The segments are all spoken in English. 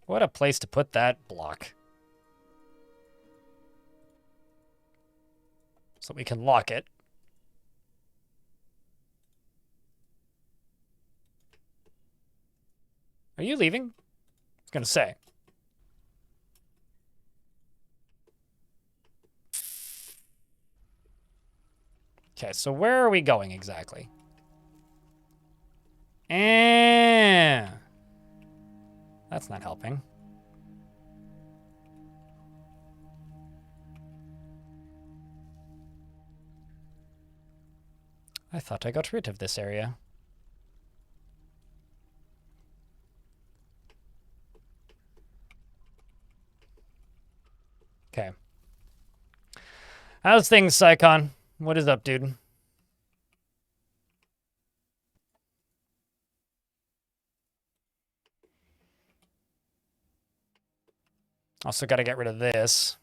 What a place to put that block. So we can lock it. Are you leaving? I was gonna say. Okay, so where are we going exactly? That's not helping. I thought I got rid of this area. Okay. How's things, Psycon? What is up, dude? Also got to get rid of this.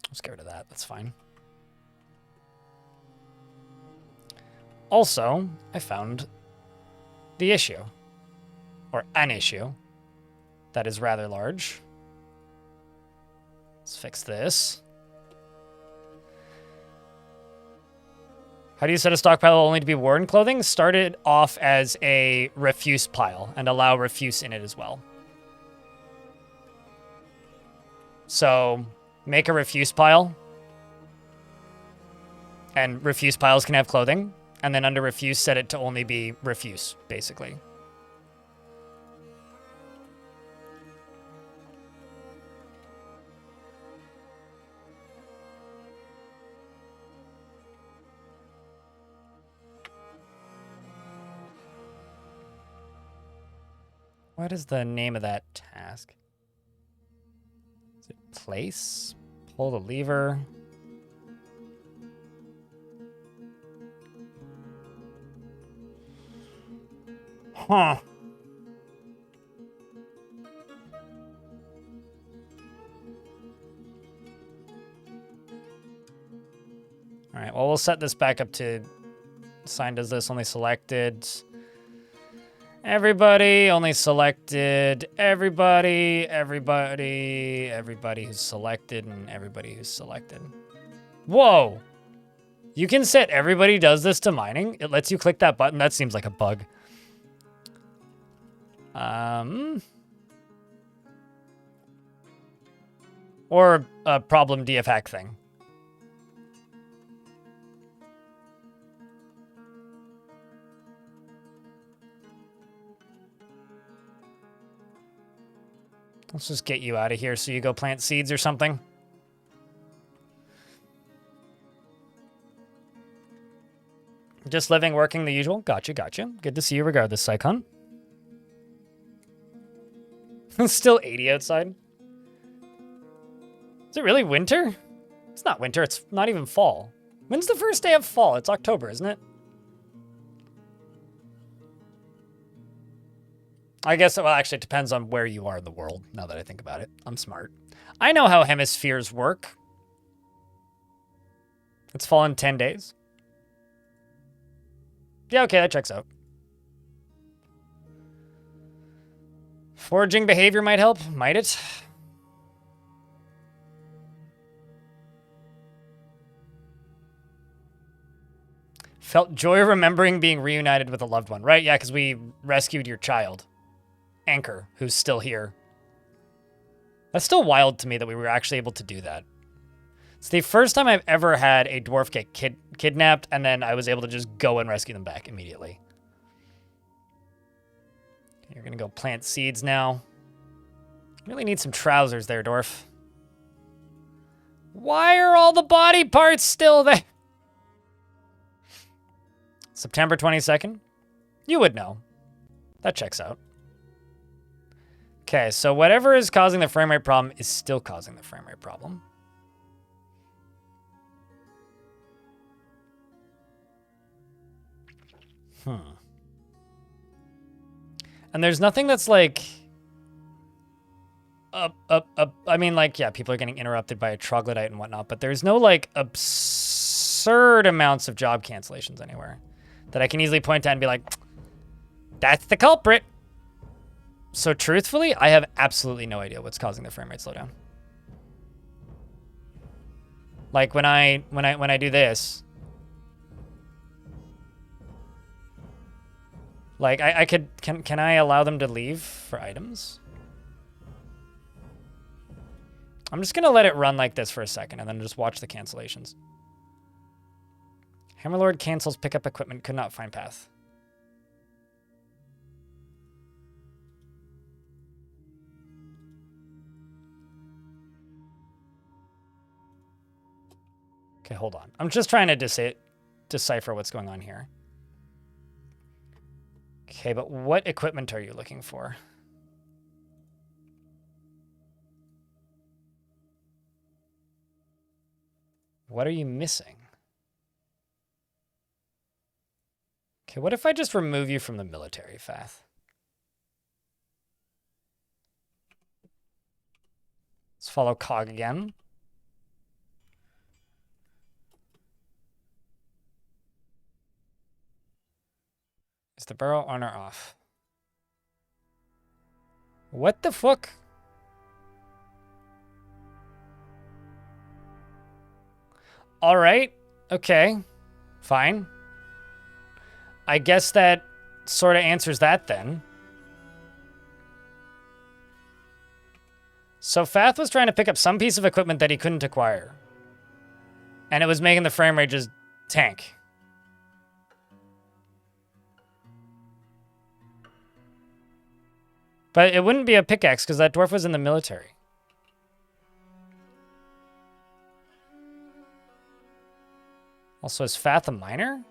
Let's get rid of that. That's fine. Also, I found the issue. Or an issue. That is rather large. Let's fix this. How do you set a stockpile only to be worn clothing? Start it off as a refuse pile and allow refuse in it as well. So make a refuse pile. And refuse piles can have clothing. And then under refuse, set it to only be refuse, basically. What is the name of that task? Is it place? Pull the lever. Huh. All right, well, we'll set this back up to sign does this, only selected. Everybody, only selected. Everybody who's selected, and everybody who's selected. Whoa! You can set everybody does this to mining. It lets you click that button. That seems like a bug. Or a problem DF hack thing. Let's just get you out of here so you go plant seeds or something. Just living, working the usual. Gotcha. Good to see you regardless, Psycon. It's still 80 outside. Is it really winter? It's not winter. It's not even fall. When's the first day of fall? It's October, isn't it? I guess, well, actually, it depends on where you are in the world, now that I think about it. I'm smart. I know how hemispheres work. It's fall in 10 days. Yeah, okay, that checks out. Foraging behavior might help, might it? Felt joy remembering being reunited with a loved one. Right, yeah, because we rescued your child. Anchor, who's still here. That's still wild to me that we were actually able to do that. It's the first time I've ever had a dwarf get kidnapped, and then I was able to just go and rescue them back immediately. You're gonna go plant seeds now. Really need some trousers there, dwarf. Why are all the body parts still there? September 22nd? You would know. That checks out. Okay, so whatever is causing the frame rate problem is still causing the frame rate problem. And there's nothing that's like... I mean, like, yeah, people are getting interrupted by a troglodyte and whatnot, but there's no, like, absurd amounts of job cancellations anywhere. that I can easily point at and be like, that's the culprit. So truthfully, I have absolutely no idea what's causing the frame rate slowdown. Like when I do this, like I could, can I allow them to leave for items? I'm just gonna let it run like this for a second and then just watch the cancellations. Hammerlord cancels pickup equipment, could not find path. Okay, hold on. I'm just trying to decipher what's going on here. Okay, but what equipment are you looking for? What are you missing? Okay, what if I just remove you from the military, Fath? Let's follow Cog again. Is the barrel on or off? What the fuck? All right. Okay. Fine. I guess that sort of answers that then. So Fath was trying to pick up some piece of equipment that he couldn't acquire. And it was making the frame rate just tank. But it wouldn't be a pickaxe because that dwarf was in the military. Also, is Fath a miner?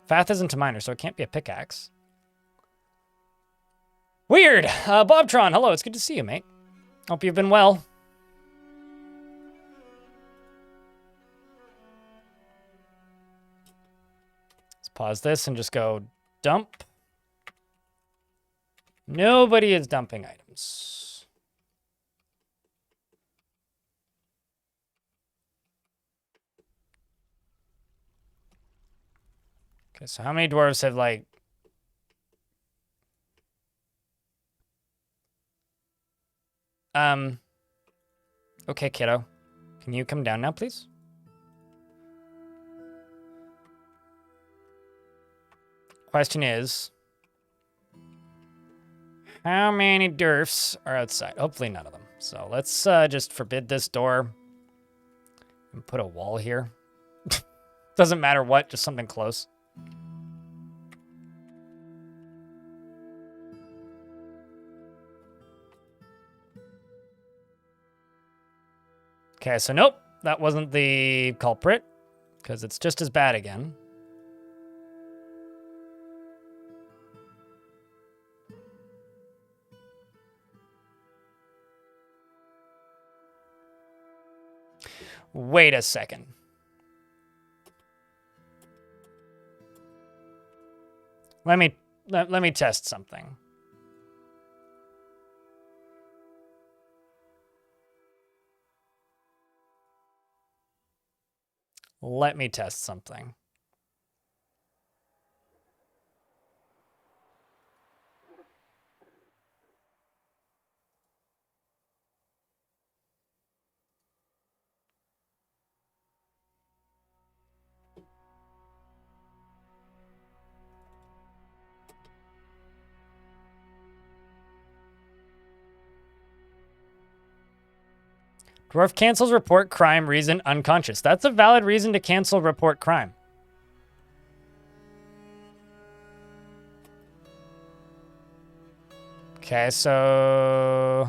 Fath isn't a miner, so it can't be a pickaxe. Weird! Bobtron, hello, it's good to see you, mate. Hope you've been well. Let's pause this and just go dump. Nobody is dumping items. Okay, so how many dwarves have, like... Okay, kiddo. Can you come down now, please? Question is... how many dwarfs are outside? Hopefully none of them. So let's just forbid this door. And put a wall here. Doesn't matter what, just something close. Okay, so nope, that wasn't the culprit, because it's just as bad again. Wait a second. Let me test something. Let me test something. Dwarf cancels report crime, reason unconscious. That's a valid reason to cancel report crime. Okay, so...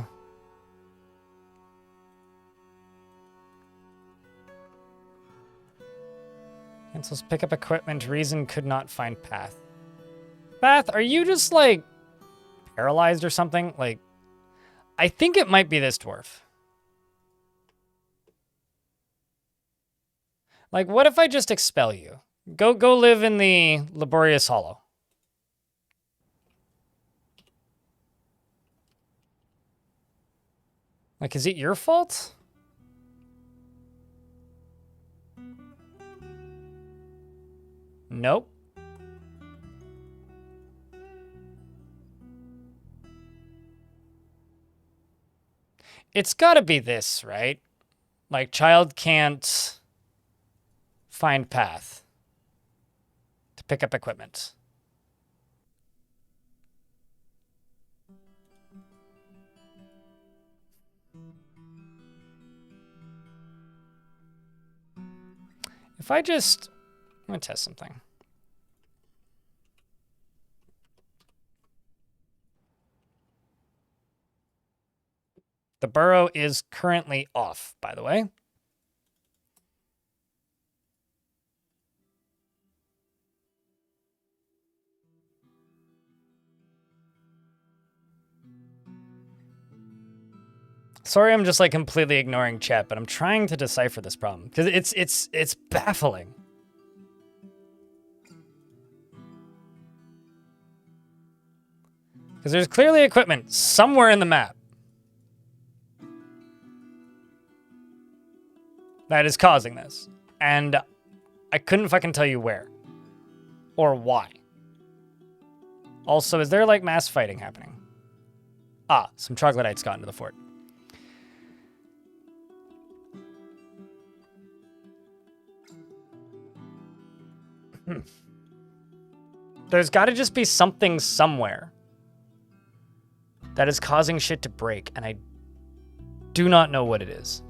cancels pickup equipment, reason could not find path. Path, are you just, like, paralyzed or something? Like, I think it might be this dwarf. Like, what if I just expel you? Go live in the laborious hollow. Like, is it your fault? Nope. It's gotta be this, right? Like, child can't find path to pick up equipment. If I just... I'm gonna test something. The burrow is currently off, by the way. Sorry, I'm just like completely ignoring chat, but I'm trying to decipher this problem because it's baffling. Because there's clearly equipment somewhere in the map that is causing this, and I couldn't fucking tell you where or why. Also, is there like mass fighting happening? Ah, some troglodytes got into the fort. There's got to just be something somewhere that is causing shit to break, and I do not know what it is.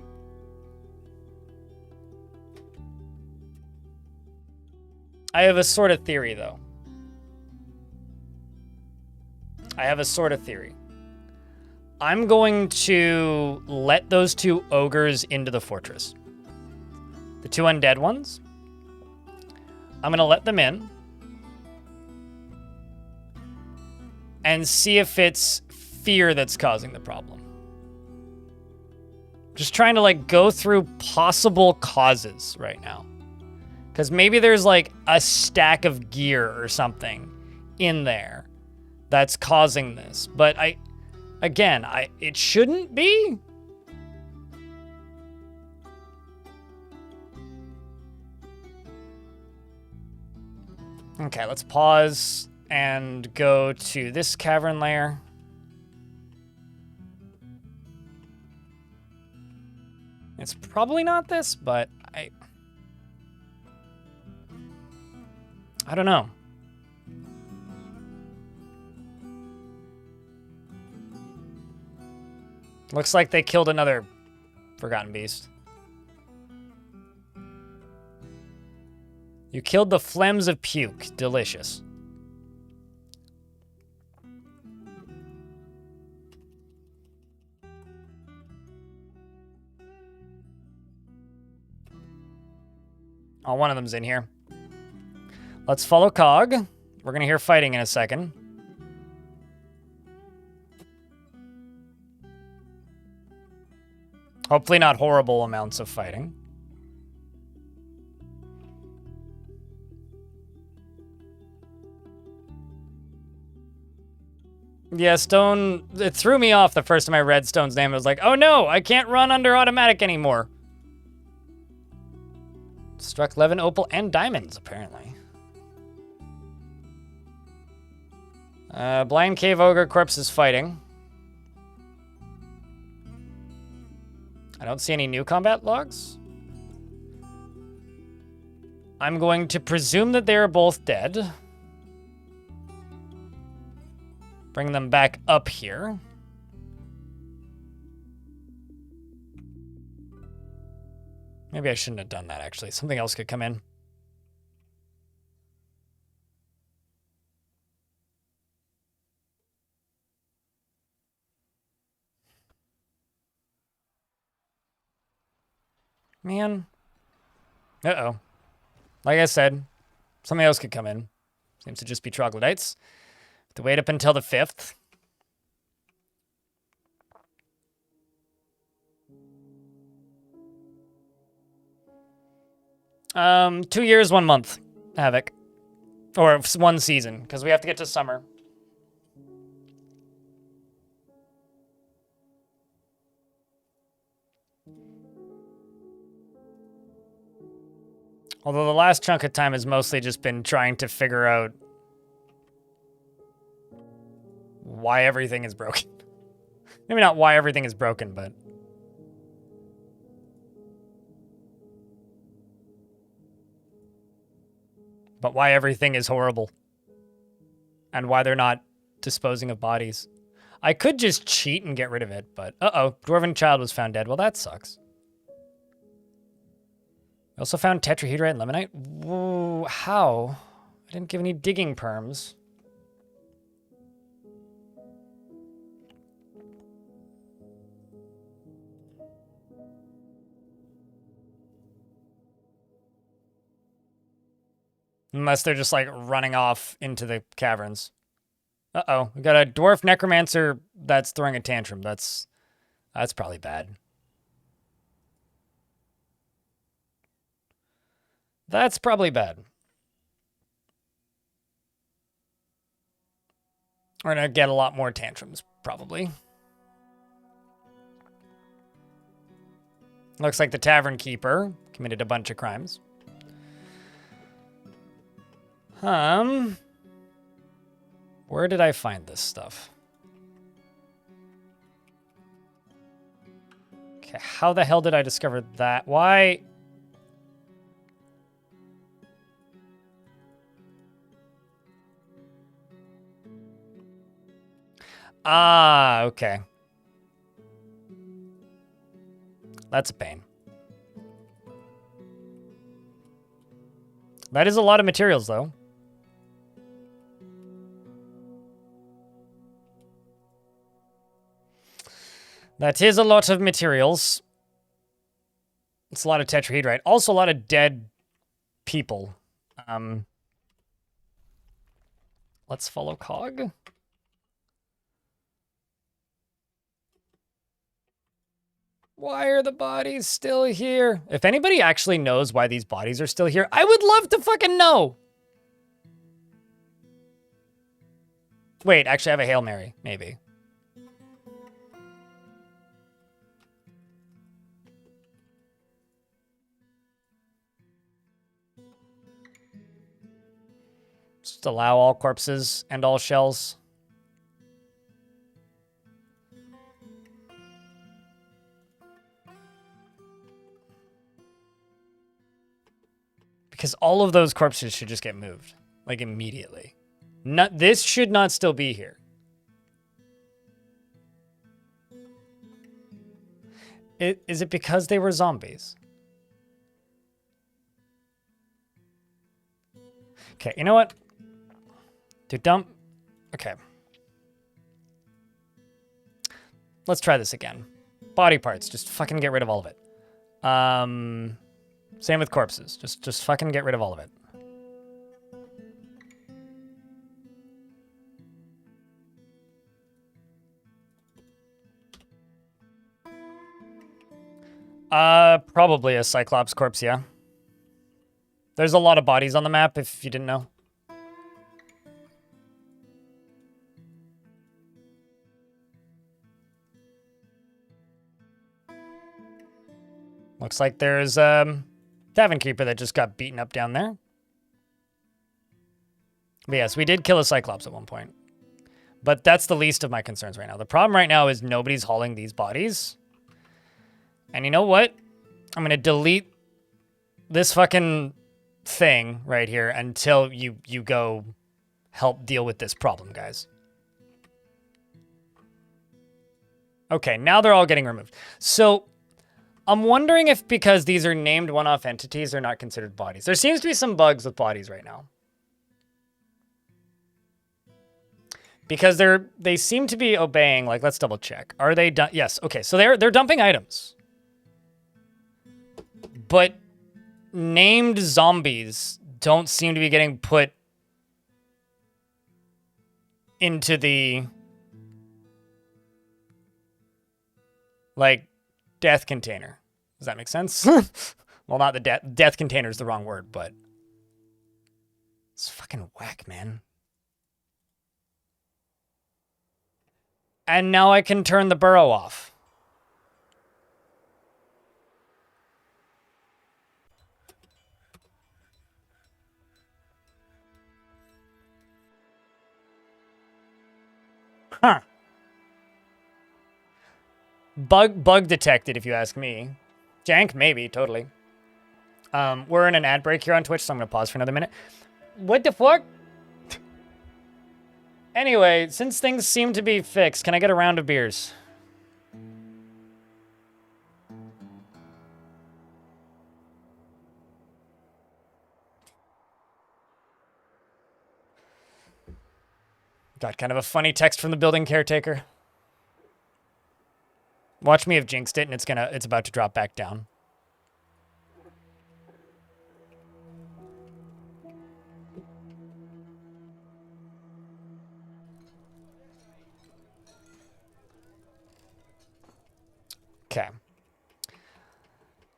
I have a sort of theory, though. I have a sort of theory. I'm going to let those two ogres into the fortress. The two undead ones. I'm going to let them in. And see if it's fear that's causing the problem. Just trying to like go through possible causes right now. Because maybe there's like a stack of gear or something in there that's causing this. But it shouldn't be. Okay, let's pause and go to this cavern layer. It's probably not this, but I don't know. Looks like they killed another forgotten beast. You killed the phlegms of puke. Delicious. Oh, one of them's in here. Let's follow Cog. We're going to hear fighting in a second. Hopefully not horrible amounts of fighting. Yeah, Stone, it threw me off the first time I read Stone's name. I was like, oh no, I can't run under automatic anymore. Struck Levin, Opal, and Diamonds, apparently. Blind Cave Ogre Corpse is fighting. I don't see any new combat logs. I'm going to presume that they are both dead. Bring them back up here. Maybe I shouldn't have done that, actually. Something else could come in. Man. Uh-oh. Like I said, something else could come in. Seems to just be troglodytes. Have to wait up until the 5th. Two years, 1 month, Havoc. Or 1 season, because we have to get to summer. Although the last chunk of time has mostly just been trying to figure out why everything is broken. Maybe not why everything is broken, but but why everything is horrible. And why they're not disposing of bodies. I could just cheat and get rid of it, but uh-oh. Dwarven child was found dead. Well, that sucks. We also found tetrahedrite and lemonite. Whoa, how? I didn't give any digging perms. Unless they're just, like, running off into the caverns. Uh-oh. We got a dwarf necromancer that's throwing a tantrum. That's probably bad. That's probably bad. We're gonna get a lot more tantrums, probably. Looks like the tavern keeper committed a bunch of crimes. Where did I find this stuff? Okay, how the hell did I discover that? Why? Ah, okay. That's a pain. That is a lot of materials, though. That is a lot of materials. It's a lot of tetrahedrite. Also a lot of dead people. Let's follow Cog. Why are the bodies still here? If anybody actually knows why these bodies are still here, I would love to fucking know. Wait, actually I have a Hail Mary, maybe. Just allow all corpses and all shells. Because all of those corpses should just get moved, like immediately. This should not still be here. Is it because they were zombies? Okay, you know what? To dump... Okay. Let's try this again. Body parts, just fucking get rid of all of it. Same with corpses. Just fucking get rid of all of it. Probably a Cyclops corpse, yeah. There's a lot of bodies on the map, if you didn't know. Looks like there's Tavern Keeper that just got beaten up down there. But yes, we did kill a Cyclops at one point. But that's the least of my concerns right now. The problem right now is nobody's hauling these bodies. And you know what? I'm going to delete this fucking thing right here until you go help deal with this problem, guys. Okay, now they're all getting removed. So... I'm wondering if because these are named one-off entities, they're not considered bodies. There seems to be some bugs with bodies right now. Because they seem to be obeying, like, let's double check. Are they done? Yes, okay, so they're dumping items. But named zombies don't seem to be getting put into the, like, death container. Does that make sense? Well, not the death container is the wrong word, but it's fucking whack, man. And now I can turn the burrow off. Huh. Bug detected, if you ask me. Jank, maybe, totally. We're in an ad break here on Twitch, so I'm going to pause for another minute. What the fuck? Anyway, since things seem to be fixed, can I get a round of beers? Got kind of a funny text from the building caretaker. Watch me have jinxed it, and it's about to drop back down. Okay.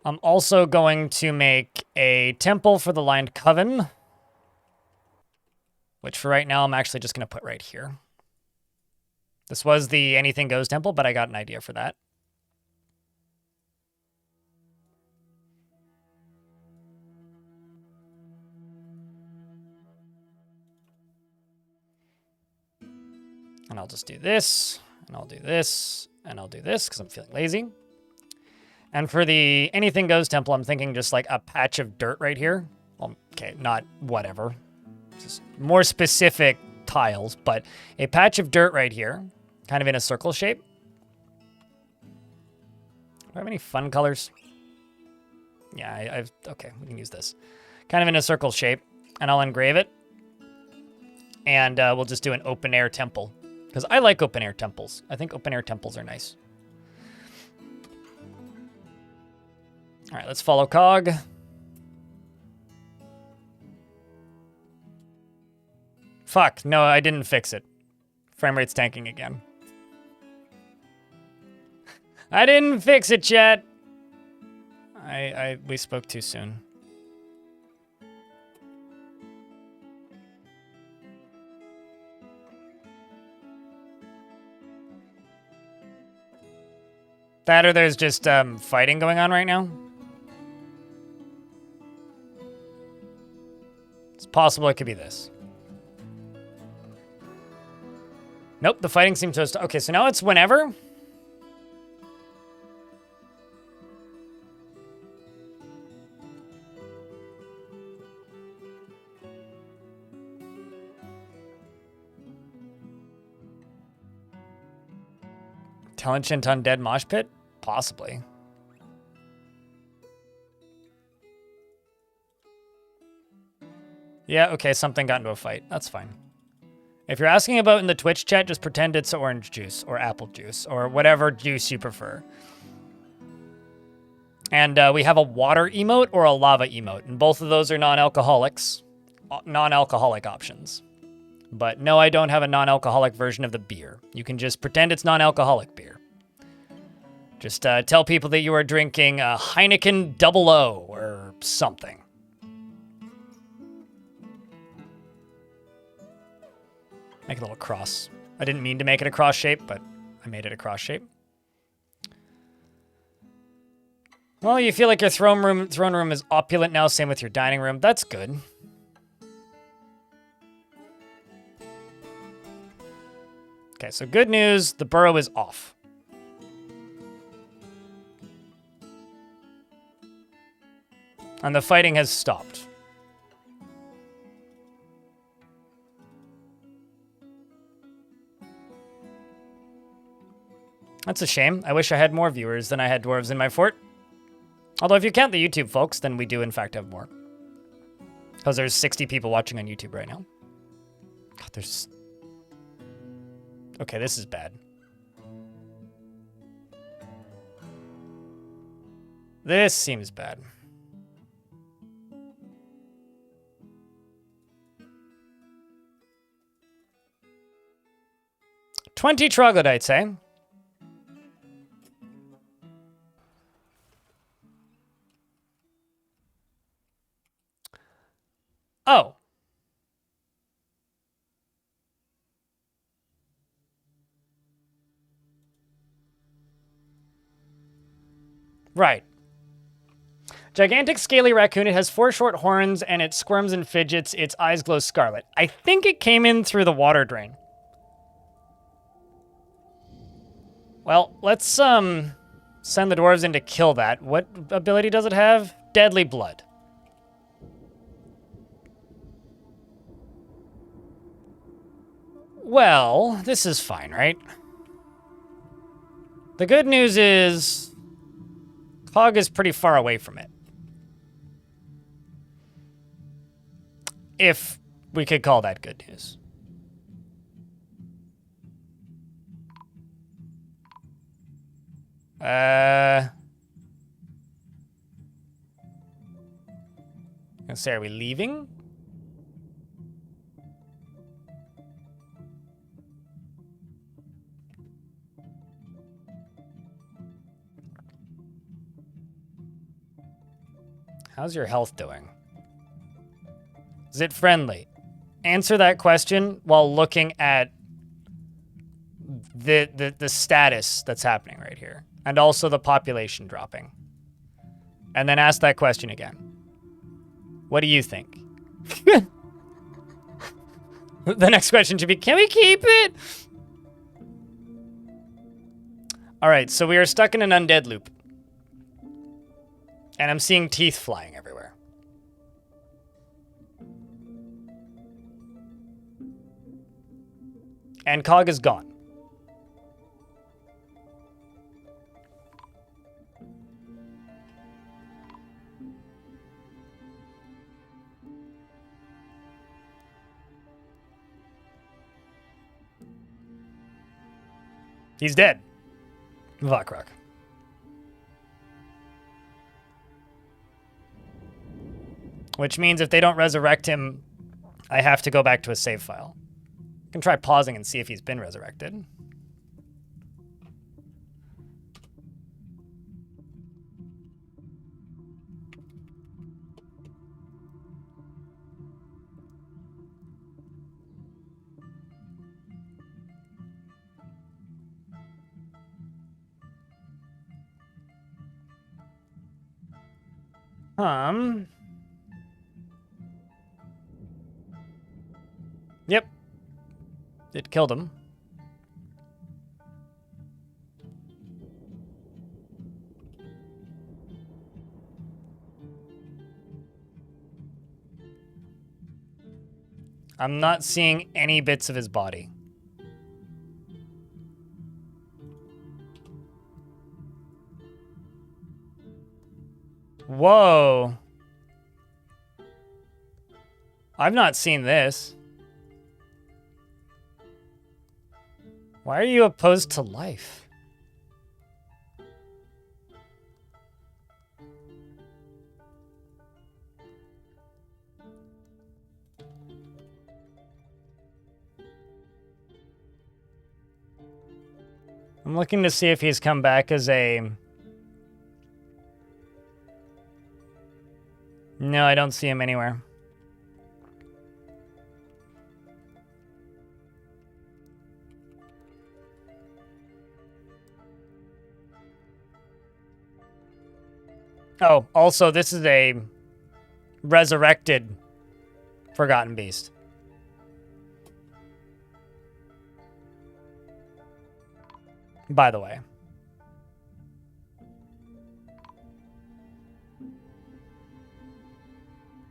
I'm also going to make a temple for the lined coven, which for right now I'm actually just going to put right here. This was the anything goes temple, but I got an idea for that. And I'll just do this, and I'll do this, and I'll do this because I'm feeling lazy. And for the anything goes temple, I'm thinking just like a patch of dirt right here. Well, okay, not whatever. Just more specific tiles, but a patch of dirt right here, kind of in a circle shape. Do I have any fun colors? Yeah, okay, we can use this. Kind of in a circle shape, and I'll engrave it. And we'll just do an open air temple. Because I like open air temples. I think open air temples are nice. All right, let's follow Cog. Fuck, no, I didn't fix it. Frame rate's tanking again. I didn't fix it, chat. We spoke too soon. That or there's just fighting going on right now. It's possible it could be this. Nope, the fighting seems to... Okay, so now it's whenever. Intelligent undead mosh pit? Possibly. Yeah, okay, something got into a fight. That's fine. If you're asking about in the Twitch chat, just pretend it's orange juice or apple juice or whatever juice you prefer. And we have a water emote or a lava emote, and both of those are non-alcoholic options. But no, I don't have a non-alcoholic version of the beer. You can just pretend it's non-alcoholic beer. Just tell people that you are drinking a Heineken Double O or something. Make a little cross. I didn't mean to make it a cross shape, but I made it a cross shape. Well, you feel like your throne room is opulent now. Same with your dining room. That's good. Okay, so good news. The burrow is off. And the fighting has stopped. That's a shame. I wish I had more viewers than I had dwarves in my fort. Although if you count the YouTube folks, then we do in fact have more. Because there's 60 people watching on YouTube right now. God, there's... Okay, this is bad. This seems bad. $20 troglodytes, eh? Oh. Right. Gigantic scaly raccoon. It has 4 short horns and it squirms and fidgets. Its eyes glow scarlet. I think it came in through the water drain. Well, let's send the dwarves in to kill that. What ability does it have? Deadly blood. Well, this is fine, right? The good news is Cog is pretty far away from it. If we could call that good news. Gonna say, are we leaving? How's your health doing? Is it friendly? Answer that question while looking at the status that's happening right here. And also the population dropping. And then ask that question again. What do you think? The next question should be, can we keep it? All right, so we are stuck in an undead loop. And I'm seeing teeth flying everywhere. And Cog is gone. He's dead. Vakrak. Which means if they don't resurrect him, I have to go back to a save file. I can try pausing and see if he's been resurrected. Yep. It killed him. I'm not seeing any bits of his body. Whoa. I've not seen this. Why are you opposed to life? I'm looking to see if he's come back as a... No, I don't see him anywhere. Oh, also, this is a resurrected Forgotten Beast. By the way.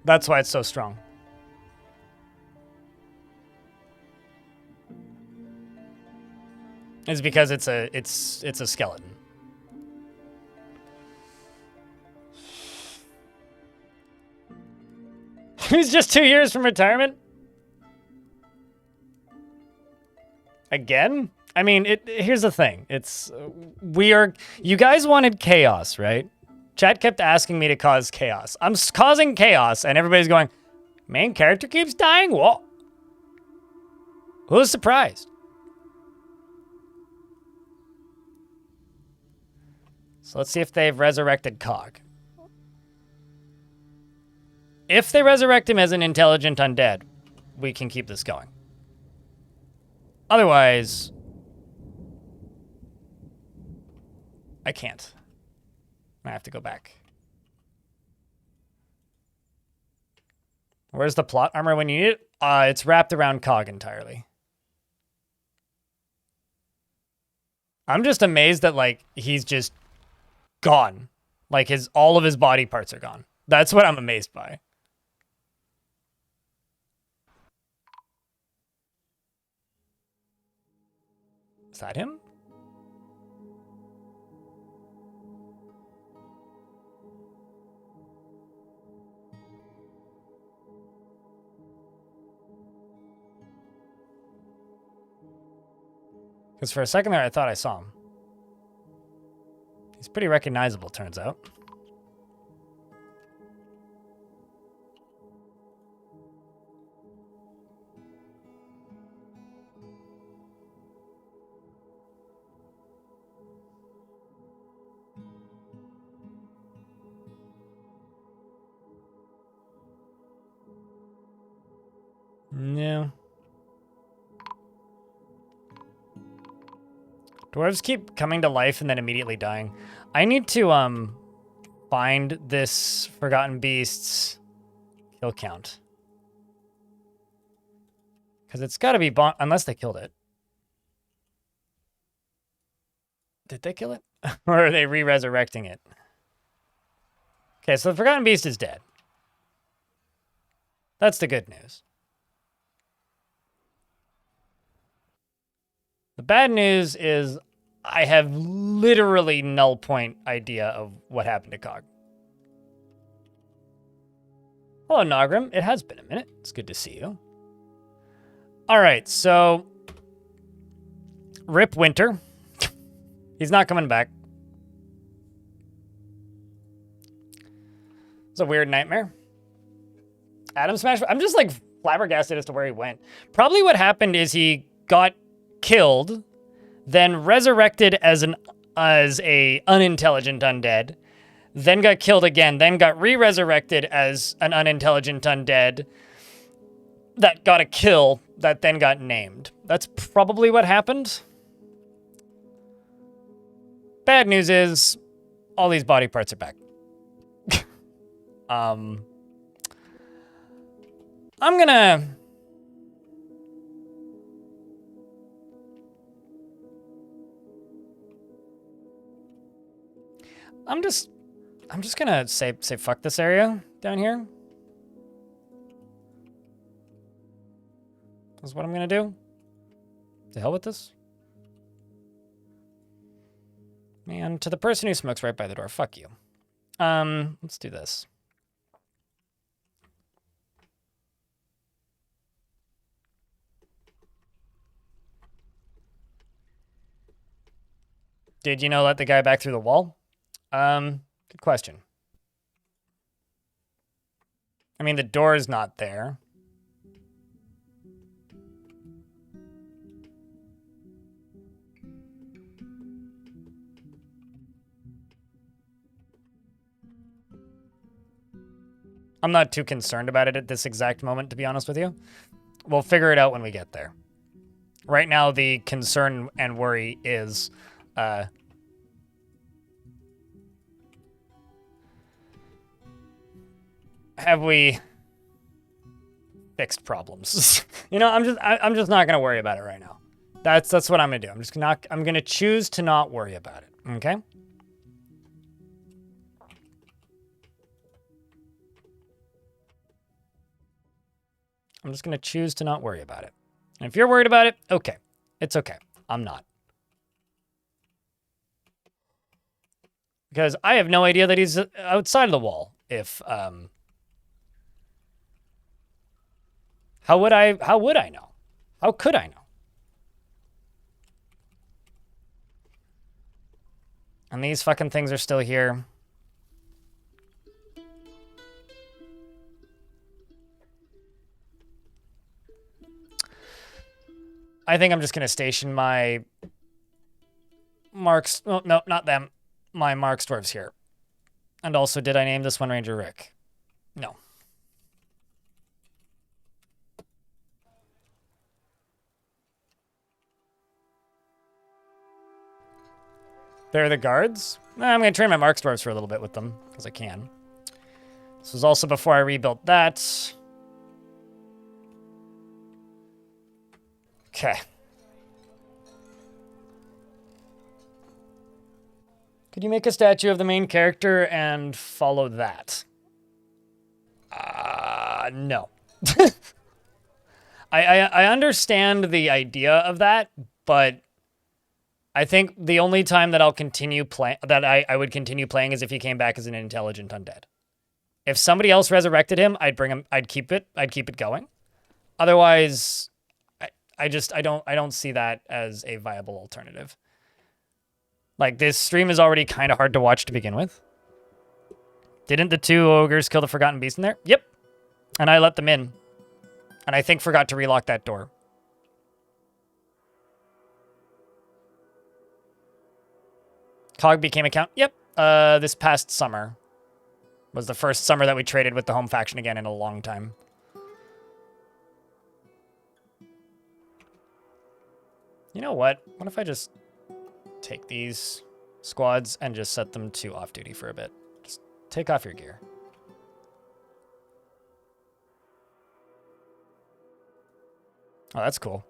That's why it's so strong. It's because it's a skeleton. He's just 2 years from retirement? Again? I mean, here's the thing. You guys wanted chaos, right? Chat kept asking me to cause chaos. I'm causing chaos, and everybody's going, main character keeps dying? What? Who's surprised? So let's see if they've resurrected Cog. If they resurrect him as an intelligent undead, we can keep this going. Otherwise, I can't. I have to go back. Where's the plot armor when you need it? It's wrapped around Cog entirely. I'm just amazed that, like, he's just gone. Like, all of his body parts are gone. That's what I'm amazed by. Is that him? Because for a second there, I thought I saw him. He's pretty recognizable, turns out. No. Dwarves keep coming to life and then immediately dying. I need to find this Forgotten Beast's kill count. Because it's got to be unless they killed it. Did they kill it? Or are they re-resurrecting it? Okay, so the Forgotten Beast is dead. That's the good news. The bad news is I have literally null point idea of what happened to Cog. Hello, Nogrim. It has been a minute. It's good to see you. All right, so Rip Winter. He's not coming back. It's a weird nightmare. Adam Smash. I'm just like flabbergasted as to where he went. Probably what happened is he got killed, then resurrected as a unintelligent undead, then got killed again, then got re-resurrected as an unintelligent undead that got a kill that then got named. That's probably what happened. Bad news is all these body parts are back. I'm just gonna say fuck this area down here. That's what I'm gonna do. To hell with this. Man, to the person who smokes right by the door, fuck you. Let's do this. Did you know let the guy back through the wall? Good question. I mean, the door is not there. I'm not too concerned about it at this exact moment, to be honest with you. We'll figure it out when we get there. Right now, the concern and worry is... have we fixed problems? You know, I'm just not gonna worry about it right now. That's what I'm gonna do. I'm gonna choose to not worry about it. Okay? I'm just gonna choose to not worry about it. And if you're worried about it, okay. It's okay. I'm not. Because I have no idea that he's outside of the wall. If how would I know? How could I know? And these fucking things are still here. I think I'm just going to station my marks. Oh, no, not them. My marks dwarves here. And also, did I name this one Ranger Rick? No. They're the guards? I'm going to train my marks dwarves for a little bit with them, because I can. This was also before I rebuilt that. Okay. Could you make a statue of the main character and follow that? No. I understand the idea of that, but I think the only time that I'll continue playing, that I would continue playing, is if he came back as an intelligent undead. If somebody else resurrected him, I'd bring him. I'd keep it going. Otherwise, I don't see that as a viable alternative. Like, this stream is already kind of hard to watch to begin with. Didn't the 2 ogres kill the Forgotten Beast in there? Yep. And I let them in. And I think forgot to relock that door. Cog became account. Yep. This past summer was the first summer that we traded with the home faction again in a long time. You know what? What if I just take these squads and just set them to off-duty for a bit? Just take off your gear. Oh, that's cool.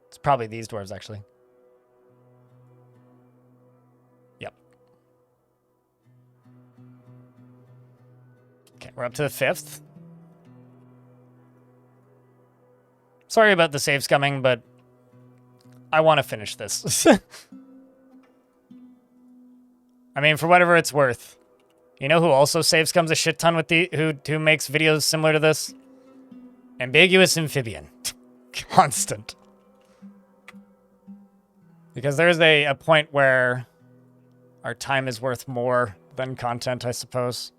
It's probably these dwarves, actually. Yep. Okay, we're up to the 5th. Sorry about the save scumming, but I want to finish this. I mean, for whatever it's worth. You know who also save scums a shit ton with who makes videos similar to this? Ambiguous Amphibian. Constant. Because there's a point where our time is worth more than content, I suppose.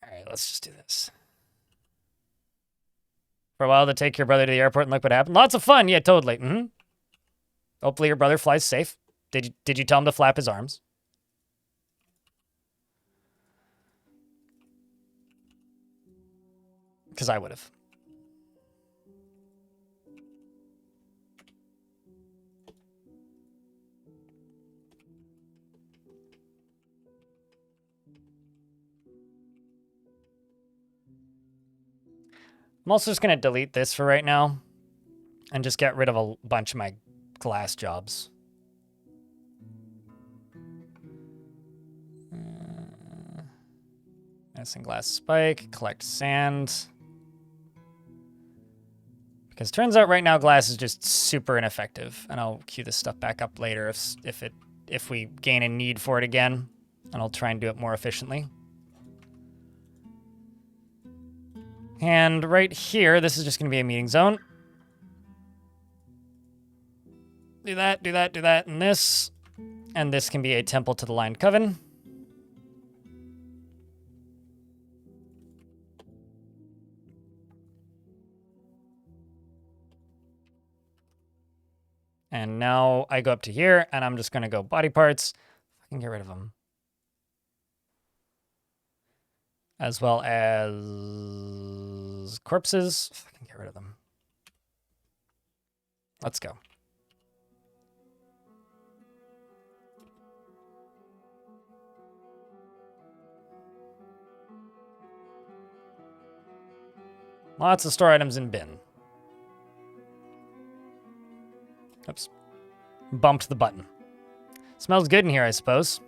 Alright, let's just do this. For a while to take your brother to the airport and look what happened. Lots of fun, yeah, totally. Mm-hmm. Hopefully your brother flies safe. Did you tell him to flap his arms? Because I would have. I'm also just going to delete this for right now and just get rid of a bunch of my glass jobs. Missing glass spike, collect sand. Because turns out right now glass is just super ineffective, and I'll queue this stuff back up later if we gain a need for it again, and I'll try and do it more efficiently. And right here, this is just going to be a meeting zone. Do that, do that, do that, and this. And this can be a temple to the Lined Coven. And now I go up to here, and I'm just going to go body parts. I can get rid of them. As well as corpses. I can get rid of them. Let's go. Lots of store items in bin. Oops. Bumped the button. Smells good in here, I suppose.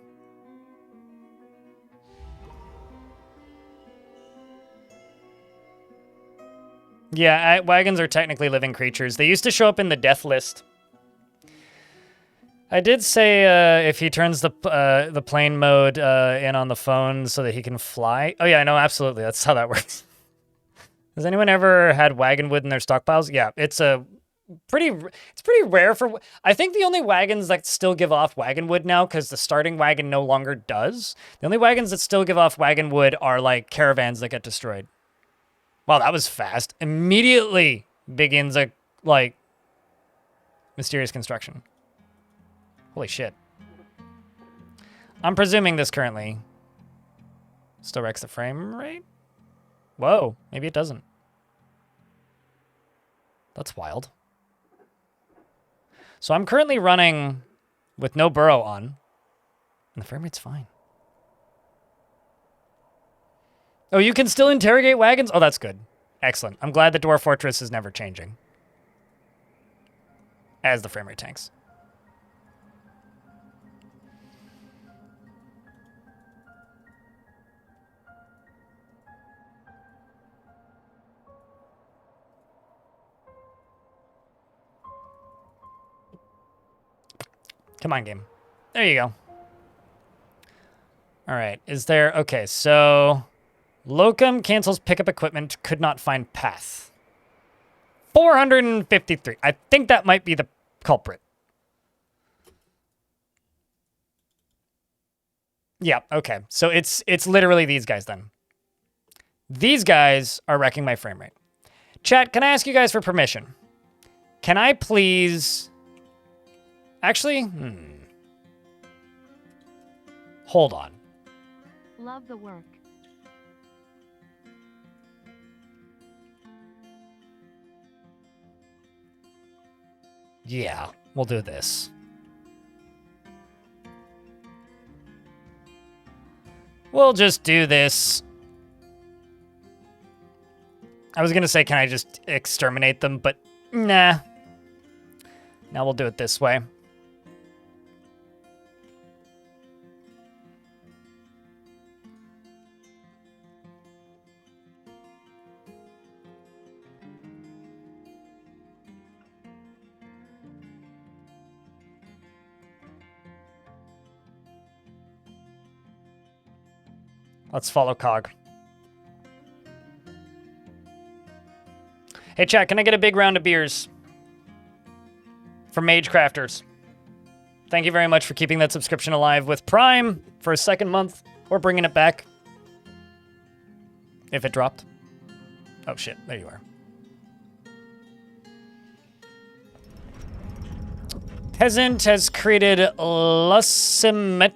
Yeah, wagons are technically living creatures. They used to show up in the death list. I did say if he turns the plane mode in on the phone so that he can fly. Oh yeah, no, absolutely. That's how that works. Has anyone ever had wagon wood in their stockpiles? Yeah, it's pretty rare for. I think the only wagons that still give off wagon wood now, because the starting wagon no longer does. The only wagons that still give off wagon wood are like caravans that get destroyed. Wow, that was fast. Immediately begins a like mysterious construction. Holy shit. I'm presuming this currently still wrecks the frame rate. Whoa, maybe it doesn't. That's wild. So I'm currently running with no burrow on, and the frame rate's fine. Oh, you can still interrogate wagons? Oh, that's good. Excellent. I'm glad the Dwarf Fortress is never changing as the frame rate tanks. Come on, game. There you go. All right. Is there... Okay, so... Locum cancels pickup equipment. Could not find path. 453. I think that might be the culprit. Yeah, okay. So it's literally these guys then. These guys are wrecking my frame rate. Chat, can I ask you guys for permission? Can I please... Actually, hold on. Love the work. Yeah, we'll do this. We'll just do this. I was going to say, can I just exterminate them? But nah. Now we'll do it this way. Let's follow Cog. Hey, chat, can I get a big round of beers from Mage Crafters? Thank you very much for keeping that subscription alive with Prime for a second month, or bringing it back. If it dropped. Oh, shit. There you are. Peasant has created Lucimeting,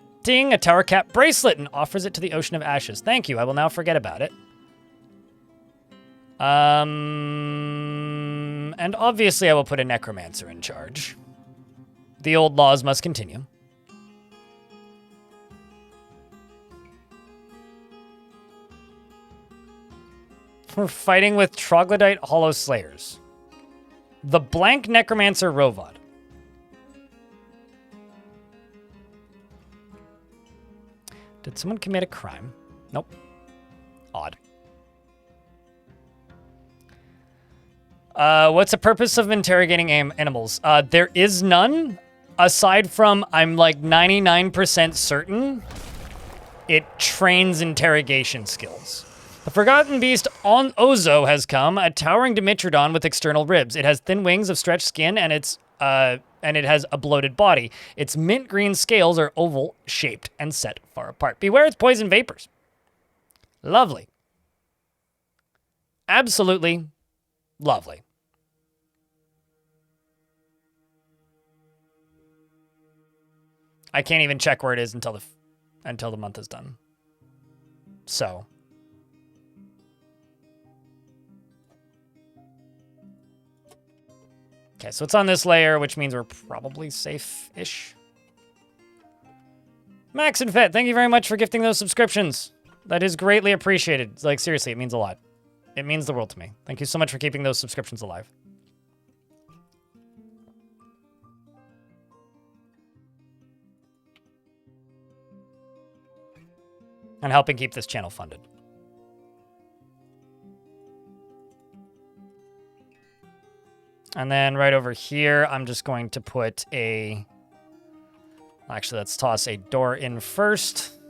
a tower cap bracelet, and offers it to the Ocean of Ashes. Thank you. I will now forget about it. And obviously I will put a necromancer in charge. The old laws must continue. We're fighting with troglodyte hollow slayers. The blank necromancer Rovod. Did someone commit a crime? Nope. Odd. What's the purpose of interrogating animals? There is none, aside from I'm like 99% certain it trains interrogation skills. The Forgotten Beast on Ozo has come, a towering Dimetrodon with external ribs. It has thin wings of stretched skin, and it has a bloated body. Its mint green scales are oval-shaped and set far apart. Beware its poison vapors. Lovely. Absolutely lovely. I can't even check where it is until the month is done. So. Okay, so it's on this layer, which means we're probably safe-ish. Max and Fett, thank you very much for gifting those subscriptions. That is greatly appreciated. Like, seriously, it means a lot. It means the world to me. Thank you so much for keeping those subscriptions alive. And helping keep this channel funded. And then right over here, I'm just going to put a... Actually, let's toss a door in first.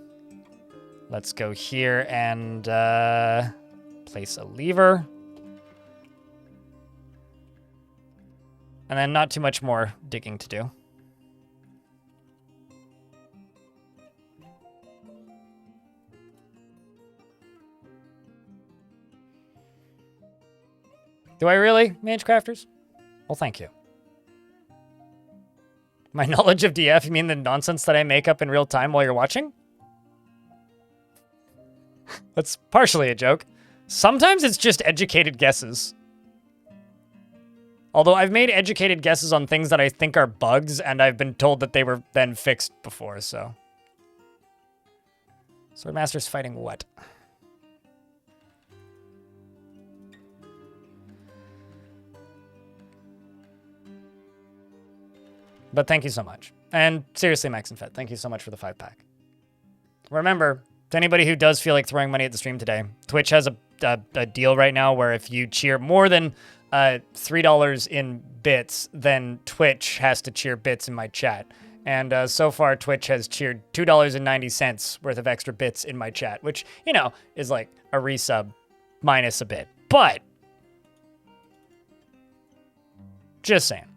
Let's go here and place a lever. And then not too much more digging to do. Do I really, Mage Crafters? Well, thank you. My knowledge of DF, you mean the nonsense that I make up in real time while you're watching? That's partially a joke. Sometimes it's just educated guesses. Although I've made educated guesses on things that I think are bugs, and I've been told that they were then fixed before, so. Swordmaster's fighting what? But thank you so much. And seriously, Max and Fett, thank you so much for the 5-pack. Remember, to anybody who does feel like throwing money at the stream today, Twitch has a deal right now where if you cheer more than $3 in bits, then Twitch has to cheer bits in my chat. And so far, Twitch has cheered $2.90 worth of extra bits in my chat, which, you know, is like a resub minus a bit. But, just saying.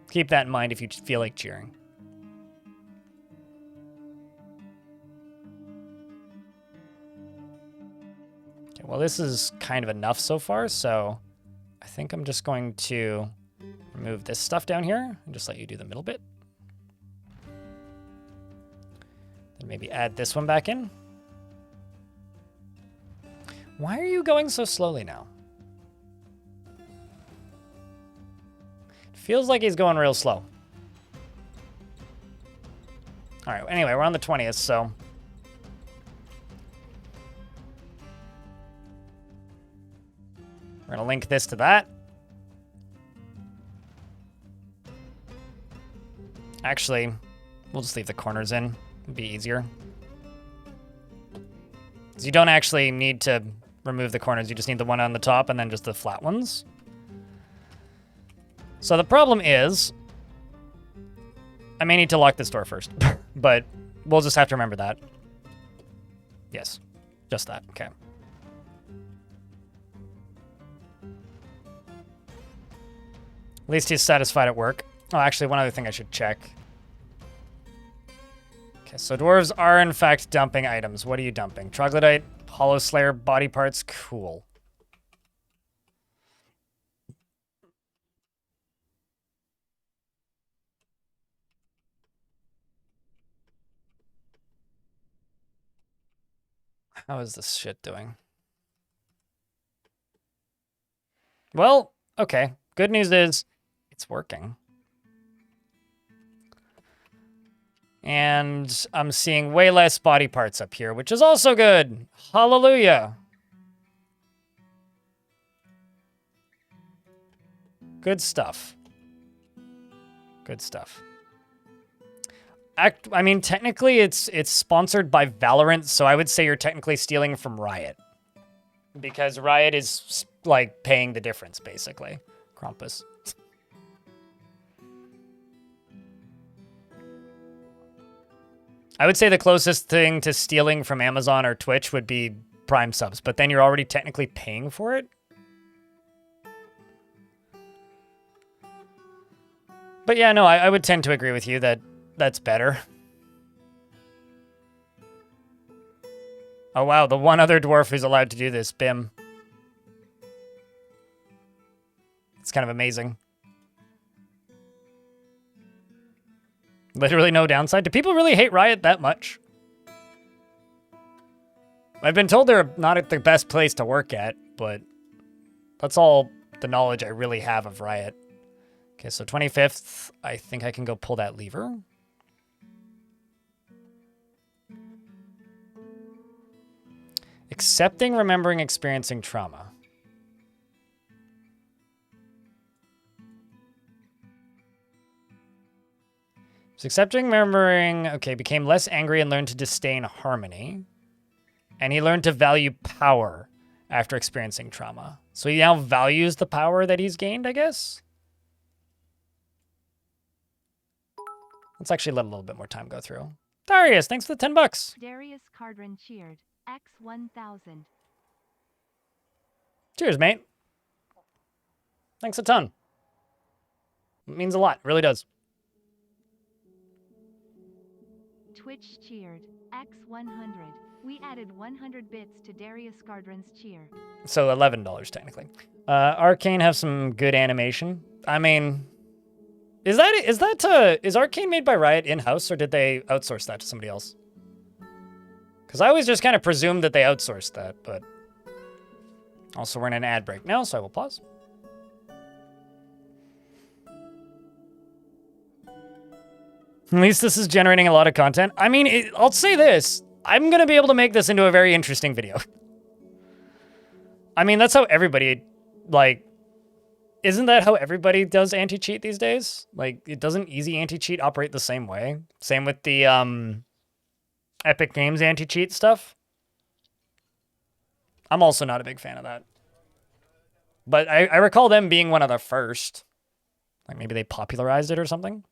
Keep that in mind if you feel like cheering. Okay, well, this is kind of enough so far, so I think I'm just going to remove this stuff down here and just let you do the middle bit. Then maybe add this one back in. Why are you going so slowly now? Feels like he's going real slow. All right, anyway, we're on the 20th, so. We're gonna link this to that. Actually, we'll just leave the corners in. It'd be easier. Because you don't actually need to remove the corners, you just need the one on the top and then just the flat ones. So the problem is, I may need to lock this door first, but we'll just have to remember that. Yes, just that, okay. At least he's satisfied at work. Oh, actually, one other thing I should check. Okay, so dwarves are in fact dumping items. What are you dumping? Troglodyte, Hollow Slayer, body parts, cool. How is this shit doing? Well, okay. Good news is it's working. And I'm seeing way less body parts up here, which is also good. Hallelujah. Good stuff. Good stuff. I mean, technically, it's sponsored by Valorant, so I would say you're technically stealing from Riot. Because Riot is, like, paying the difference, basically. Krampus. I would say the closest thing to stealing from Amazon or Twitch would be Prime subs, but then you're already technically paying for it. But yeah, no, I would tend to agree with you that that's better. Oh wow, the one other dwarf who's allowed to do this, Bim. It's kind of amazing. Literally no downside. Do people really hate Riot that much? I've been told they're not at the best place to work at, but that's all the knowledge I really have of Riot. Okay, so 25th, I think I can go pull that lever. Accepting, remembering, experiencing trauma. So accepting, remembering, okay, became less angry and learned to disdain harmony. And he learned to value power after experiencing trauma. So he now values the power that he's gained, I guess? Let's actually let a little bit more time go through. Darius, thanks for the $10. Darius Cardron cheered. X1000. Cheers, mate. Thanks a ton. It means a lot. It really does. Twitch cheered. X100. We added 100 bits to Darius Cardron's cheer. So $11 technically. Arcane have some good animation. I mean, is Arcane made by Riot in-house or did they outsource that to somebody else? Because I always just kind of presumed that they outsourced that, but also we're in an ad break now, so I will pause. At least this is generating a lot of content. I mean, I'll say this. I'm going to be able to make this into a very interesting video. I mean, that's how everybody, like, isn't that how everybody does anti-cheat these days? Like, it doesn't easy anti-cheat operate the same way? Same with the Epic Games anti-cheat stuff. I'm also not a big fan of that. But I recall them being one of the first. Like, maybe they popularized it or something.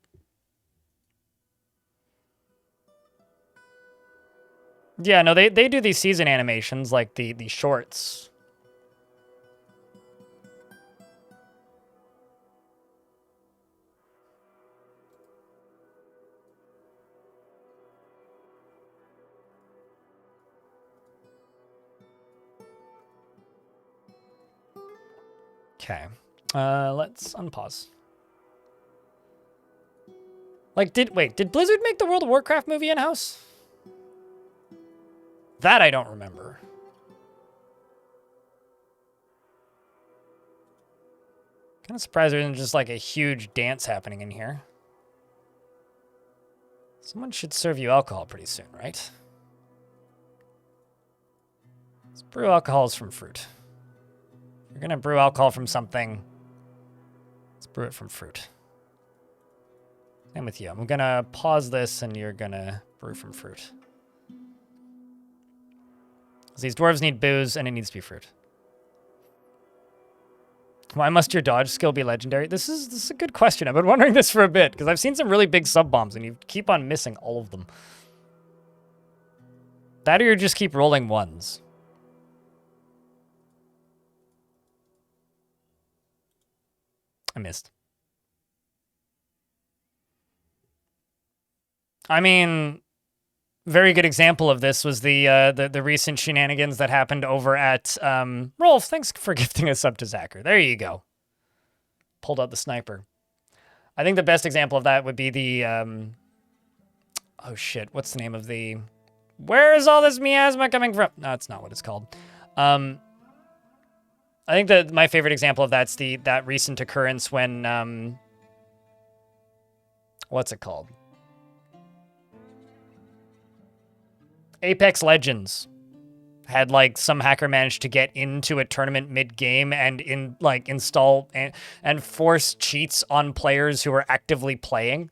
Yeah, no, they do these season animations, like the shorts. Okay. Let's unpause. Like, did Blizzard make the World of Warcraft movie in-house? That I don't remember. Kind of surprised there isn't just like a huge dance happening in here. Someone should serve you alcohol pretty soon, right? Let's brew alcohols from fruit. If you're gonna brew alcohol from something, let's brew it from fruit. Same with you. I'm gonna pause this and you're gonna brew from fruit. These dwarves need booze and it needs to be fruit. Why must your dodge skill be legendary? This is a good question. I've been wondering this for a bit because I've seen some really big sub bombs and you keep on missing all of them. That or you just keep rolling ones. I missed. I mean, very good example of this was the recent shenanigans that happened over at Rolf. Thanks for gifting us up to Zacher. There you go. Pulled out the sniper. I think the best example of that would be the oh shit, what's the name of the? Where is all this miasma coming from? No, it's not what it's called. I think that my favorite example of that's that recent occurrence when what's it called? Apex Legends had like some hacker managed to get into a tournament mid-game and install and force cheats on players who were actively playing.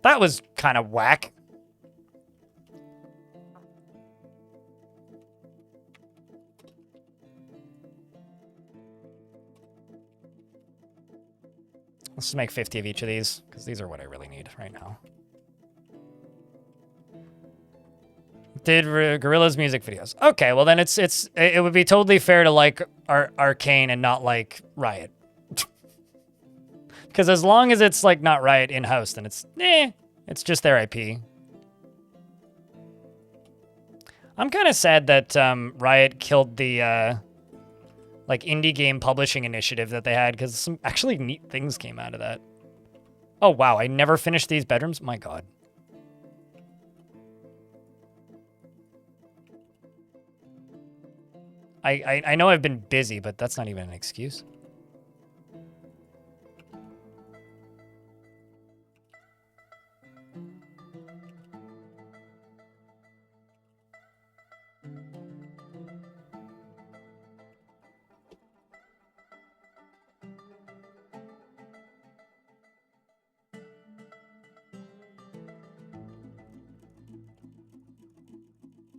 That was kind of whack. Let's just make 50 of each of these because these are what I really need right now. Did Gorilla's music videos. Okay, well then it would be totally fair to like Arcane and not like Riot. Because as long as it's like not Riot in-house, then it's just their IP. I'm kind of sad that Riot killed the like indie game publishing initiative that they had because some actually neat things came out of that. Oh wow, I never finished these bedrooms? My god. I know I've been busy, but that's not even an excuse.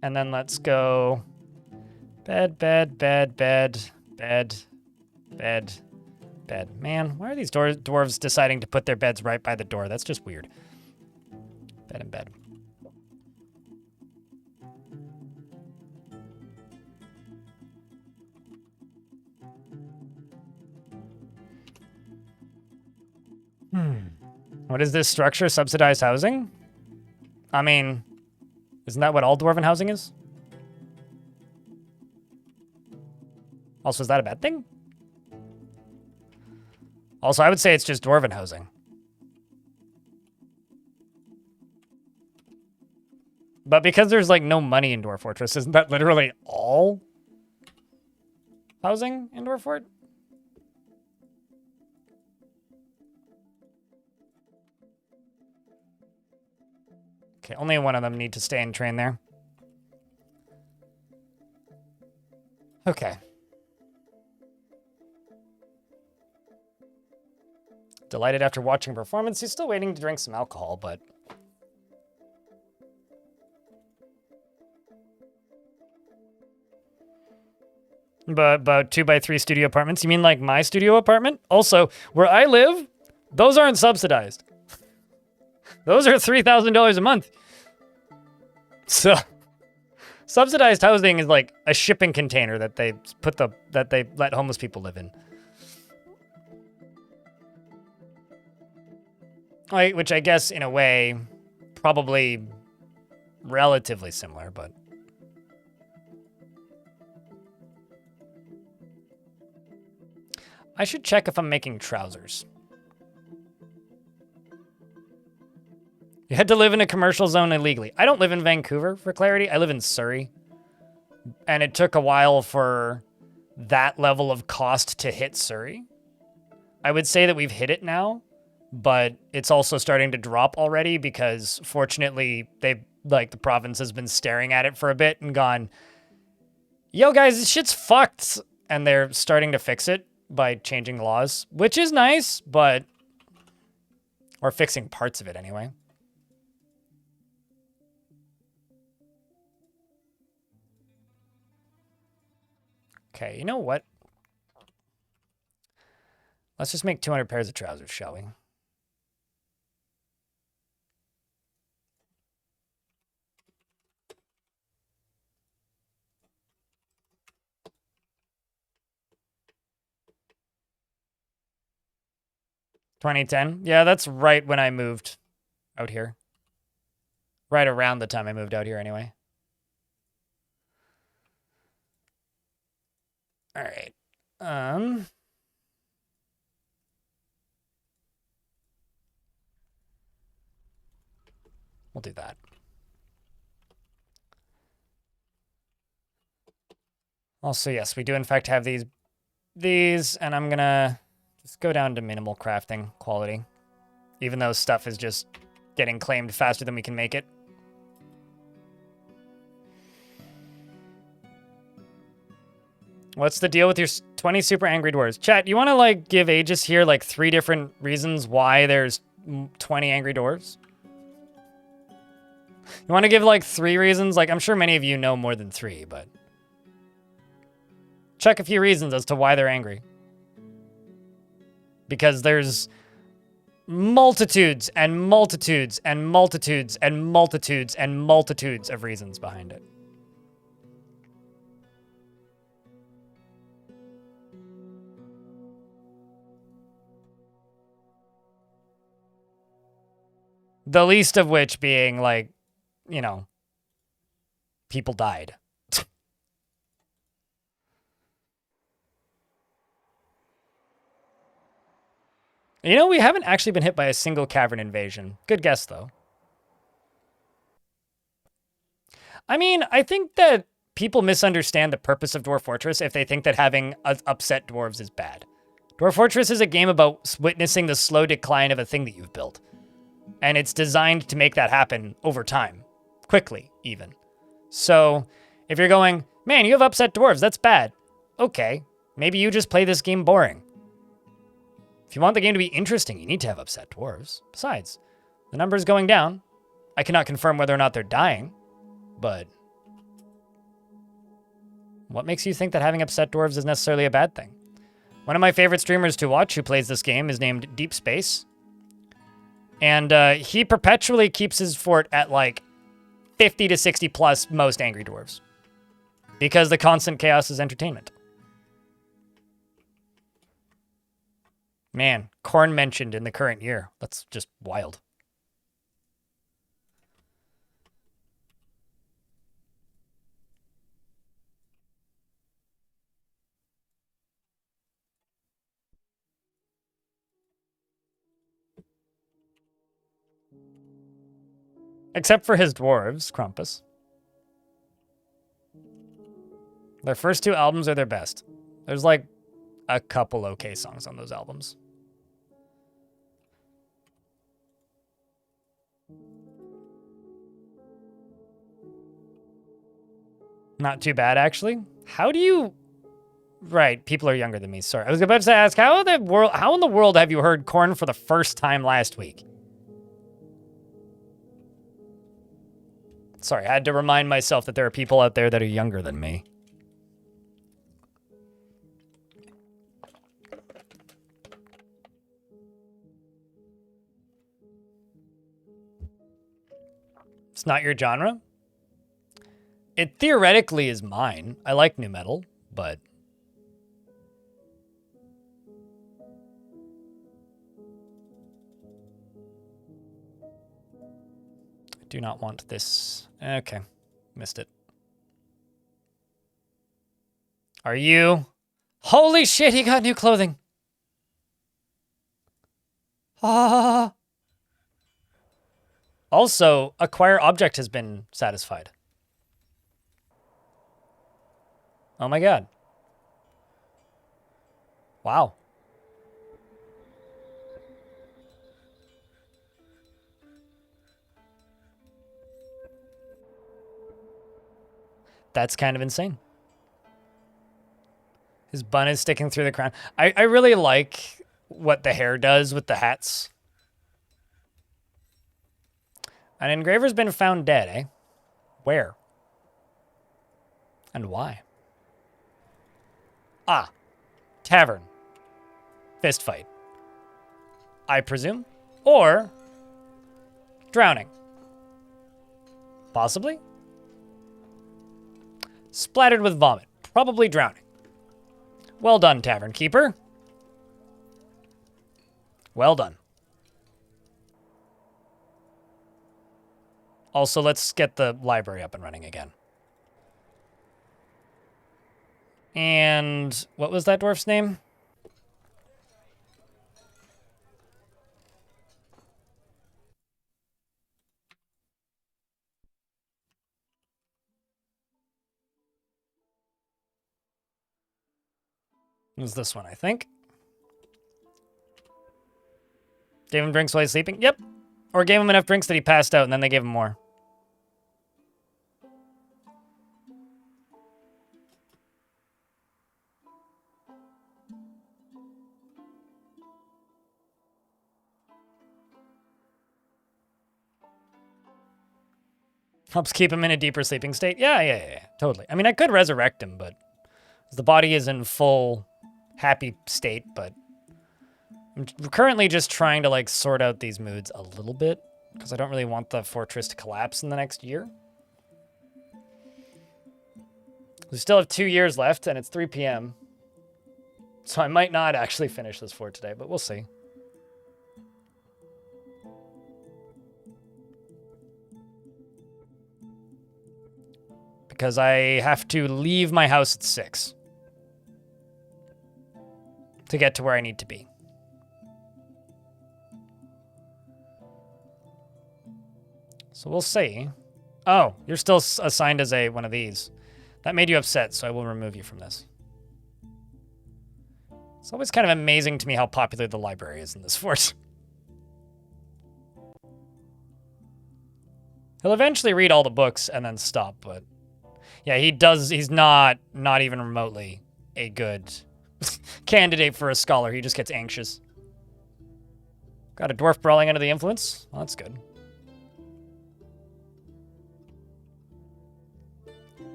And then let's go bed, bed, bed, bed, bed, bed, bed. Man, why are these dwarves deciding to put their beds right by the door? That's just weird. Bed and bed. What is this structure? Subsidized housing? I mean, isn't that what all dwarven housing is? Also, is that a bad thing? Also, I would say it's just dwarven housing. But because there's like no money in Dwarf Fortress, isn't that literally all housing in Dwarf Fort? Okay, only one of them need to stay and train there. Okay. Delighted after watching performance. He's still waiting to drink some alcohol, but... But about 2x3 studio apartments? You mean like my studio apartment? Also, where I live, those aren't subsidized. Those are $3,000 a month. So subsidized housing is like a shipping container that they let homeless people live in. Which I guess in a way probably relatively similar, but I should check if I'm making trousers. You had to live in a commercial zone illegally. I don't live in Vancouver, for clarity. I live in Surrey. And it took a while for that level of cost to hit Surrey. I would say that we've hit it now, but it's also starting to drop already because fortunately the province has been staring at it for a bit and gone, yo guys, this shit's fucked. And they're starting to fix it by changing laws, which is nice, but, or fixing parts of it anyway. Okay, you know what? Let's just make 200 pairs of trousers, shall we? $2010? Yeah, that's right when I moved out here. Right around the time I moved out here anyway. All right. We'll do that. Also, yes, we do in fact have these, and I'm gonna just go down to minimal crafting quality, even though stuff is just getting claimed faster than we can make it. What's the deal with your 20 super angry dwarves? Chat, you want to like give Aegis here like 3 different reasons why there's 20 angry dwarves? You want to give like 3 reasons? Like I'm sure many of you know more than 3, but check a few reasons as to why they're angry. Because there's multitudes and multitudes and multitudes and multitudes and multitudes of reasons behind it. The least of which being like, you know, people died. You know, we haven't actually been hit by a single cavern invasion. Good guess, though. I mean, I think that people misunderstand the purpose of Dwarf Fortress if they think that having upset dwarves is bad. Dwarf Fortress is a game about witnessing the slow decline of a thing that you've built. And it's designed to make that happen over time. Quickly, even. So, if you're going, man, you have upset dwarves, that's bad. Okay, maybe you just play this game boring. If you want the game to be interesting, you need to have upset dwarves. Besides, the number is going down. I cannot confirm whether or not they're dying, but what makes you think that having upset dwarves is necessarily a bad thing? One of my favorite streamers to watch who plays this game is named Deep Space. And he perpetually keeps his fort at like 50 to 60 plus most angry dwarves. Because the constant chaos is entertainment. Man, corn mentioned in the current year. That's just wild. Except for his dwarves, Krampus. Their first 2 albums are their best. There's like a couple okay songs on those albums. Not too bad, actually. How do you... Right, people are younger than me. Sorry. I was about to ask, how in the world have you heard Korn for the first time last week? Sorry, I had to remind myself that there are people out there that are younger than me. It's not your genre? It theoretically is mine. I like new metal, but... I do not want this. Okay, missed it. Are you? Holy shit, he got new clothing. Ah. Also, acquire object has been satisfied. Oh my god. Wow. That's kind of insane. His bun is sticking through the crown. I really like what the hair does with the hats. An engraver's been found dead, eh? Where? And why? Ah. Tavern. Fist fight. I presume. Or drowning. Possibly. Splattered with vomit. Probably drowning. Well done, Tavern Keeper. Well done. Also, let's get the library up and running again. And what was that dwarf's name? It was this one, I think. Gave him drinks while he's sleeping? Yep. Or gave him enough drinks that he passed out, and then they gave him more. Helps keep him in a deeper sleeping state? Yeah, totally. I mean, I could resurrect him, but the body is in full happy state, but I'm currently just trying to, like, sort out these moods a little bit, because I don't really want the fortress to collapse in the next year. We still have 2 years left, and it's 3 p.m. So I might not actually finish this fort today, but we'll see. Because I have to leave my house at 6 to get to where I need to be. So we'll see. Oh, you're still assigned as one of these. That made you upset, so I will remove you from this. It's always kind of amazing to me how popular the library is in this fort. He'll eventually read all the books and then stop, but... yeah, he does. He's not even remotely a good candidate for a scholar. He just gets anxious. Got a dwarf brawling under the influence. Well, that's good.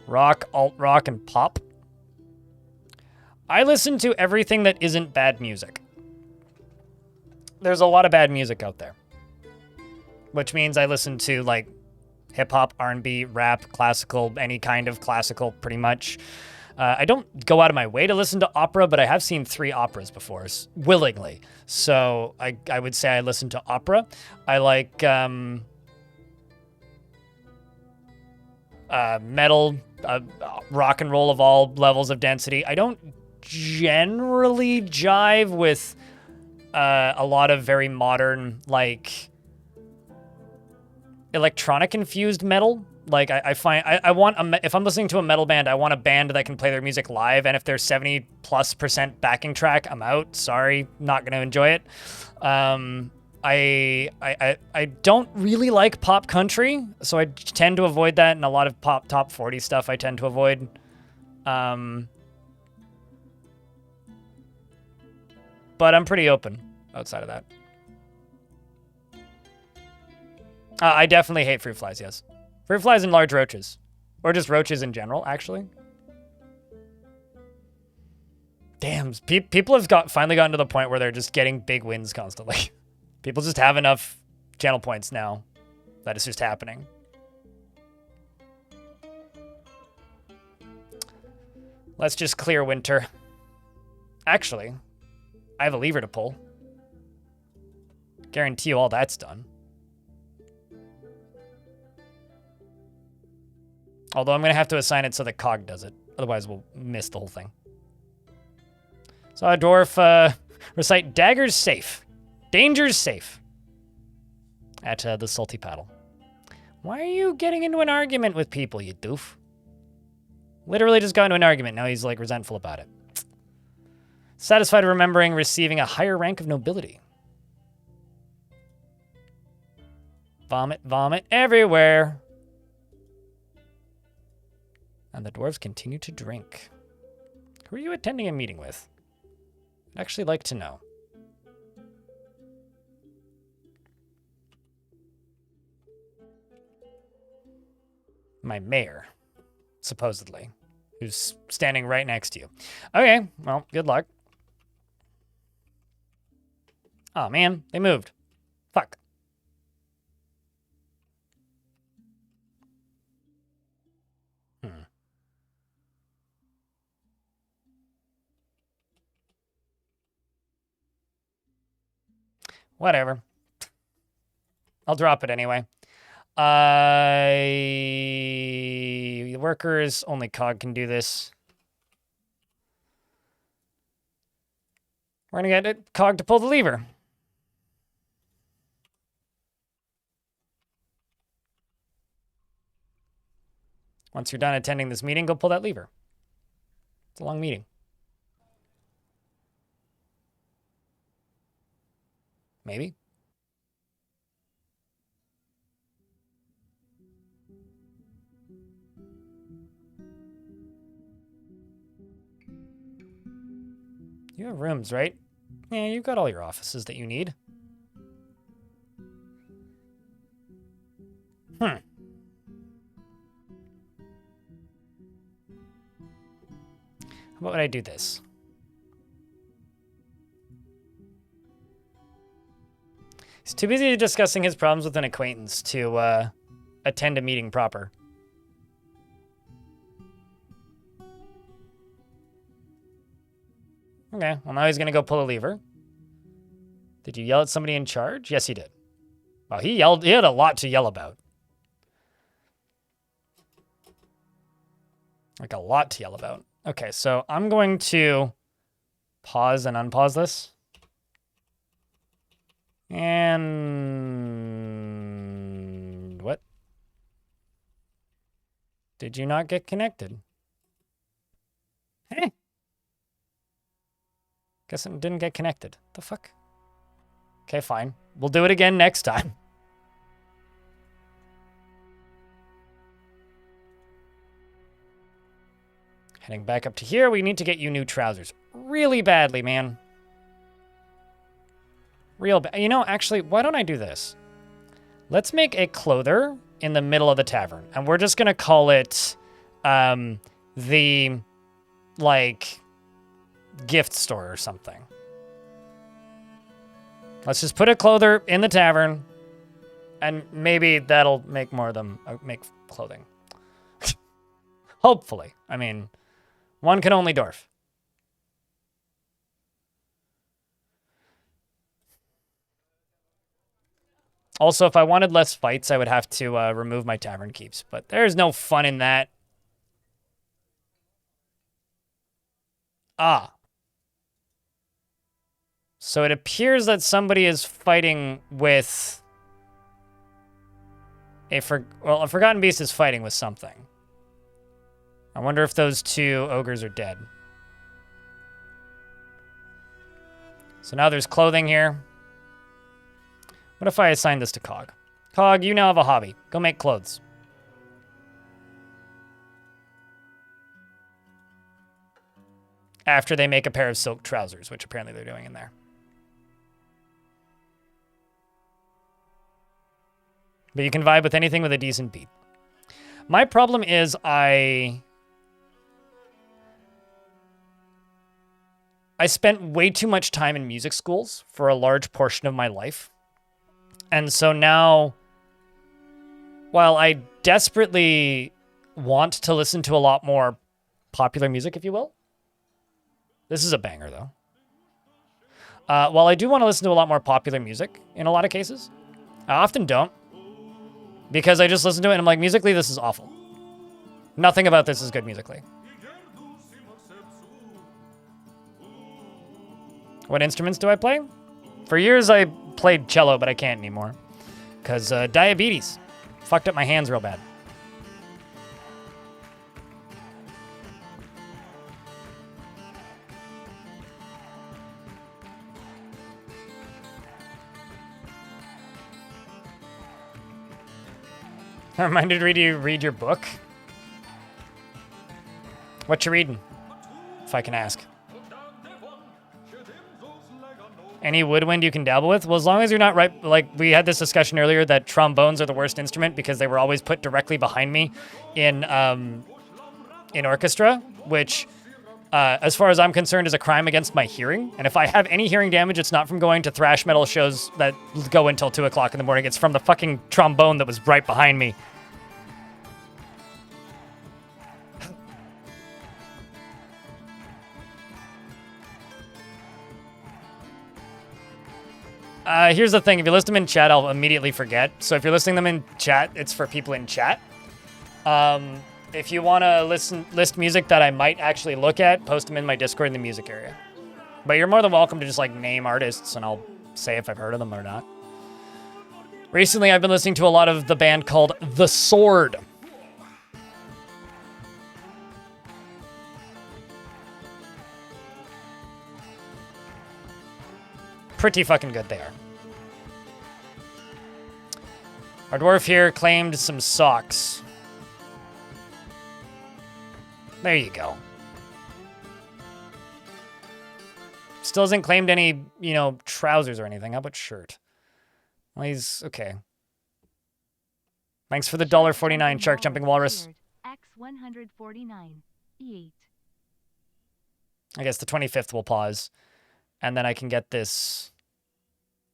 Rock, alt-rock, and pop. I listen to everything that isn't bad music. There's a lot of bad music out there. Which means I listen to, like, hip-hop, R&B, rap, classical, any kind of classical, pretty much. I don't go out of my way to listen to opera, but I have seen 3 operas before, willingly. So I would say I listen to opera. I like metal, rock and roll of all levels of density. I don't generally jive with a lot of very modern, like, electronic-infused metal. Like, I find I want if I'm listening to a metal band, I want a band that can play their music live, and if there's 70+% backing track, I'm out. Sorry, not gonna enjoy it. I don't really like pop country, so I tend to avoid that, and a lot of pop top 40 stuff I tend to avoid. But I'm pretty open outside of that. I definitely hate fruit flies, yes. Fruit flies and large roaches. Or just roaches in general, actually. Damn, people have finally gotten to the point where they're just getting big wins constantly. People just have enough channel points now that it's just happening. Let's just clear winter. Actually, I have a lever to pull. Guarantee you all that's done. Although I'm going to have to assign it so that Cog does it. Otherwise, we'll miss the whole thing. So a dwarf recite daggers safe. Dangers safe. At the salty paddle. Why are you getting into an argument with people, you doof? Literally just got into an argument. Now he's like resentful about it. Satisfied remembering receiving a higher rank of nobility. Vomit, vomit everywhere. And the dwarves continue to drink. Who are you attending a meeting with? I'd actually like to know. My mayor, supposedly, who's standing right next to you. Okay, well, good luck. Oh man, they moved. Fuck. Whatever. I'll drop it anyway. The workers, only Cog can do this. We're gonna get Cog to pull the lever. Once you're done attending this meeting, go pull that lever. It's a long meeting. Maybe. You have rooms, right? Yeah, you've got all your offices that you need. How about when I do this? He's too busy discussing his problems with an acquaintance to attend a meeting proper. Okay, well now he's gonna go pull a lever. Did you yell at somebody in charge? Yes, he did. Well, he had a lot to yell about. Like a lot to yell about. Okay, so I'm going to pause and unpause this. And what? Did you not get connected? Hey. Guess it didn't get connected. The fuck? Okay, fine. We'll do it again next time. Heading back up to here, we need to get you new trousers. Really badly, man. Real bad. You know, actually, why don't I do this? Let's make a clother in the middle of the tavern. And we're just going to call it the, like, gift store or something. Let's just put a clother in the tavern. And maybe that'll make more of them make clothing. Hopefully. I mean, one can only dwarf. Also, if I wanted less fights, I would have to remove my tavern keeps. But there's no fun in that. Ah. So it appears that somebody is fighting with... a Forgotten Beast is fighting with something. I wonder if those two ogres are dead. So now there's clothing here. What if I assign this to Cog? Cog, you now have a hobby. Go make clothes. After they make a pair of silk trousers, which apparently they're doing in there. But you can vibe with anything with a decent beat. My problem is I spent way too much time in music schools for a large portion of my life. And so now, while I desperately want to listen to a lot more popular music, if you will. This is a banger, though. While I do want to listen to a lot more popular music in a lot of cases, I often don't. Because I just listen to it and I'm like, musically, this is awful. Nothing about this is good musically. What instruments do I play? For years, I played cello, but I can't anymore. Because diabetes fucked up my hands real bad. I reminded you to read your book. What you reading? If I can ask. Any woodwind you can dabble with? Well, as long as you're not right, like we had this discussion earlier that trombones are the worst instrument because they were always put directly behind me in orchestra, which, as far as I'm concerned, is a crime against my hearing. And if I have any hearing damage, it's not from going to thrash metal shows that go until 2 o'clock in the morning. It's from the fucking trombone that was right behind me. Here's the thing. If you list them in chat, I'll immediately forget. So if you're listing them in chat, it's for people in chat. If you want to list music that I might actually look at, post them in my Discord in the music area. But you're more than welcome to just like name artists and I'll say if I've heard of them or not. Recently, I've been listening to a lot of the band called The Sword. Pretty fucking good they are. Our dwarf here claimed some socks. There you go. Still hasn't claimed any, trousers or anything. How about shirt? Well, he's okay. Thanks for the $1.49 shark jumping walrus. X149. Eat. I guess the 25th will pause. And then I can get this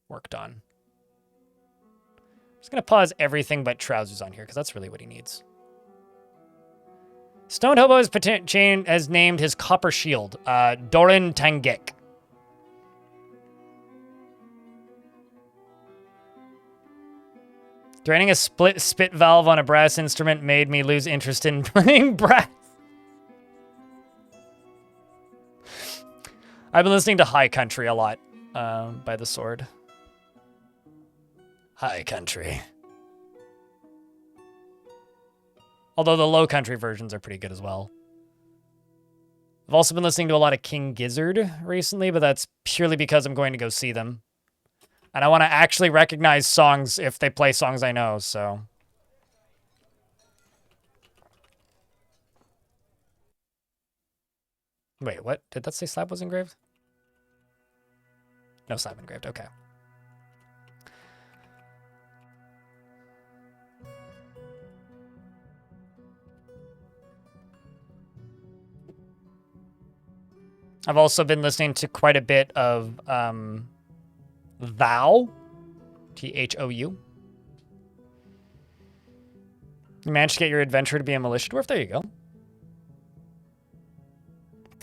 worked on. I'm just going to pause everything but trousers on here, because that's really what he needs. Stone Hobo has named his copper shield, Doran Tangek. Draining a spit valve on a brass instrument made me lose interest in playing brass. I've been listening to High Country a lot by The Sword. High Country. Although the Low Country versions are pretty good as well. I've also been listening to a lot of King Gizzard recently, but that's purely because I'm going to go see them. And I want to actually recognize songs if they play songs I know, so... Wait, what? Did that say slab was engraved? No slab engraved, okay. I've also been listening to quite a bit of Thou, Thou. You managed to get your adventure to be a militia dwarf? There you go.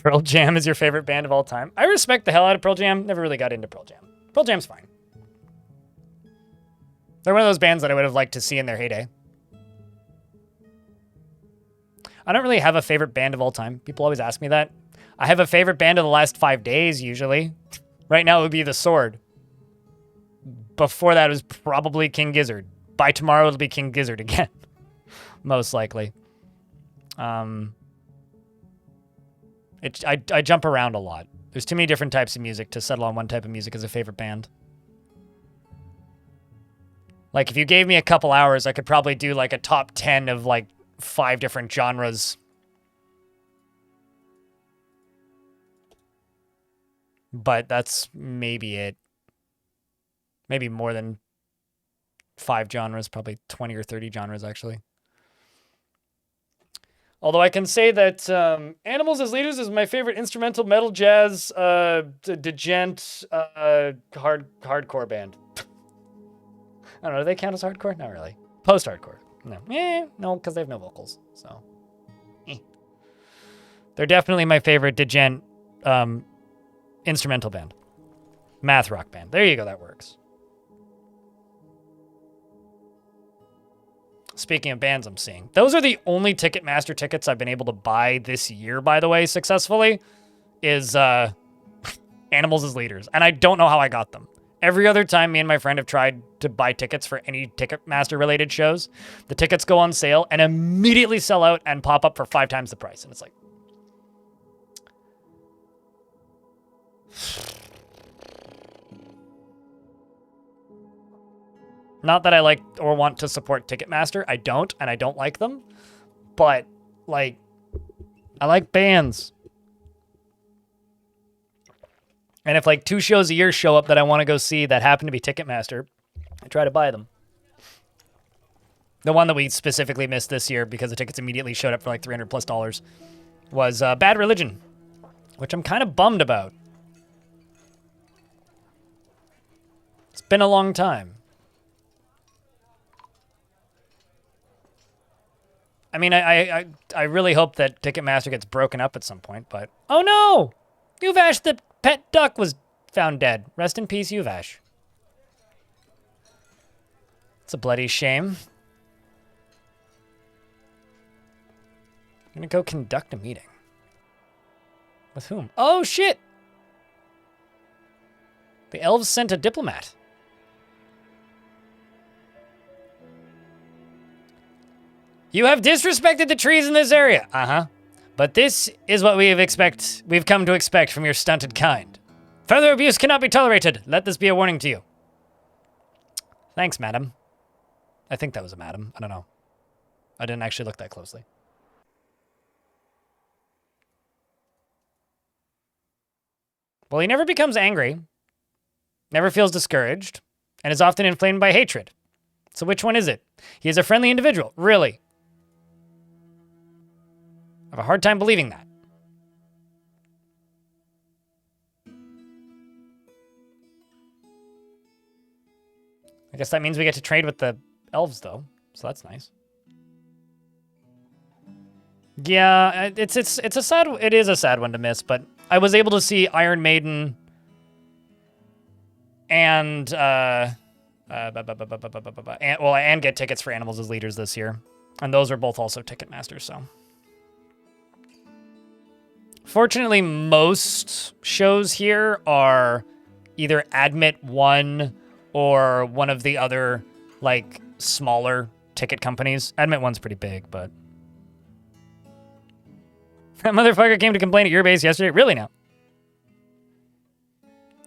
Pearl Jam is your favorite band of all time. I respect the hell out of Pearl Jam. Never really got into Pearl Jam. Pearl Jam's fine. They're one of those bands that I would have liked to see in their heyday. I don't really have a favorite band of all time. People always ask me that. I have a favorite band of the last 5 days, usually. Right now, it would be The Sword. Before that, it was probably King Gizzard. By tomorrow, it'll be King Gizzard again. Most likely. I jump around a lot. There's too many different types of music to settle on one type of music as a favorite band. Like, if you gave me a couple hours, I could probably do, like, a top 10 of, like, 5 different genres. But that's maybe it. Maybe more than 5 genres, probably 20 or 30 genres, actually. Although I can say that Animals as Leaders is my favorite instrumental metal jazz degent hardcore band. I don't know, do they count as hardcore? Not really. Post-hardcore. No. No, because they have no vocals, so. They're definitely my favorite degen instrumental band. Math rock band. There you go, that works. Speaking of bands I'm seeing, those are the only Ticketmaster tickets I've been able to buy this year, by the way, successfully, is Animals as Leaders. And I don't know how I got them. Every other time me and my friend have tried to buy tickets for any Ticketmaster related shows, the tickets go on sale and immediately sell out and pop up for 5 times the price. And it's like, not that I like or want to support Ticketmaster. I don't, and I don't like them. But, like, I like bands. And if, like, 2 shows a year show up that I want to go see that happen to be Ticketmaster, I try to buy them. The one that we specifically missed this year because the tickets immediately showed up for, like, $300+ was Bad Religion, which I'm kind of bummed about. It's been a long time. I mean, I really hope that Ticketmaster gets broken up at some point, but... Oh no! Uvash the pet duck was found dead. Rest in peace, Uvash. It's a bloody shame. I'm gonna go conduct a meeting. With whom? Oh, shit! The elves sent a diplomat. You have disrespected the trees in this area. Uh-huh. But this is what we've come to expect from your stunted kind. Further abuse cannot be tolerated. Let this be a warning to you. Thanks, madam. I think that was a madam. I don't know. I didn't actually look that closely. Well, he never becomes angry, never feels discouraged, and is often inflamed by hatred. So which one is it? He is a friendly individual. Really? I have a hard time believing that. I guess that means we get to trade with the elves, though. So that's nice. Yeah, it is a sad one to miss, but I was able to see Iron Maiden and get tickets for Animals as Leaders this year. And those are both also Ticketmaster, so. Fortunately, most shows here are either Admit One or one of the other, like, smaller ticket companies. Admit One's pretty big, but... That motherfucker came to complain at your base yesterday? Really now?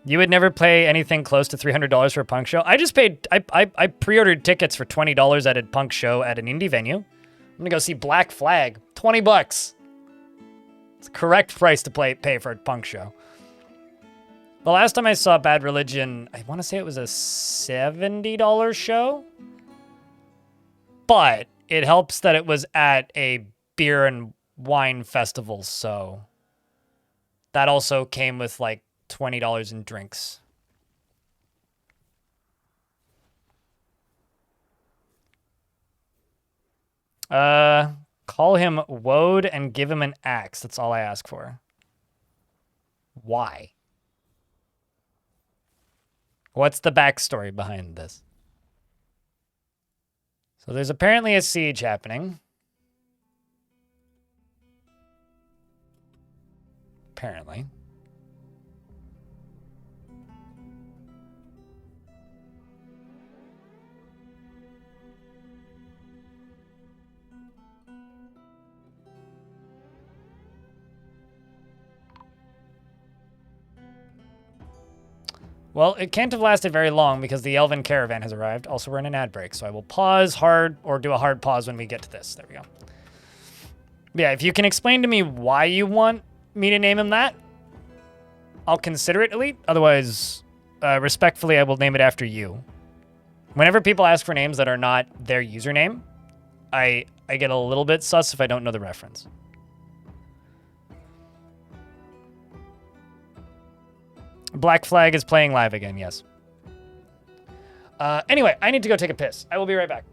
You would never pay anything close to $300 for a punk show? I just paid... I pre-ordered tickets for $20 at a punk show at an indie venue. I'm gonna go see Black Flag. $20. It's the correct price to pay for a punk show. The last time I saw Bad Religion, I want to say it was a $70 show. But it helps that it was at a beer and wine festival, so that also came with like $20 in drinks. Call him Woad and give him an axe. That's all I ask for. Why? What's the backstory behind this? So there's apparently a siege happening. Apparently. Well, it can't have lasted very long because the Elven Caravan has arrived. Also, we're in an ad break, so I will pause hard or do a hard pause when we get to this. There we go. Yeah, if you can explain to me why you want me to name him that, I'll consider it elite. Otherwise, respectfully, I will name it after you. Whenever people ask for names that are not their username, I get a little bit sus if I don't know the reference. Black Flag is playing live again, yes. Anyway, I need to go take a piss. I will be right back.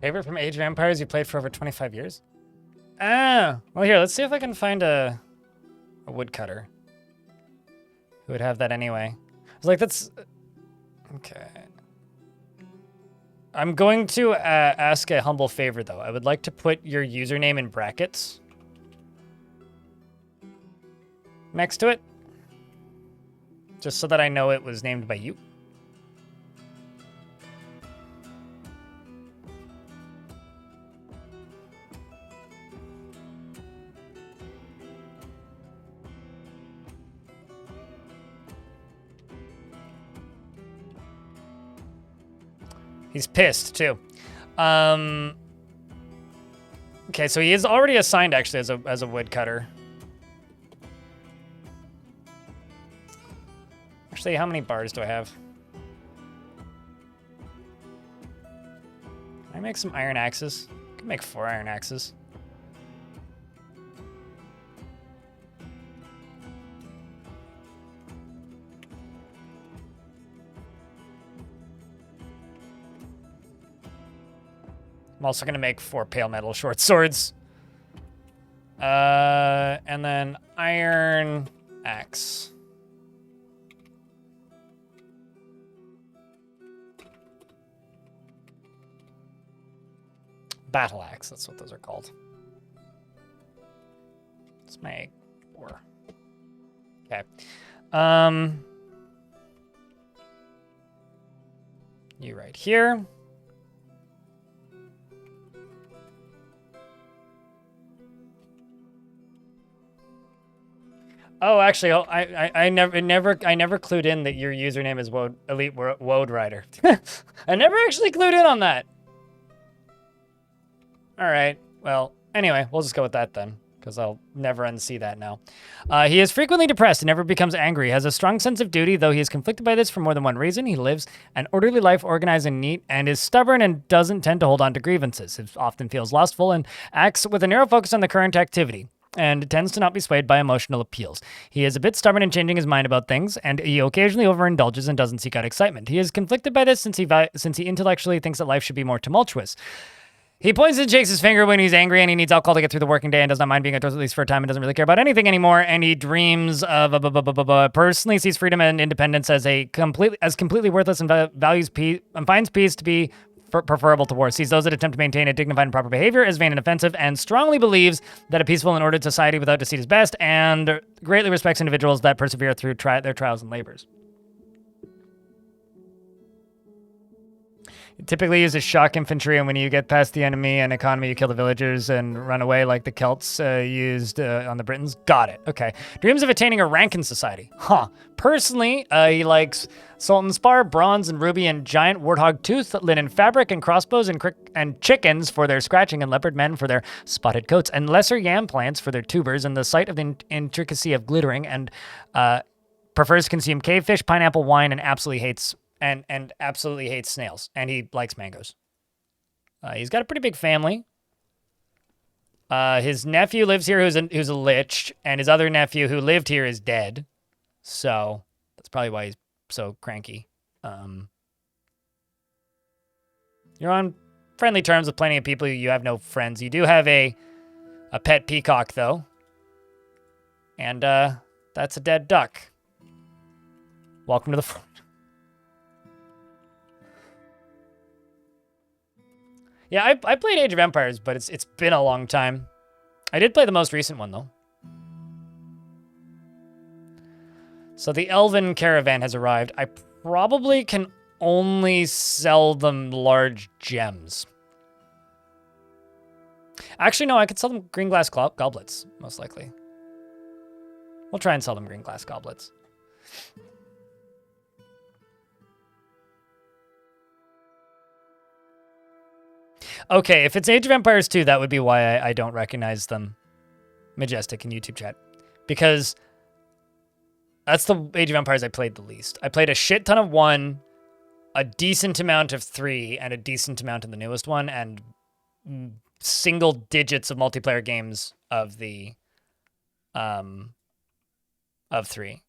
Favorite from Age of Empires you played for over 25 years? Ah, well here, let's see if I can find a woodcutter who would have that anyway. I was like, that's... Okay. I'm going to ask a humble favor, though. I would like to put your username in brackets next to it, just so that I know it was named by you. He's pissed, too. Okay, so he is already assigned, actually, as a woodcutter. Actually, how many bars do I have? Can I make some iron axes? I can make 4 iron axes. I'm also going to make 4 pale metal short swords. And then iron axe. Battle axe, that's what those are called. Let's make 4. Okay. You right here. Oh, actually, I never clued in that your username is Elite Woad Rider. I never actually clued in on that. All right. Well, anyway, we'll just go with that then, because I'll never unsee that now. He is frequently depressed and never becomes angry. He has a strong sense of duty, though he is conflicted by this for more than one reason. He lives an orderly life, organized and neat, and is stubborn and doesn't tend to hold on to grievances. He often feels lustful and acts with a narrow focus on the current activity, and tends to not be swayed by emotional appeals. He is a bit stubborn in changing his mind about things, and he occasionally overindulges and doesn't seek out excitement. He is conflicted by this since he intellectually thinks that life should be more tumultuous. He points and shakes his finger when he's angry, and he needs alcohol to get through the working day, and does not mind being outdoors at least for a time, and doesn't really care about anything anymore. And he dreams of personally sees freedom and independence as completely worthless, and values peace and finds peace to be preferable to war. Sees those that attempt to maintain a dignified and proper behavior as vain and offensive, and strongly believes that a peaceful and ordered society without deceit is best, and greatly respects individuals that persevere through their trials and labors. It typically uses shock infantry, and when you get past the enemy and economy, you kill the villagers and run away like the Celts used on the Britons. Got it. Okay. Dreams of attaining a rank in society. Huh. Personally, he likes Sultan Spar, bronze and ruby and giant warthog tooth, linen fabric and crossbows and chickens for their scratching and leopard men for their spotted coats and lesser yam plants for their tubers and the sight of the intricacy of glittering, and prefers to consume cavefish, pineapple, wine, and absolutely hates snails, and he likes mangoes. He's got a pretty big family. His nephew lives here who's a lich, and his other nephew who lived here is dead. So that's probably why he's so cranky. You're on friendly terms with plenty of people. You have no friends. You do have a pet peacock, though. And that's a dead duck. Welcome to the front. Yeah, I played Age of Empires, but it's been a long time. I did play the most recent one, though. So the Elven Caravan has arrived. I probably can only sell them large gems. Actually, no, I could sell them green glass goblets, most likely. We'll try and sell them green glass goblets. Okay, if it's Age of Empires 2, that would be why I don't recognize them. Majestic in YouTube chat. Because that's the Age of Empires I played the least. I played a shit ton of 1, a decent amount of 3, and a decent amount of the newest one, and single digits of multiplayer games of the of 3.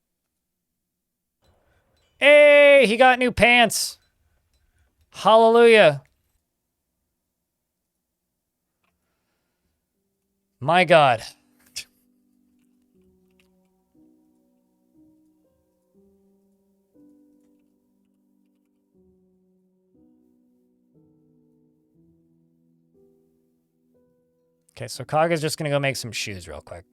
Hey, he got new pants. Hallelujah. My God. Okay, so Kaga's just gonna go make some shoes real quick.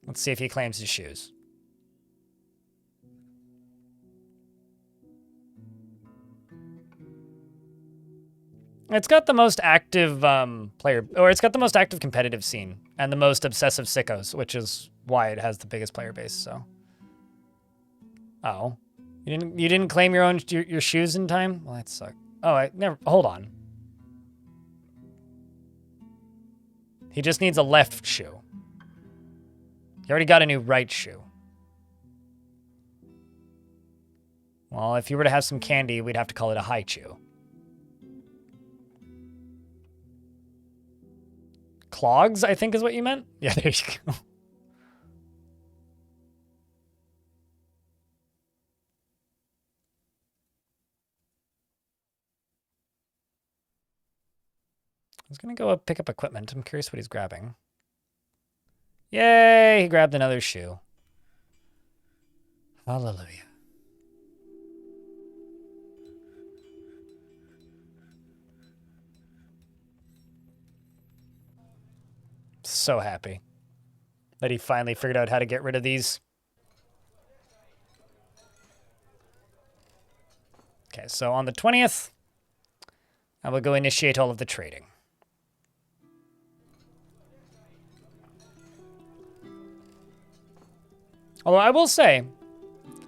Let's see if he claims his shoes. It's got the most active it's got the most active competitive scene and the most obsessive sickos, which is why it has the biggest player base. So, oh, you didn't claim your shoes in time? Well, that sucks. Oh, I never. Hold on. He just needs a left shoe. He already got a new right shoe. Well, if you were to have some candy, we'd have to call it a high chew. Clogs, I think is what you meant? Yeah, there you go. I was going to go pick up equipment. I'm curious what he's grabbing. Yay, he grabbed another shoe. Hallelujah. So happy that he finally figured out how to get rid of these. Okay, so on the 20th, I will go initiate all of the trading. Although I will say,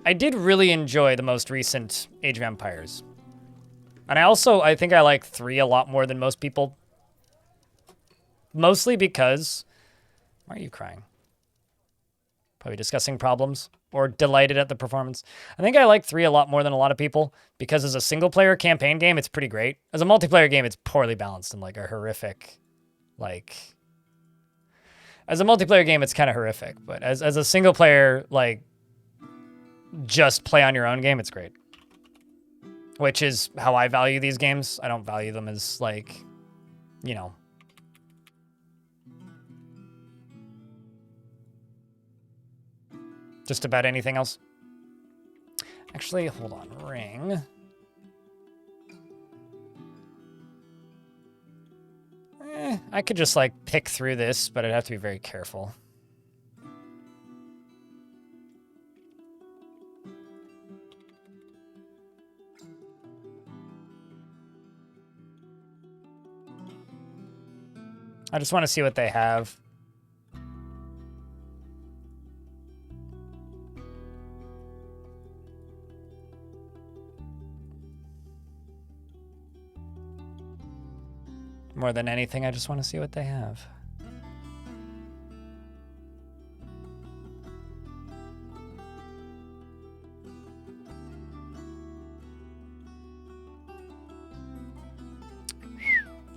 I did really enjoy the most recent Age of Empires. And I think I like 3 a lot more than most people. Mostly because... Why are you crying? Probably discussing problems or delighted at the performance. I think I like 3 a lot more than a lot of people because as a single-player campaign game, it's pretty great. As a multiplayer game, it's poorly balanced and like a horrific, like... As a multiplayer game, it's kind of horrific, but as a single player, like, just play on your own game, it's great. Which is how I value these games. I don't value them as, like, you know. Just about anything else. Actually, hold on. Ring. I could just, like, pick through this, but I'd have to be very careful. I just want to see what they have. More than anything, I just want to see what they have.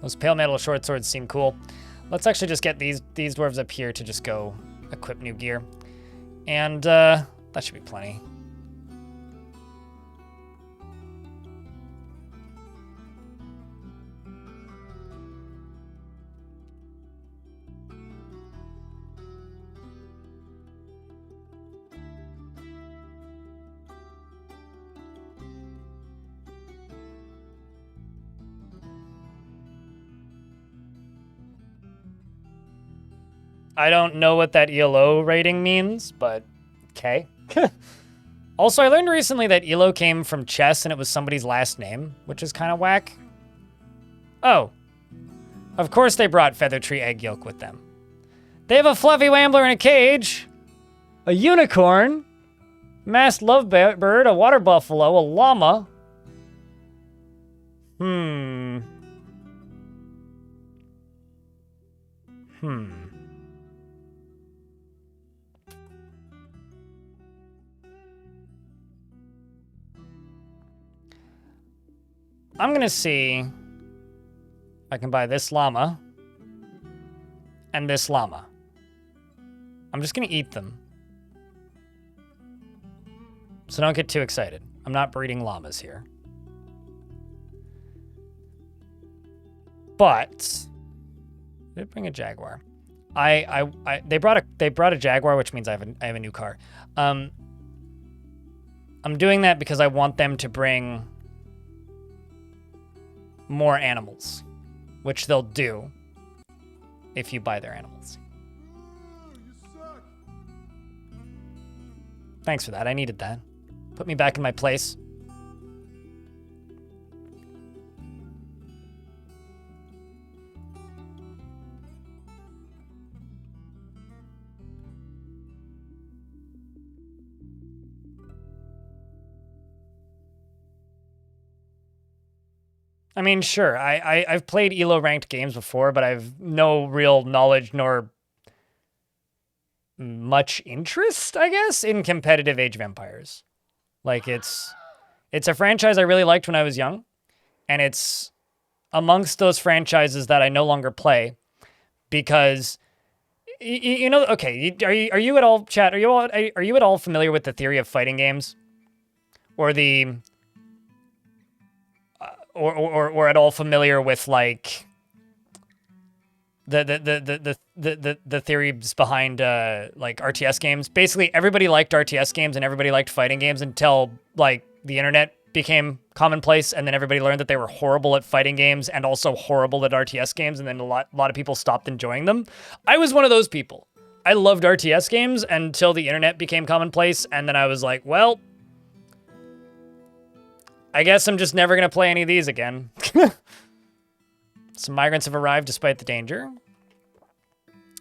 Those pale metal short swords seem cool. Let's actually just get these dwarves up here to just go equip new gear. And that should be plenty. I don't know what that ELO rating means, but okay. Also, I learned recently that ELO came from chess and it was somebody's last name, which is kind of whack. Oh. Of course they brought Feathertree Egg Yolk with them. They have a fluffy wambler in a cage, a unicorn, masked lovebird, a water buffalo, a llama. I'm gonna see if I can buy this llama and this llama. I'm just gonna eat them. So don't get too excited. I'm not breeding llamas here. But they did bring a Jaguar. They brought a Jaguar, which means I have a new car. I'm doing that because I want them to bring more animals, which they'll do if you buy their animals. Thanks for that. I needed that. Put me back in my place. I mean, sure, I've played ELO ranked games before, but I've no real knowledge nor much interest, I guess, in competitive Age of Empires. Like, it's a franchise I really liked when I was young, and it's amongst those franchises that I no longer play because, you know, okay, are you at all, chat, are you at all familiar with the theory of fighting games? Or the... or at all familiar with like the theories behind like RTS games. Basically, everybody liked RTS games and everybody liked fighting games until like the internet became commonplace, and then everybody learned that they were horrible at fighting games and also horrible at RTS games, and then a lot of people stopped enjoying them. I was one of those people. I loved RTS games until the internet became commonplace, and then I was like, well, I guess I'm just never going to play any of these again. Some migrants have arrived despite the danger.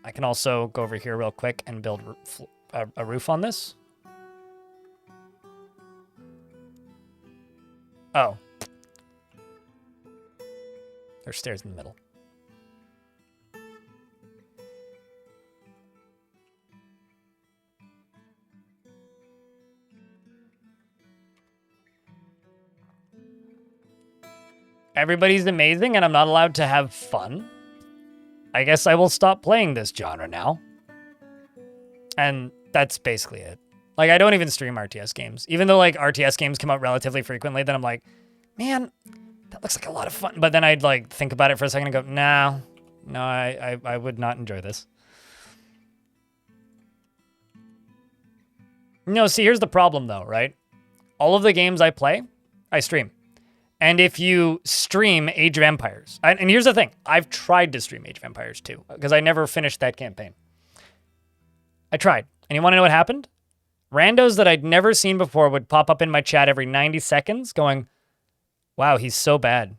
I can also go over here real quick and build a roof on this. Oh. There's stairs in the middle. Everybody's amazing and I'm not allowed to have fun. I guess I will stop playing this genre now. And that's basically it. Like, I don't even stream RTS games. Even though, like, RTS games come out relatively frequently, then I'm like, man, that looks like a lot of fun. But then I'd, like, think about it for a second and go, no, I would not enjoy this. No, see, here's the problem, though, right? All of the games I play, I stream. And if you stream Age of Empires, and here's the thing, I've tried to stream Age of Empires too, because I never finished that campaign. I tried. And you want to know what happened? Randos that I'd never seen before would pop up in my chat every 90 seconds going, wow, he's so bad.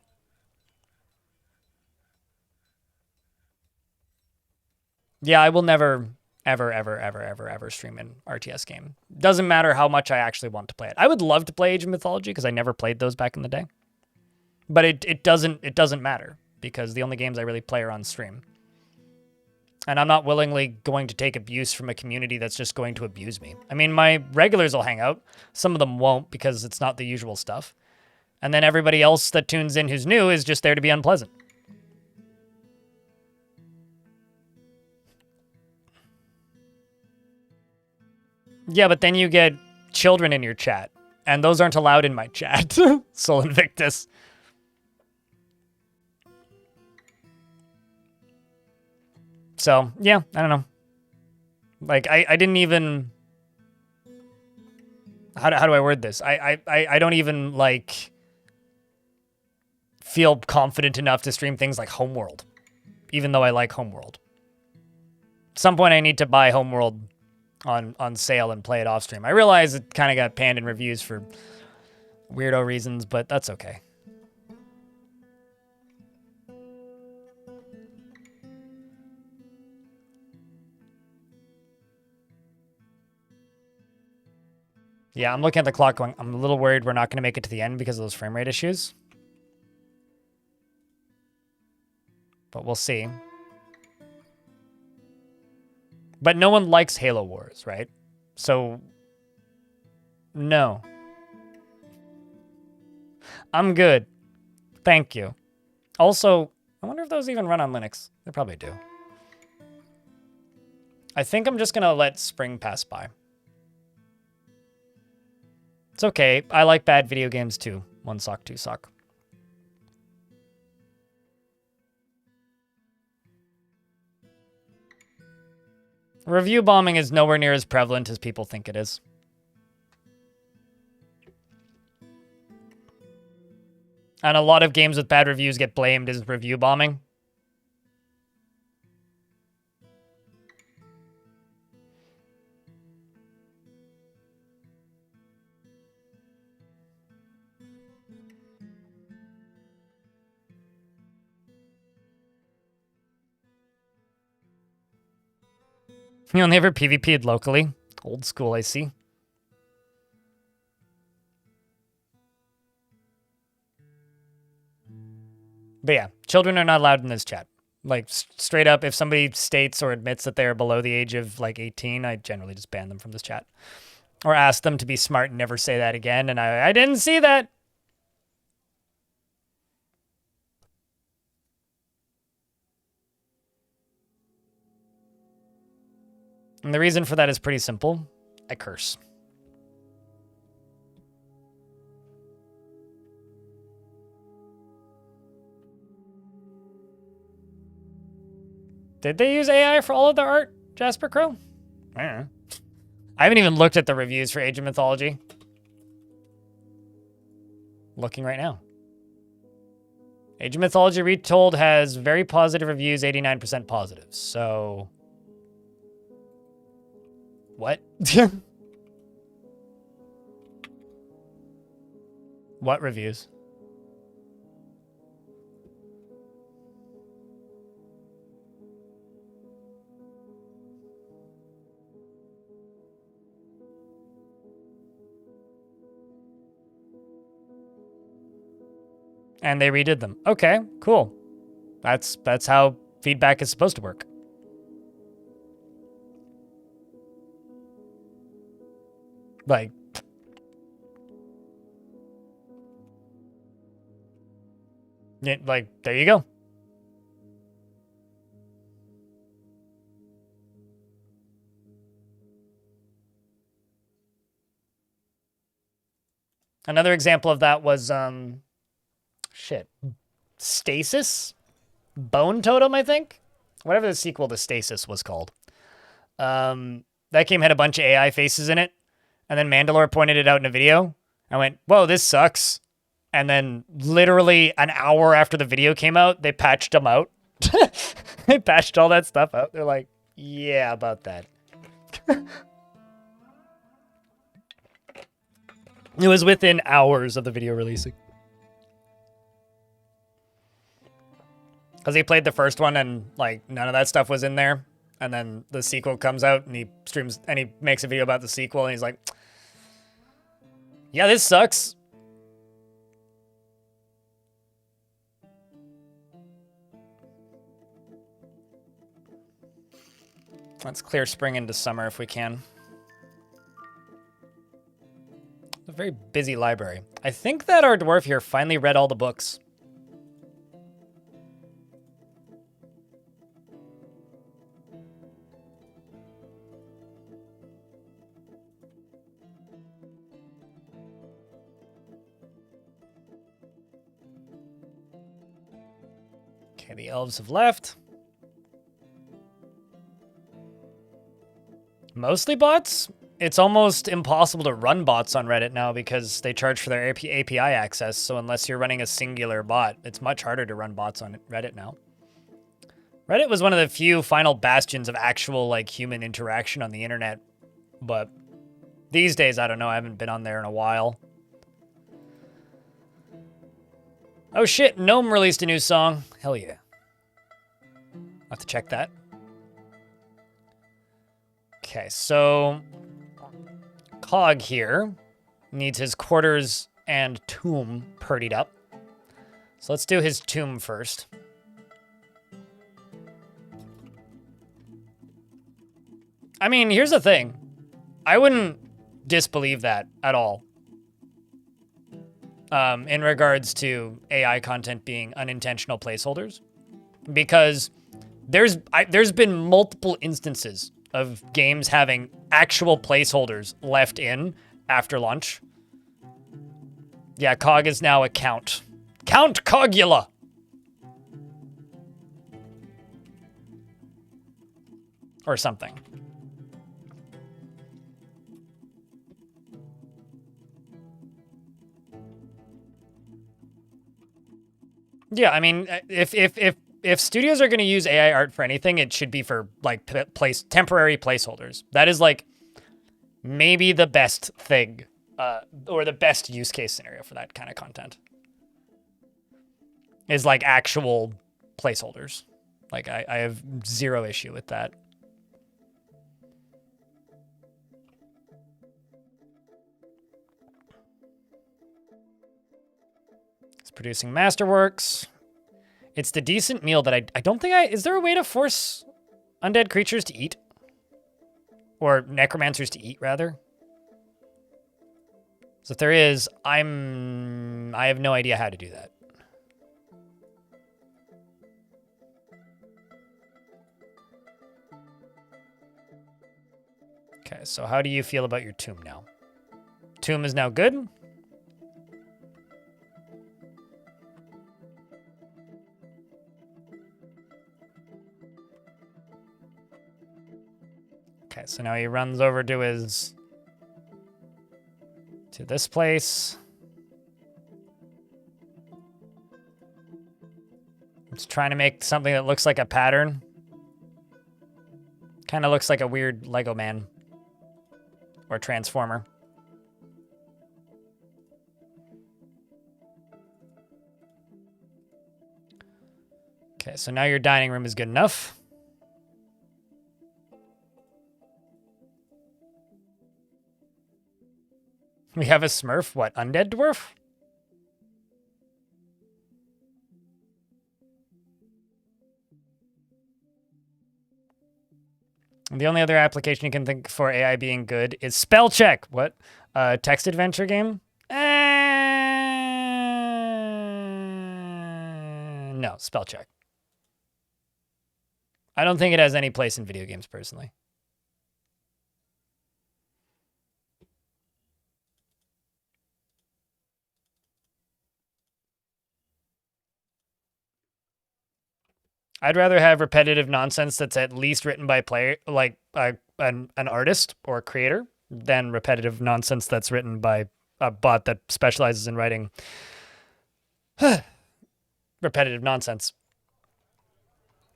Yeah, I will never, ever stream an RTS game. Doesn't matter how much I actually want to play it. I would love to play Age of Mythology because I never played those back in the day. But it doesn't matter because the only games I really play are on stream. And I'm not willingly going to take abuse from a community that's just going to abuse me. I mean, my regulars will hang out. Some of them won't because it's not the usual stuff. And then everybody else that tunes in who's new is just there to be unpleasant. Yeah, but then you get children in your chat. And those aren't allowed in my chat. Sol Invictus. So, yeah, I don't know. Like, I didn't even... How do I word this? I don't even, like, feel confident enough to stream things like Homeworld. Even though I like Homeworld. At some point, I need to buy Homeworld on sale and play it off stream. I realize it kind of got panned in reviews for weirdo reasons, but that's okay. Yeah, I'm looking at the clock going, I'm a little worried we're not going to make it to the end because of those frame rate issues. But we'll see. But no one likes Halo Wars, right? So, no. I'm good. Thank you. Also, I wonder if those even run on Linux. They probably do. I think I'm just going to let spring pass by. It's okay. I like bad video games too. One sock, two sock. Review bombing is nowhere near as prevalent as people think it is. And a lot of games with bad reviews get blamed as review bombing. You only ever PvP'd locally? Old school, I see. But yeah, children are not allowed in this chat. Like, straight up, if somebody states or admits that they are below the age of, like, 18, I generally just ban them from this chat. Or ask them to be smart and never say that again, and I didn't see that! And the reason for that is pretty simple. I curse. Did they use AI for all of their art, Jasper Crow? I don't know. I haven't even looked at the reviews for Age of Mythology. Looking right now. Age of Mythology Retold has very positive reviews, 89% positive. So... What? What reviews? And they redid them. Okay, cool. That's how feedback is supposed to work. Like, yeah, like, there you go. Another example of that was, Stasis? Bone Totem, I think? Whatever the sequel to Stasis was called. That game had a bunch of AI faces in it. And then Mandalore pointed it out in a video. I went, whoa, this sucks. And then literally an hour after the video came out, they patched them out. They patched all that stuff out. They're like, yeah, about that. It was within hours of the video releasing. Because he played the first one and, like, none of that stuff was in there. And then the sequel comes out and he streams and he makes a video about the sequel and he's like, yeah, this sucks. Let's clear spring into summer if we can. A very busy library. I think that our dwarf here finally read all the books. Okay, the elves have left. Mostly bots? It's almost impossible to run bots on Reddit now because they charge for their API access, so unless you're running a singular bot, it's much harder to run bots on Reddit now. Reddit was one of the few final bastions of actual, like, human interaction on the internet, but these days, I don't know, I haven't been on there in a while. Oh shit, Gnome released a new song. Hell yeah. I'll have to check that. Okay, so Cog here needs his quarters and tomb purdied up. So let's do his tomb first. I mean, here's the thing. I wouldn't disbelieve that at all. In regards to AI content being unintentional placeholders. Because there's been multiple instances of games having actual placeholders left in after launch. Yeah, Cog is now a Count. Count Cogula! Or something. Yeah, I mean, if studios are going to use AI art for anything, it should be for like temporary placeholders. That is like maybe the best thing, or the best use case scenario for that kind of content. Is like actual placeholders. Like I have zero issue with that. It's producing masterworks. It's the decent meal that I don't think is there a way to force undead creatures to eat? Or necromancers to eat, rather? So if there is, I have no idea how to do that. Okay, so how do you feel about your tomb now? Tomb is now good? Okay, so now he runs over to this place. It's trying to make something that looks like a pattern. Kind of looks like a weird Lego man. Or Transformer. Okay, so now your dining room is good enough. We have a Smurf. What, undead dwarf? The only other application you can think for AI being good is spell check. What? Text adventure game? No, spell check. I don't think it has any place in video games, personally. I'd rather have repetitive nonsense that's at least written by an artist or a creator than repetitive nonsense that's written by a bot that specializes in writing repetitive nonsense.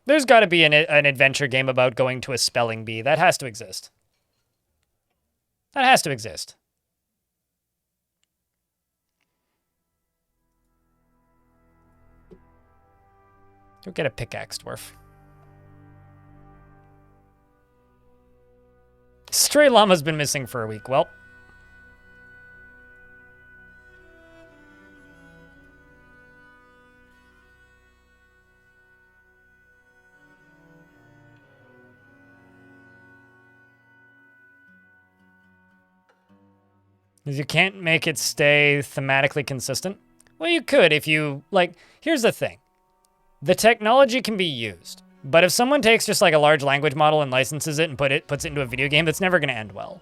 There's got to be an adventure game about going to a spelling bee. That has to exist. That has to exist. Go get a pickaxe, dwarf. Stray llama's been missing for a week. Well. Because you can't make it stay thematically consistent. Well, you could if you, like, here's the thing. The technology can be used, but if someone takes just like a large language model and licenses it and puts it into a video game, that's never going to end well.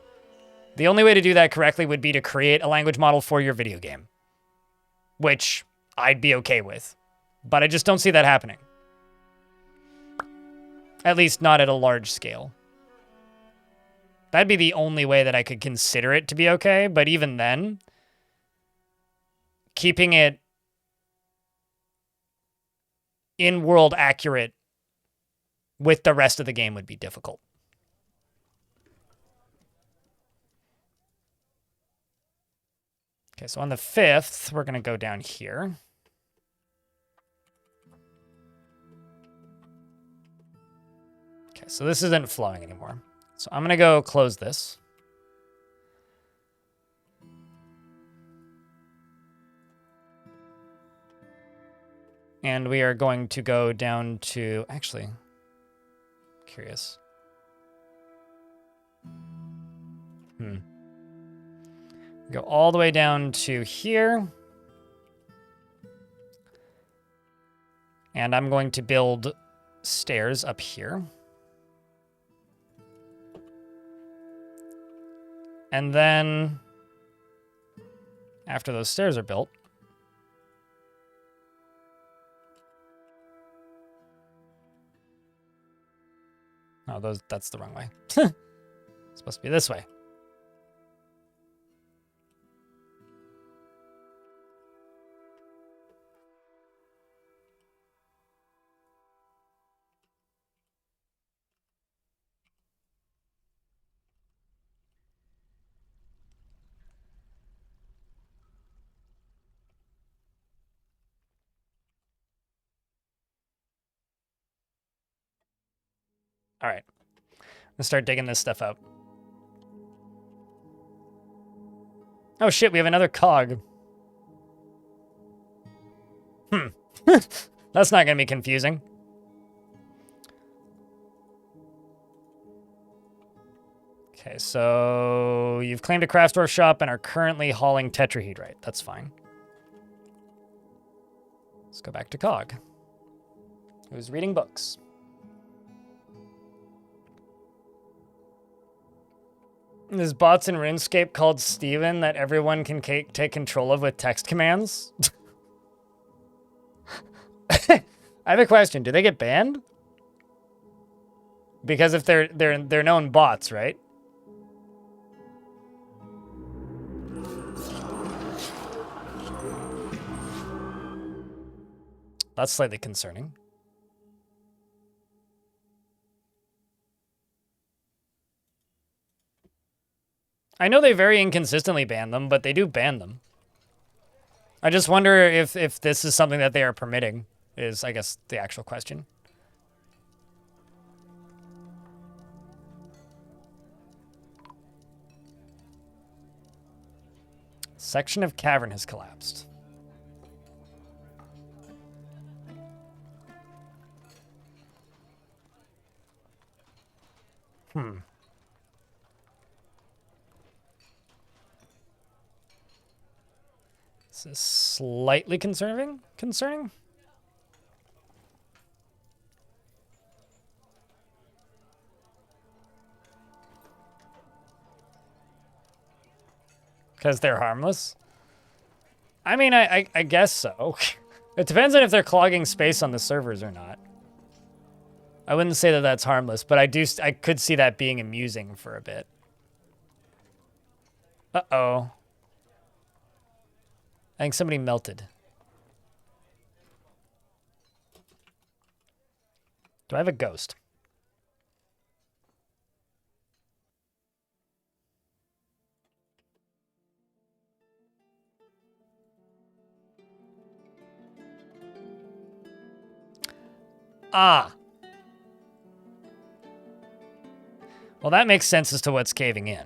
The only way to do that correctly would be to create a language model for your video game, which I'd be okay with, but I just don't see that happening. At least not at a large scale. That'd be the only way that I could consider it to be okay, but even then, keeping it in-world accurate with the rest of the game would be difficult. Okay, so on the 5th, we're going to go down here. Okay, so this isn't flowing anymore. So I'm going to go close this. And we are going to go down to, actually, curious. Go all the way down to here. And I'm going to build stairs up here. And then, after those stairs are built, oh, that's the wrong way. It's supposed to be this way. All right. Let's start digging this stuff out. Oh shit, we have another cog. That's not going to be confusing. Okay, so you've claimed a craft store shop and are currently hauling tetrahedrite. That's fine. Let's go back to Cog, who's reading books. There's bots in RuneScape called Steven that everyone can take control of with text commands. I have a question. Do they get banned? Because if they're known bots, right? That's slightly concerning. I know they very inconsistently ban them, but they do ban them. I just wonder if this is something that they are permitting, is, I guess, the actual question. Section of cavern has collapsed. This is slightly concerning. Because they're harmless? I mean, I guess so. It depends on if they're clogging space on the servers or not. I wouldn't say that that's harmless, but I could see that being amusing for a bit. Uh-oh. I think somebody melted. Do I have a ghost? Ah. Well, that makes sense as to what's caving in.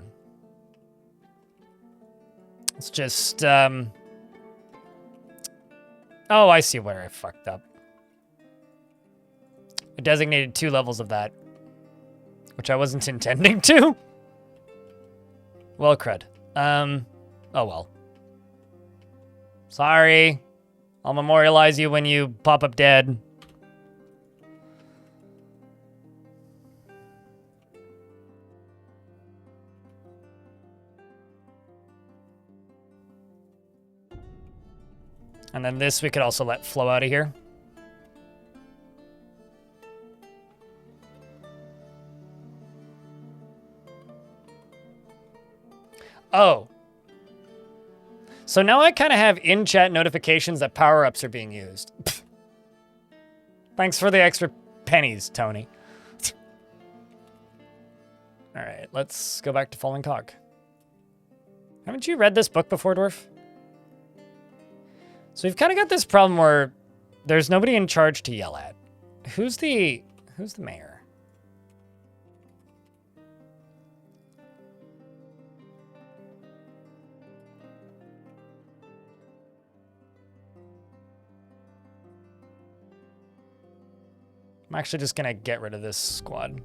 It's just, oh, I see where I fucked up. I designated 2 levels of that, which I wasn't intending to. Well, crud. Oh well. Sorry. I'll memorialize you when you pop up dead. And then this we could also let flow out of here. Oh. So now I kind of have in-chat notifications that power-ups are being used. Thanks for the extra pennies, Tony. All right, let's go back to Falling Cog. Haven't you read this book before, Dwarf? So we've kind of got this problem where there's nobody in charge to yell at. Who's the mayor? I'm actually just gonna get rid of this squad.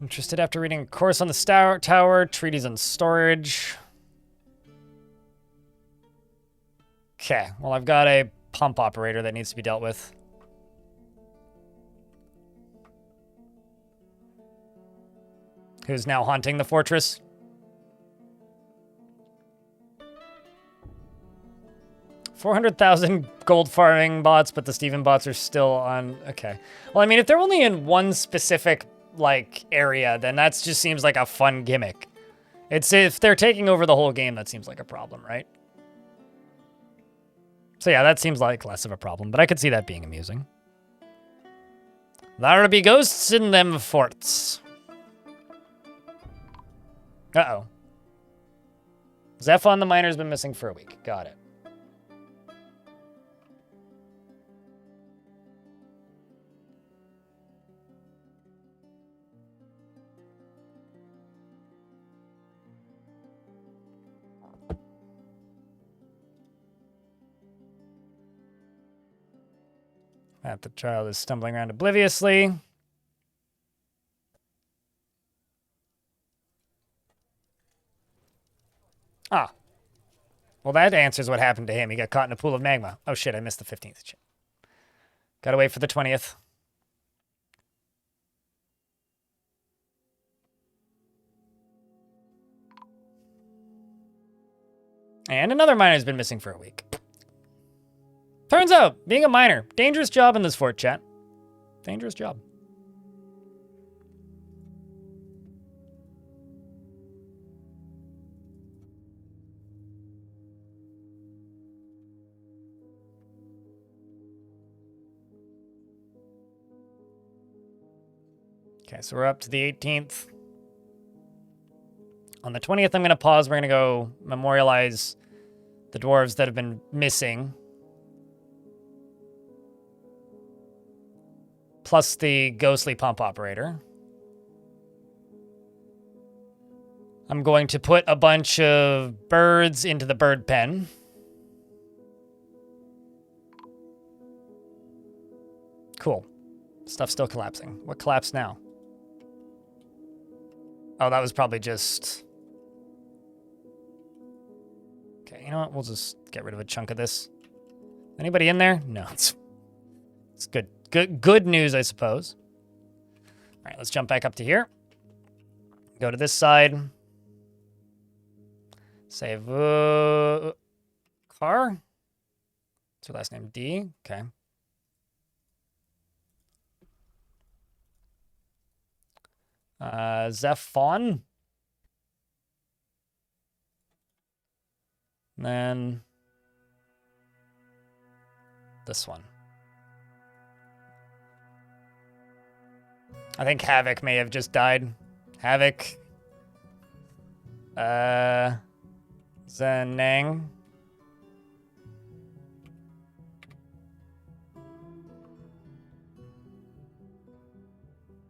Interested after reading a course on the tower, treaties on storage. Okay, well, I've got a pump operator that needs to be dealt with. Who's now haunting the fortress. $400,000 gold farming bots, but the Steven bots are still on. Okay. Well, I mean, if they're only in one specific like area, then that just seems like a fun gimmick. It's if they're taking over the whole game, that seems like a problem, right? So yeah, that seems like less of a problem, but I could see that being amusing. There be ghosts in them forts. Uh-oh. Zephon the miner's been missing for a week. Got it. That the child is stumbling around obliviously. Ah. Well, that answers what happened to him. He got caught in a pool of magma. Oh, shit, I missed the 15th. Shit. Gotta wait for the 20th. And another miner's been missing for a week. Turns out, being a miner, dangerous job in this fort, chat. Dangerous job. Okay, so we're up to the 18th. On the 20th, I'm going to pause. We're going to go memorialize the dwarves that have been missing. Plus the ghostly pump operator. I'm going to put a bunch of birds into the bird pen. Cool. Stuff's still collapsing. What collapsed now? Oh, that was probably just... Okay, you know what? We'll just get rid of a chunk of this. Anybody in there? No, it's good. Good news, I suppose. All right, let's jump back up to here. Go to this side. Save Car. What's her last name? D? Okay. Zephon. Then this one. I think Havoc may have just died. Havoc. Zenang.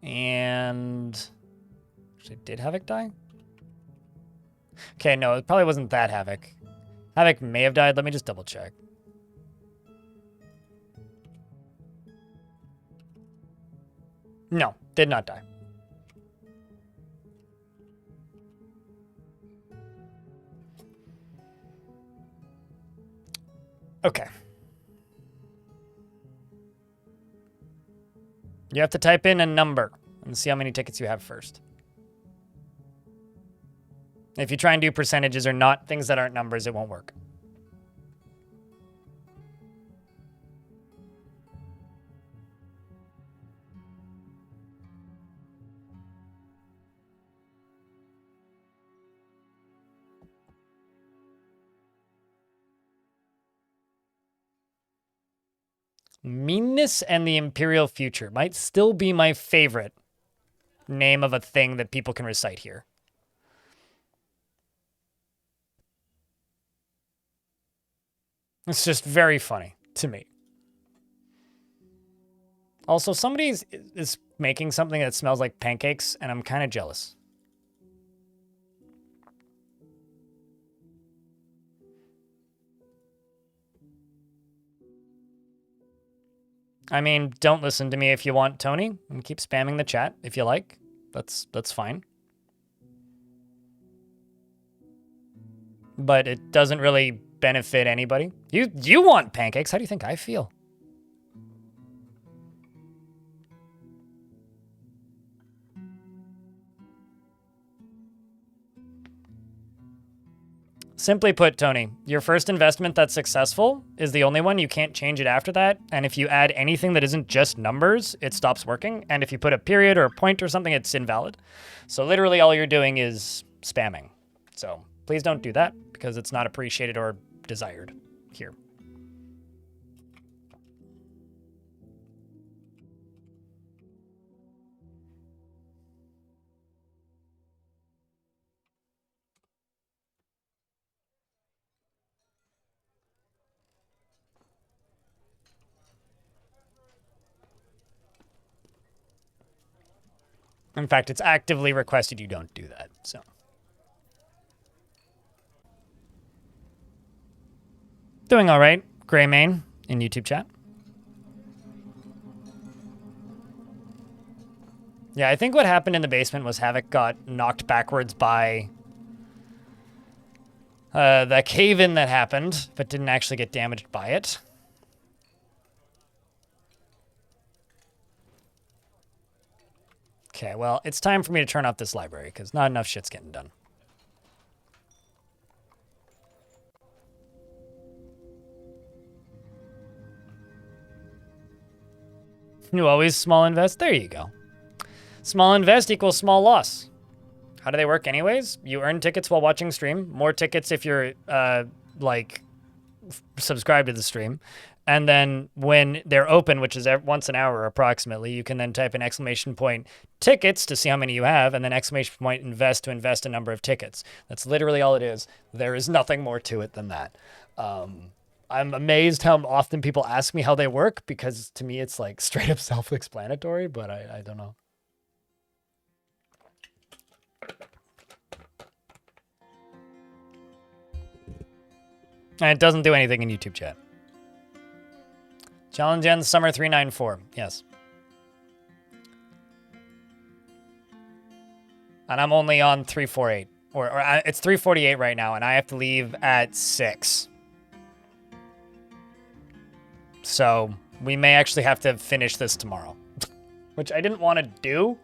And... Actually, did Havoc die? Okay, no, it probably wasn't that Havoc. Havoc may have died. Let me just double check. No, did not die. Okay. You have to type in a number and see how many tickets you have first. If you try and do percentages or not things that aren't numbers, it won't work. Meanness and the Imperial Future might still be my favorite name of a thing that people can recite here. It's just very funny to me. Also, somebody is making something that smells like pancakes, and I'm kind of jealous. I mean, don't listen to me if you want, Tony, and keep spamming the chat if you like. That's fine. But it doesn't really benefit anybody. You want pancakes. How do you think I feel? Simply put, Tony, your first investment that's successful is the only one. You can't change it after that. And if you add anything that isn't just numbers, it stops working. And if you put a period or a point or something, it's invalid. So literally all you're doing is spamming. So please don't do that because it's not appreciated or desired here. In fact, it's actively requested you don't do that, so. Doing all right, Greymane in YouTube chat. Yeah, I think what happened in the basement was Havoc got knocked backwards by the cave-in that happened, but didn't actually get damaged by it. Okay, well, it's time for me to turn off this library, because not enough shit's getting done. You always small invest? There you go. Small invest equals small loss. How do they work anyways? You earn tickets while watching stream. More tickets if you're, subscribed to the stream. And then when they're open, which is once an hour approximately, you can then type in ! tickets to see how many you have, and then ! invest to invest a number of tickets. That's literally all it is. There is nothing more to it than that. I'm amazed how often people ask me how they work, because to me it's like straight up self-explanatory, but I don't know. And it doesn't do anything in YouTube chat. Challenge ends summer 394. Yes. And I'm only on 348. Or it's 348 right now, and I have to leave at 6. So we may actually have to finish this tomorrow. Which I didn't want to do.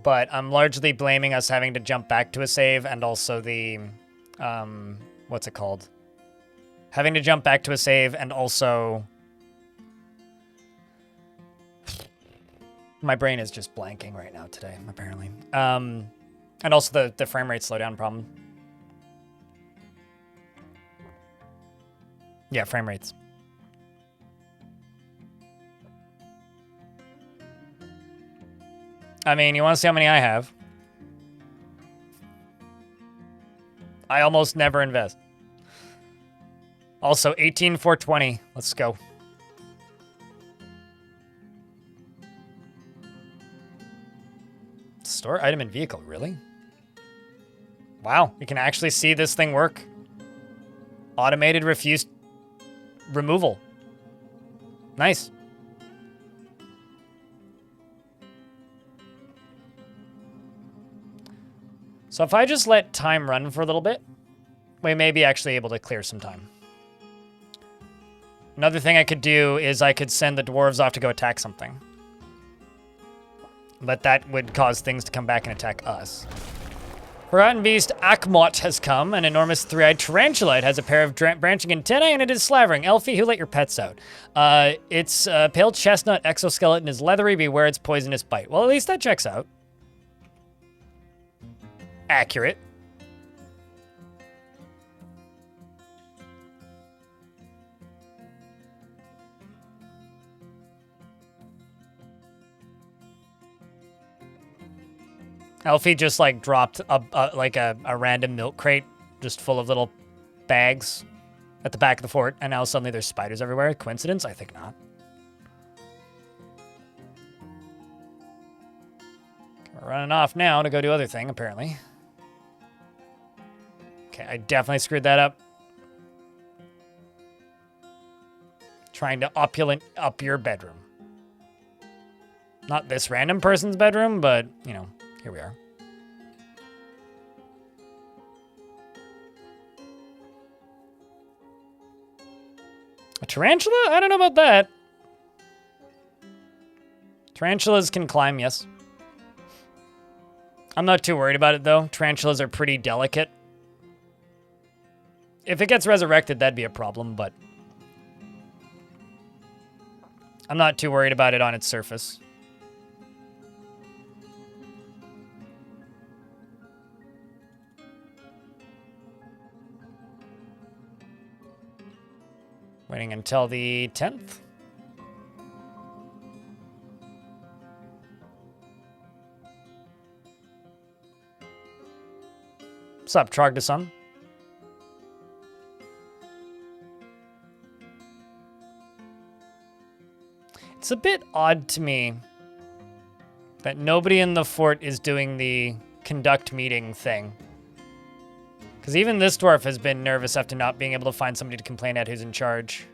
But I'm largely blaming us having to jump back to a save, and also the... what's it called? Having to jump back to a save, and also... My brain is just blanking right now today, apparently. And also the frame rate slowdown problem. Yeah, frame rates. I mean, you want to see how many I have? I almost never invest. Also, 18,420. Let's go. Store item and vehicle, really? Wow, you can actually see this thing work. Automated refused removal. Nice. So if I just let time run for a little bit, we may be actually able to clear some time. Another thing I could do is I could send the dwarves off to go attack something. But that would cause things to come back and attack us. Forgotten Beast Akmot has come, an enormous three-eyed tarantula. It has a pair of branching antennae, and it is slavering. Elfie, who let your pets out? Its pale chestnut exoskeleton is leathery. Beware its poisonous bite. Well, at least that checks out. Accurate. Elfie just like dropped a random milk crate just full of little bags at the back of the fort, and now suddenly there's spiders everywhere. Coincidence? I think not. We're running off now to go do other thing, apparently. Okay, I definitely screwed that up. Trying to opulent up your bedroom. Not this random person's bedroom, but, you know, here we are. A tarantula? I don't know about that. Tarantulas can climb, yes. I'm not too worried about it, though. Tarantulas are pretty delicate. If it gets resurrected, that'd be a problem, but... I'm not too worried about it on its surface. Waiting until the 10th. What's up, Trogdison? It's a bit odd to me That nobody in the fort is doing the conduct meeting thing. Because even this dwarf has been nervous after not being able to find somebody to complain at who's in charge.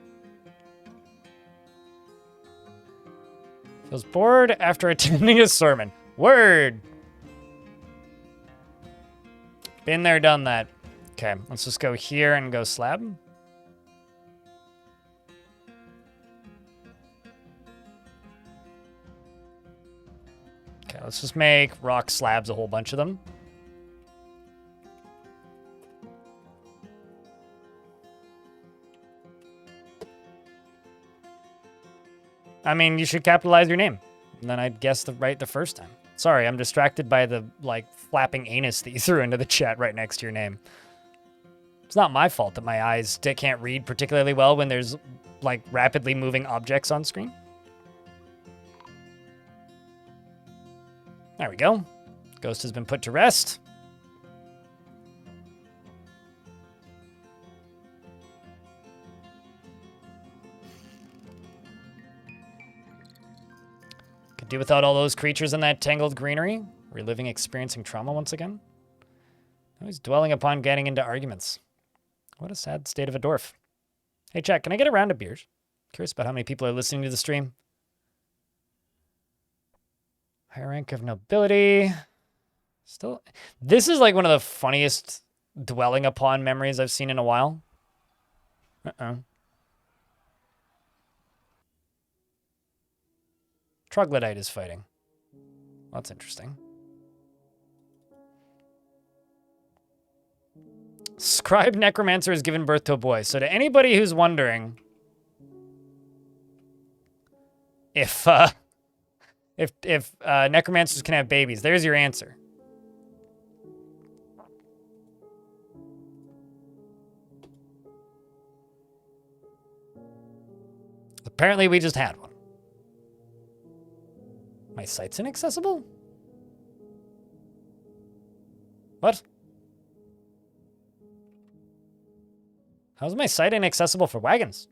Feels bored after attending a sermon. Word! Been there, done that. Okay, let's just go here and go slab. Okay, let's just make rock slabs, a whole bunch of them. I mean, you should capitalize your name. And then I'd guess right the first time. Sorry, I'm distracted by the, like, flapping anus that you threw into the chat right next to your name. It's not my fault that my eyes can't read particularly well when there's, like, rapidly moving objects on screen. There we go. Ghost has been put to rest. Could do without all those creatures in that tangled greenery. Reliving experiencing trauma once again. Now he's dwelling upon getting into arguments. What a sad state of a dwarf. Hey, chat, can I get a round of beers? Curious about how many people are listening to the stream. Higher rank of nobility. Still, this is like one of the funniest dwelling upon memories I've seen in a while. Troglodyte is fighting. Well, that's interesting. Scribe Necromancer has given birth to a boy. So to anybody who's wondering if necromancers can have babies, there's your answer. Apparently we just had one. My site's inaccessible? What? How's my site inaccessible for wagons?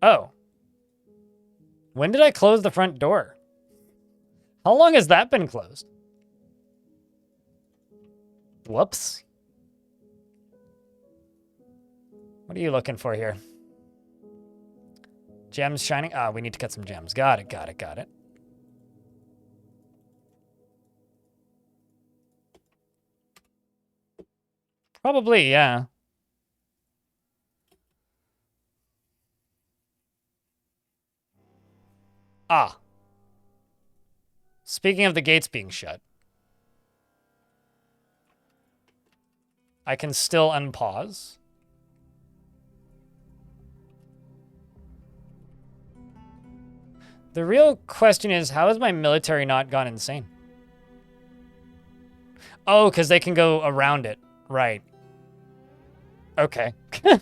Oh. When did I close the front door? How long has that been closed? Whoops. What are you looking for here? Gems shining. Ah, we need to get some gems. Got it, got it, got it. Probably, yeah. Ah. Speaking of the gates being shut, I can still unpause. The real question is, how has my military not gone insane? Oh, because they can go around it. Right. Okay. So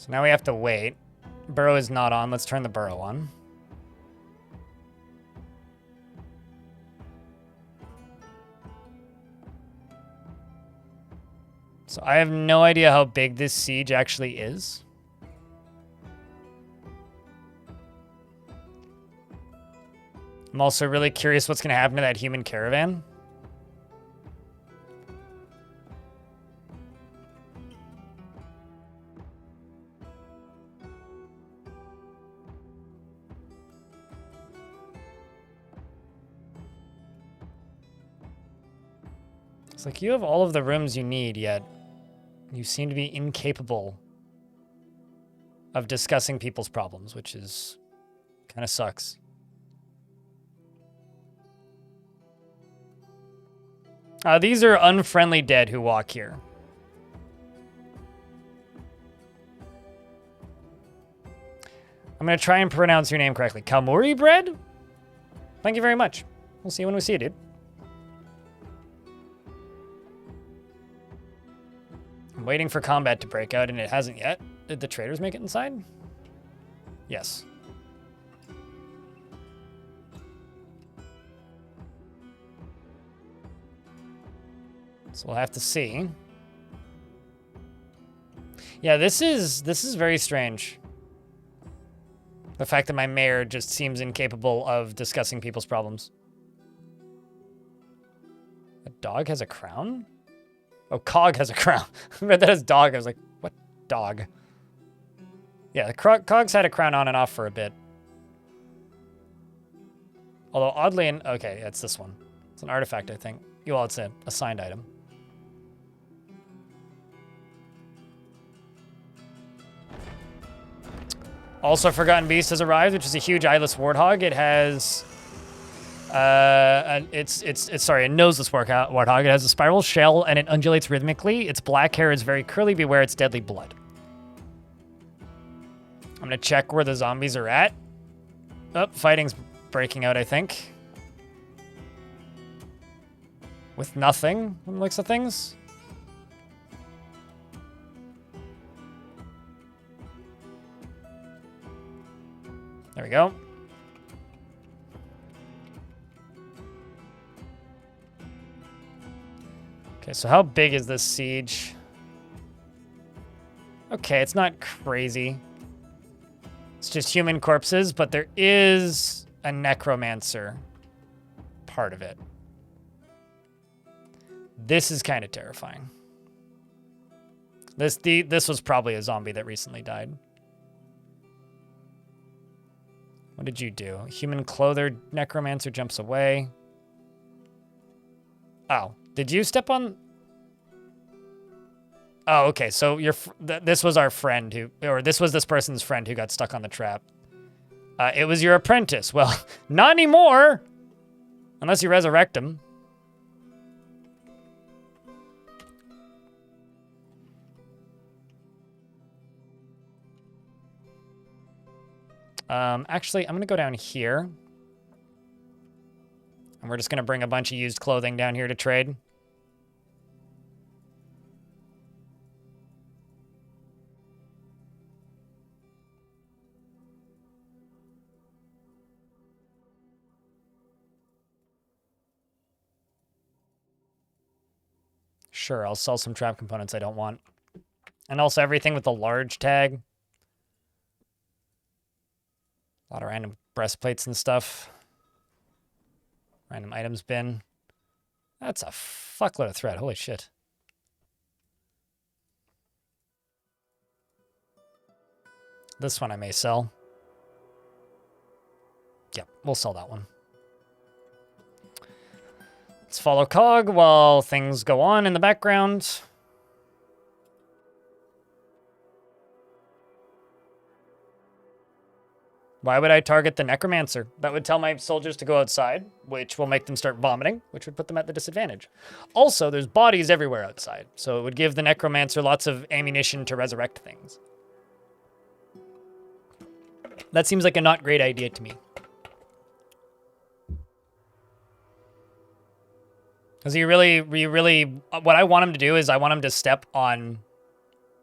now we have to wait. Burrow is not on. Let's turn the burrow on. So I have no idea how big this siege actually is. I'm also really curious what's going to happen to that human caravan. It's like you have all of the rooms you need, yet you seem to be incapable of discussing people's problems, which is kind of sucks. These are unfriendly dead who walk here. I'm going to try and pronounce your name correctly. Kalmuri bread? Thank you very much. We'll see you when we see you, dude. I'm waiting for combat to break out, and it hasn't yet. Did the traders make it inside? Yes. So we'll have to see. Yeah, this is very strange. The fact that my mayor just seems incapable of discussing people's problems. A dog has a crown? Oh, Cog has a crown. I read that as dog. I was like, what dog? Yeah, the Cog's had a crown on and off for a bit. Although oddly, okay, it's this one. It's an artifact, I think. Well, it's a assigned item. Also, Forgotten Beast has arrived, which is a huge eyeless warthog. It has, sorry, a noseless warthog. It has a spiral shell and it undulates rhythmically. Its black hair is very curly. Beware its deadly blood. I'm gonna check where the zombies are at. Oh, fighting's breaking out, I think. With nothing, from the looks of things. There we go. Okay, so how big is this siege? Okay, it's not crazy. It's just human corpses, but there is a necromancer part of it. This is kind of terrifying. This was probably a zombie that recently died. What did you do? Human clothed necromancer jumps away. Oh, did you step on? Oh, okay. So this was our friend who, or this was this person's friend who got stuck on the trap. It was your apprentice. Well, not anymore, unless you resurrect him. Actually, I'm gonna go down here. And we're just gonna bring a bunch of used clothing down here to trade. Sure, I'll sell some trap components I don't want. And also everything with the large tag. A lot of random breastplates and stuff. Random items bin. That's a fuckload of thread. Holy shit. This one I may sell. Yep, we'll sell that one. Let's follow Cog while things go on in the background. Why would I target the necromancer? That would tell my soldiers to go outside, which will make them start vomiting, which would put them at the disadvantage. Also, there's bodies everywhere outside, so it would give the necromancer lots of ammunition to resurrect things. That seems like a not great idea to me. Because you really, what I want him to do is I want him to step on,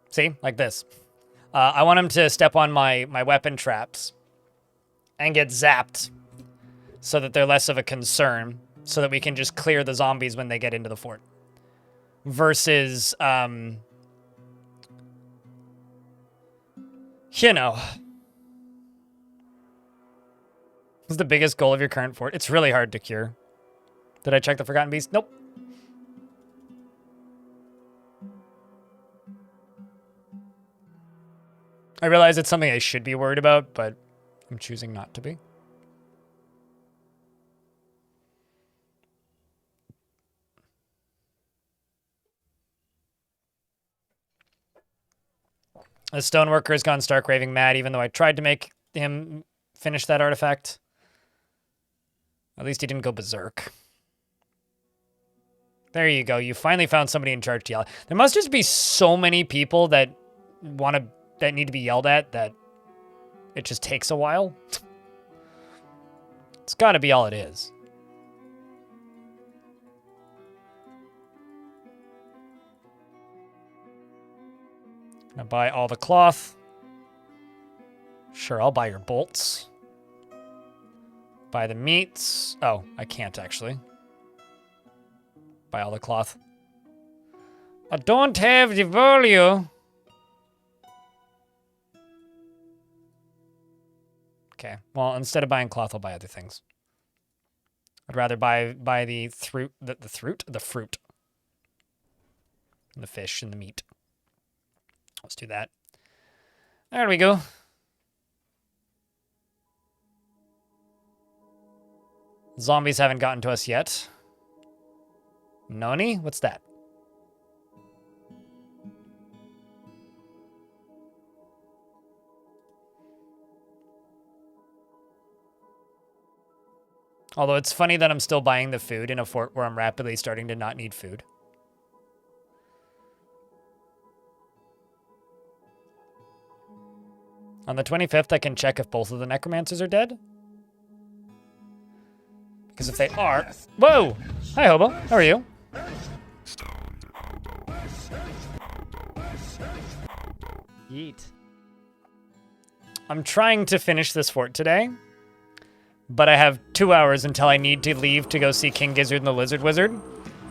see, like this. I want him to step on my weapon traps and get zapped so that they're less of a concern, so that we can just clear the zombies when they get into the fort. Versus, you know. What's the biggest goal of your current fort? It's really hard to cure. Did I check the Forgotten Beast? Nope. I realize it's something I should be worried about, but I'm choosing not to be. The stoneworker has gone stark raving mad, even though I tried to make him finish that artifact. At least he didn't go berserk. There you go. You finally found somebody in charge to yell. There must just be so many people that need to be yelled at that it just takes a while. It's got to be all it is. Gonna buy all the cloth. Sure, I'll buy your bolts. Buy the meats. Oh, I can't actually. Buy all the cloth. I don't have the value. Okay, well, instead of buying cloth, I'll buy other things. I'd rather buy the fruit, the fruit, and the fish and the meat. Let's do that. There we go. Zombies haven't gotten to us yet. Noni? What's that? Although it's funny that I'm still buying the food in a fort where I'm rapidly starting to not need food. On the 25th, I can check if both of the necromancers are dead. Because if they are... Whoa! Hi, Hobo. How are you? Yeet. I'm trying to finish this fort today, but I have 2 hours until I need to leave to go see King Gizzard and the Lizard Wizard,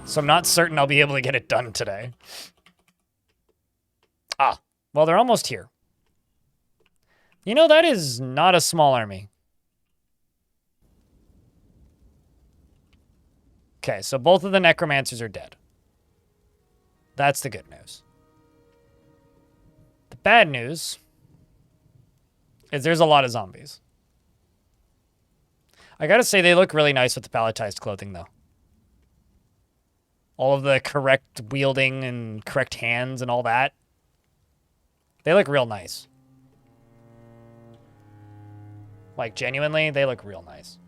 so I'm not certain I'll be able to get it done today. Ah, well, they're almost here. You know, that is not a small army. Okay, so both of the necromancers are dead. That's the good news. The bad news is there's a lot of zombies. I gotta say, they look really nice with the palletized clothing, though. All of the correct wielding and correct hands and all that. They look real nice. Like, genuinely, they look real nice.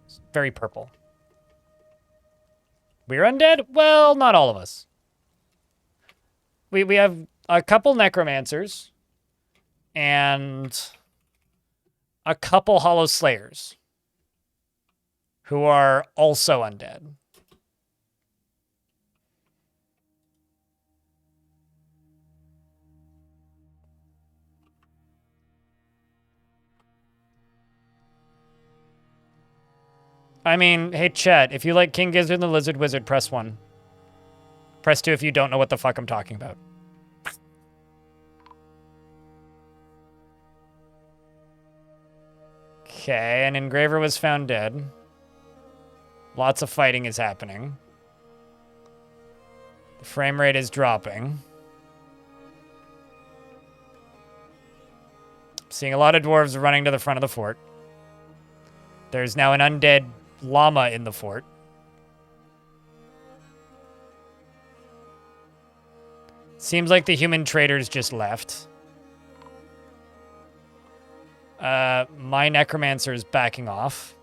It's very purple. We're undead? Well, not all of us. We have a couple necromancers and a couple hollow slayers who are also undead. I mean, hey, chat, if you like King Gizzard and the Lizard Wizard, press 1. Press 2 if you don't know what the fuck I'm talking about. Okay, an engraver was found dead. Lots of fighting is happening. The frame rate is dropping. Seeing a lot of dwarves running to the front of the fort. There's now an undead llama in the fort. Seems like the human traders just left. My necromancer is backing off.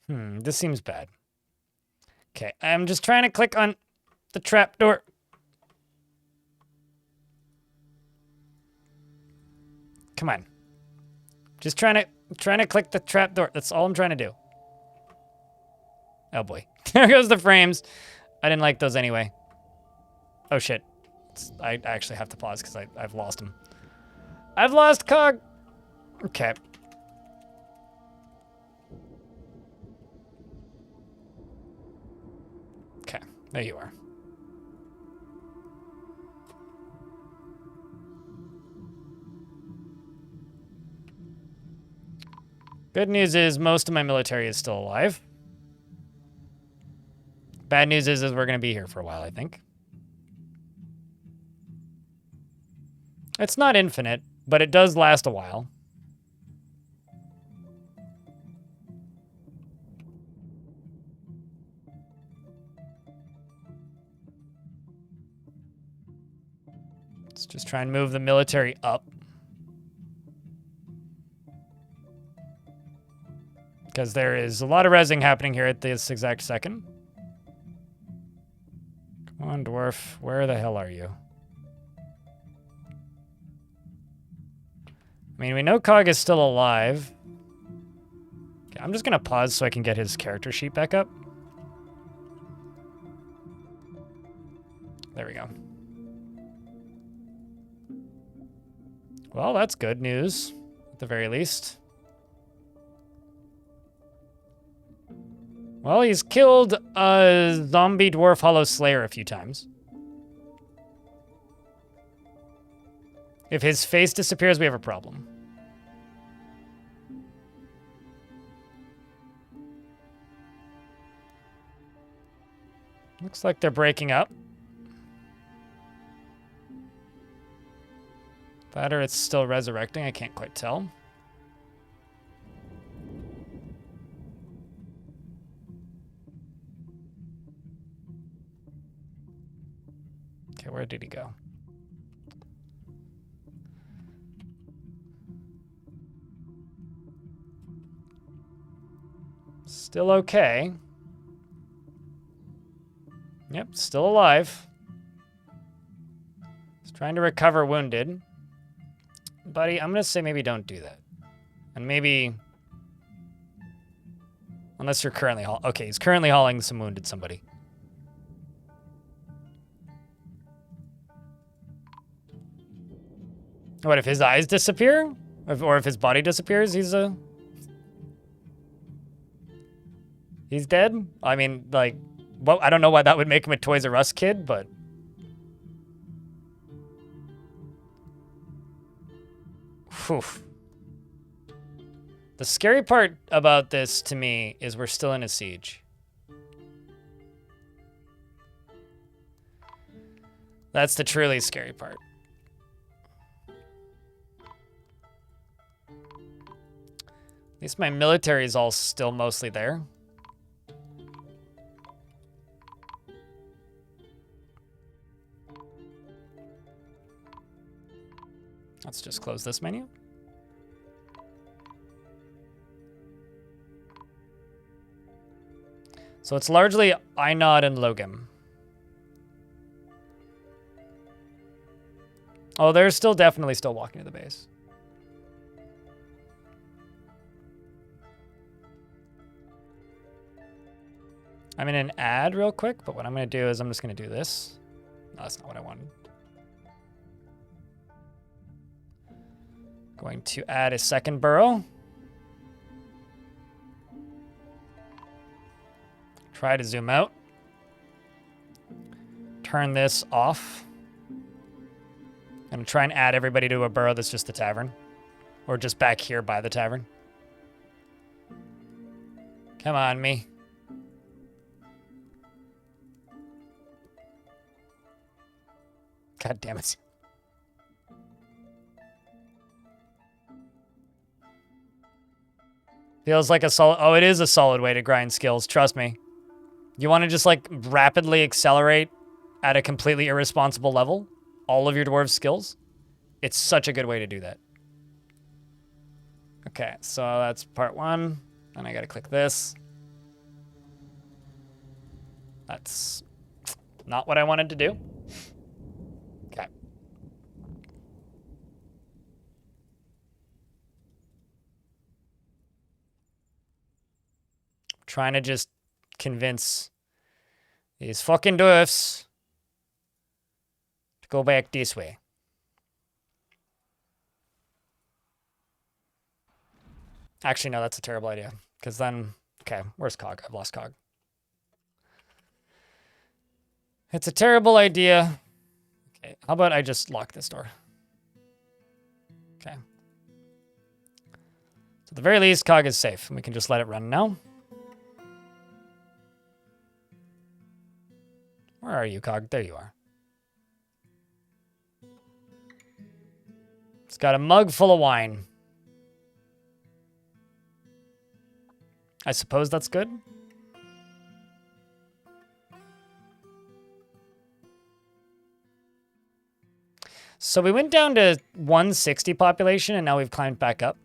This seems bad. Okay, I'm just trying to click on the trapdoor. Come on. Just trying to click the trapdoor. That's all I'm trying to do. Oh boy. There goes the frames. I didn't like those anyway. Oh shit. I actually have to pause because I've lost him. I've lost Cog. Okay. Okay, there you are. Good news is most of my military is still alive. Bad news is we're going to be here for a while, I think. It's not infinite, but it does last a while. Let's just try and move the military up. Because there is a lot of rezzing happening here at this exact second. Come on, Dwarf. Where the hell are you? I mean, we know Cog is still alive. Okay, I'm just going to pause so I can get his character sheet back up. There we go. Well, that's good news, at the very least. Well, he's killed a zombie dwarf hollow slayer a few times. If his face disappears, we have a problem. Looks like they're breaking up. That or it's still resurrecting, I can't quite tell. Okay, where did he go? Still okay. Yep, still alive. He's trying to recover wounded. Buddy, I'm going to say maybe don't do that. And maybe... Unless you're currently okay, he's currently hauling some wounded somebody. What, if his eyes disappear? Or if his body disappears, he's dead? I mean, like... Well, I don't know why that would make him a Toys R Us kid, but... Whew. The scary part about this, to me, is we're still in a siege. That's the truly scary part. At least my military is all still mostly there. Let's just close this menu. So it's largely Einod and Logim. Oh, they're still definitely still walking to the base. I'm in an ad real quick, but what I'm going to do is I'm just going to do this. No, that's not what I wanted. Going to add a second burrow. Try to zoom out. Turn this off. I'm going to try and add everybody to a burrow that's just the tavern. Or just back here by the tavern. Come on, me. God damn it. Feels like a solid... Oh, it is a solid way to grind skills. Trust me. You want to just, like, rapidly accelerate at a completely irresponsible level all of your dwarves' skills? It's such a good way to do that. Okay, so that's part one. And I got to click this. That's not what I wanted to do. Okay. Trying to just convince these fucking dwarfs to go back this way. Actually, no, that's a terrible idea. Because then... Okay, where's Cog? I've lost Cog. It's a terrible idea. Okay, how about I just lock this door? Okay. So at the very least, Cog is safe, and we can just let it run now. Where are you, Cog? There you are. It's got a mug full of wine. I suppose that's good. So we went down to 160 population, and now we've climbed back up.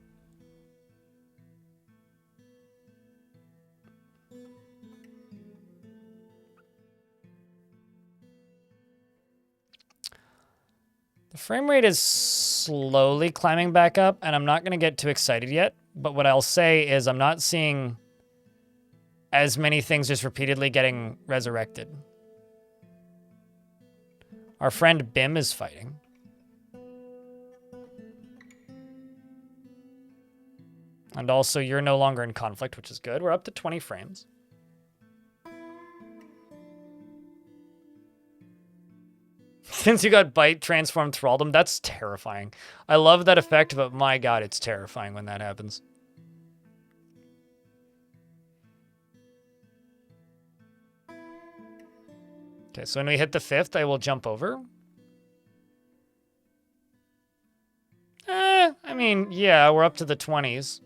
The frame rate is slowly climbing back up, and I'm not going to get too excited yet. But what I'll say is I'm not seeing as many things just repeatedly getting resurrected. Our friend Bim is fighting. And also, you're no longer in conflict, which is good. We're up to 20 frames. Since you got Bite, Transform, Thraldom, that's terrifying. I love that effect, but my god, it's terrifying when that happens. Okay, so when we hit the 5th, I will jump over. I mean, yeah, we're up to the 20s.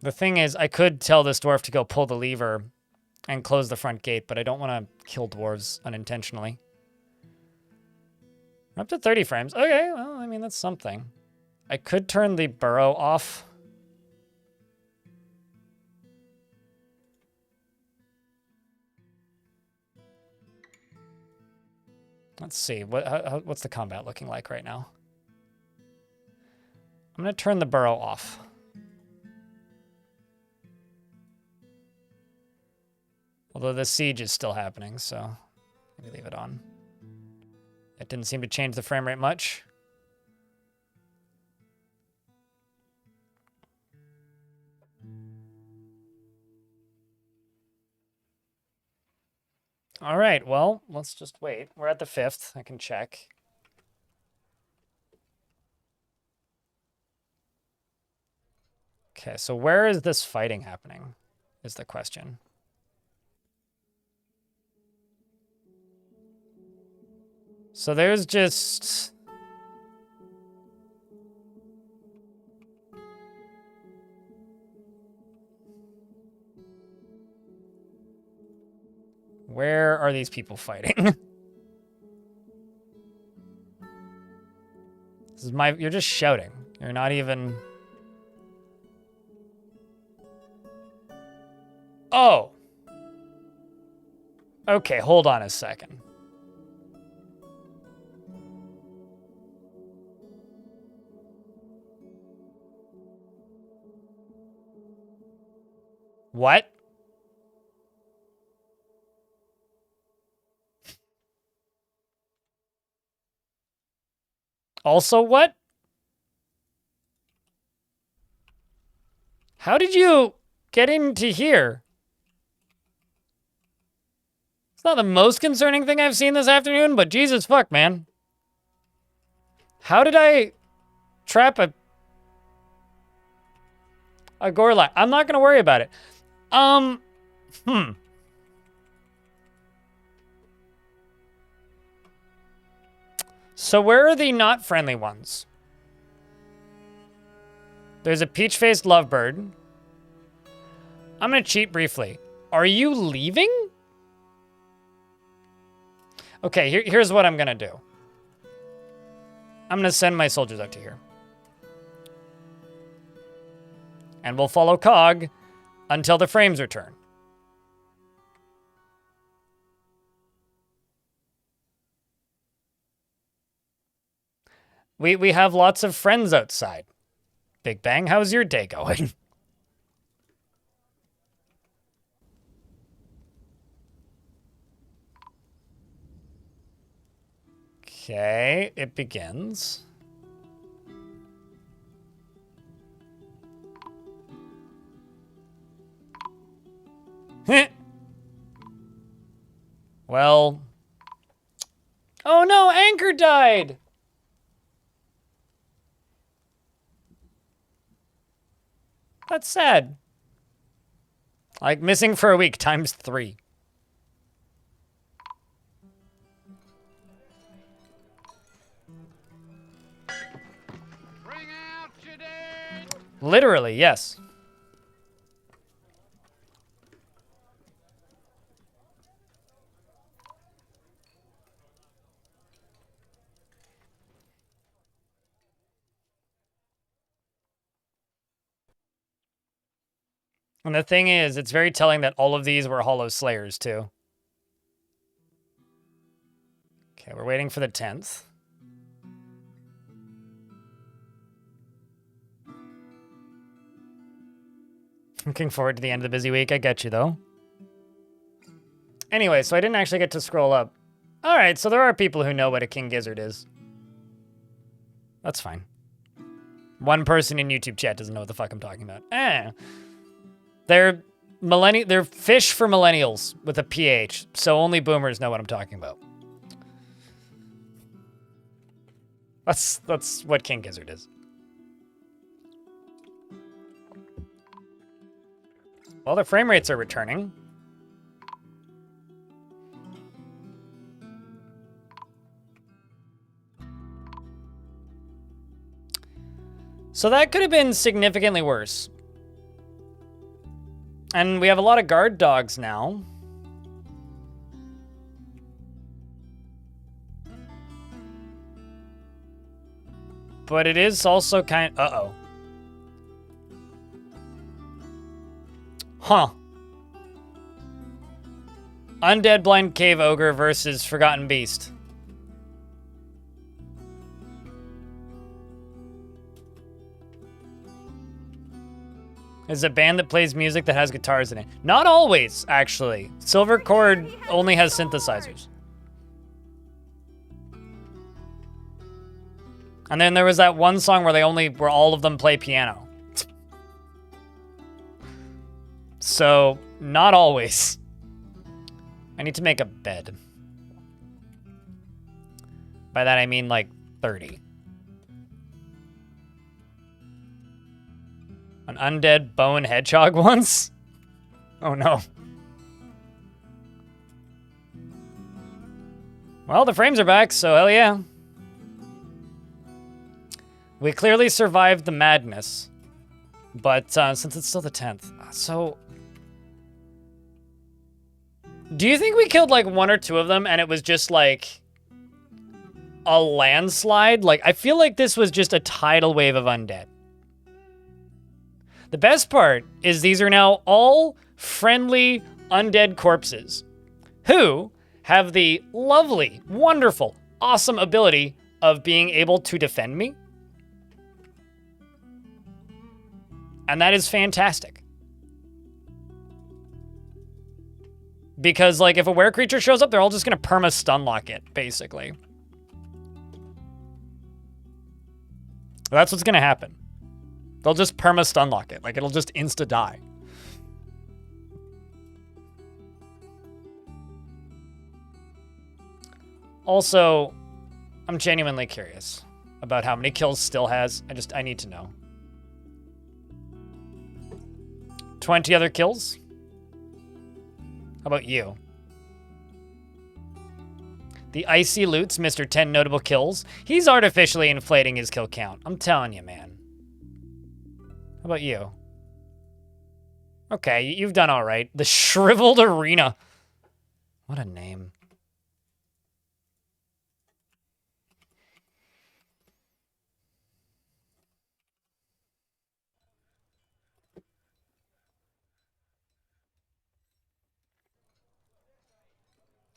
The thing is, I could tell this dwarf to go pull the lever and close the front gate, but I don't want to kill dwarves unintentionally. We're up to 30 frames. Okay, well, I mean, that's something. I could turn the burrow off. Let's see. What's the combat looking like right now? I'm going to turn the burrow off. Although the siege is still happening, so maybe leave it on. It didn't seem to change the frame rate much. All right, well, let's just wait. We're at the 5th. I can check. Okay, so where is this fighting happening is the question. So there's just... Where are these people fighting? This is you're just shouting. You're not even... Oh! Okay, hold on a second. What? Also what? How did you get into here? It's not the most concerning thing I've seen this afternoon, but Jesus fuck, man. How did I trap a Gorlak? I'm not going to worry about it. So where are the not friendly ones? There's a peach-faced lovebird. I'm going to cheat briefly. Are you leaving? Okay, here's what I'm going to do. I'm going to send my soldiers out to here. And we'll follow Cog until the frames return. We have lots of friends outside. Big Bang, how's your day going? Okay, it begins. Well. Oh no, Anchor died! That's sad. Like, missing for a week times 3. Bring out your dead. Literally, yes. And the thing is, it's very telling that all of these were Hollow Slayers, too. Okay, we're waiting for the 10th. Looking forward to the end of the busy week. I get you, though. Anyway, so I didn't actually get to scroll up All right, so there are people who know what a king gizzard is. That's fine. One person in YouTube chat doesn't know what the fuck I'm talking about. They're fish for millennials with a PH, so only boomers know what I'm talking about. That's what king gizzard is. Well, the frame rates are returning. So that could have been significantly worse. And we have a lot of guard dogs now. But it is also kind... Uh-oh. Huh. Undead Blind Cave Ogre versus Forgotten Beast. Is a band that plays music that has guitars in it. Not always, actually. Silver Chord only has synthesizers. And then there was that one song where all of them play piano. So, not always. I need to make a bed. By that I mean like 30. An undead bow and hedgehog once? Oh no. Well, the frames are back, so hell yeah. We clearly survived the madness. But since it's still the 10th, so... Do you think we killed like one or two of them and it was just like a landslide? Like, I feel like this was just a tidal wave of undead. The best part is these are now all friendly undead corpses who have the lovely, wonderful, awesome ability of being able to defend me. And that is fantastic. Because, like, if a were creature shows up, they're all just going to perma-stun lock it, basically. That's what's going to happen. They'll just perma-stun lock it. Like, it'll just insta-die. Also, I'm genuinely curious about how many kills Still has. I need to know. 20 other kills? How about you? The Icy Loots, Mr. 10 Notable Kills. He's artificially inflating his kill count. I'm telling you, man. How about you? Okay, you've done all right. The Shriveled Arena. What a name.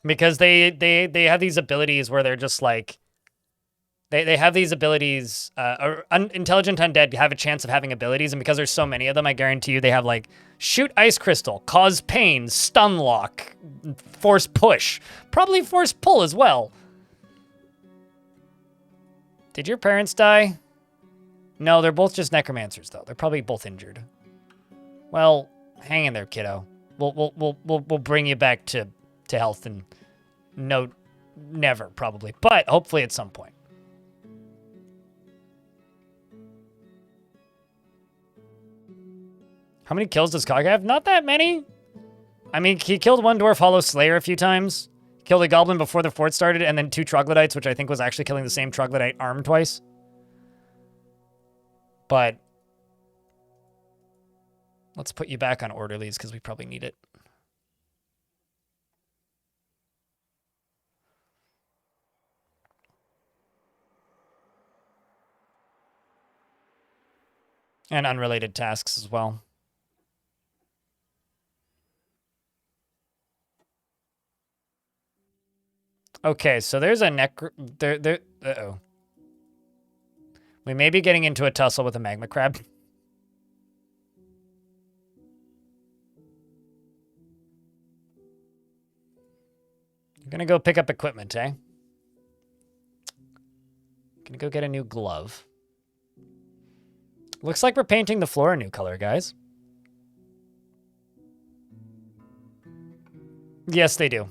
Because they have these abilities where they're just like... They have these abilities, intelligent undead have a chance of having abilities, and because there's so many of them, I guarantee you they have like, shoot ice crystal, cause pain, stun lock, force push, probably force pull as well. Did your parents die? No, they're both just necromancers though. They're probably both injured. Well, hang in there, kiddo. We'll bring you back to health and no, never probably, but hopefully at some point. How many kills does Cog have? Not that many. I mean, he killed one Dwarf Hollow Slayer a few times. Killed a Goblin before the fort started, and then 2 Troglodytes, which I think was actually killing the same Troglodyte arm twice. But let's put you back on Orderlies, because we probably need it. And unrelated tasks as well. Okay, so there's a uh-oh. We may be getting into a tussle with a magma crab. You're Gonna go pick up equipment, eh? Gonna go get a new glove. Looks like we're painting the floor a new color, guys. Yes, they do.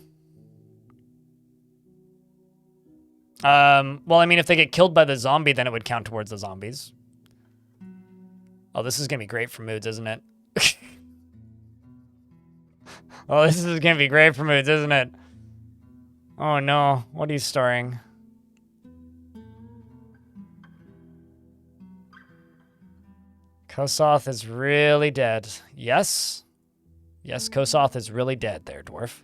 Well, I mean, if they get killed by the zombie, then it would count towards the zombies. Oh, this is gonna be great for moods, isn't it? Oh, this is gonna be great for moods, isn't it? Oh no, what are you storing? Kosoth is really dead. Yes? Yes, Kosoth is really dead there, Dwarf.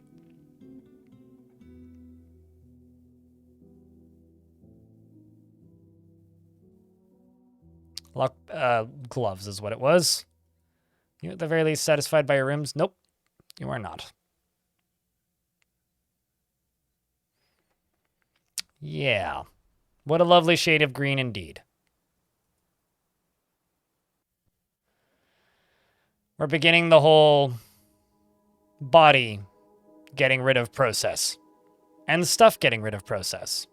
Gloves is what it was. You at the very least satisfied by your rooms? Nope, you are not. Yeah. What a lovely shade of green indeed. We're beginning the whole body getting rid of process and stuff getting rid of process.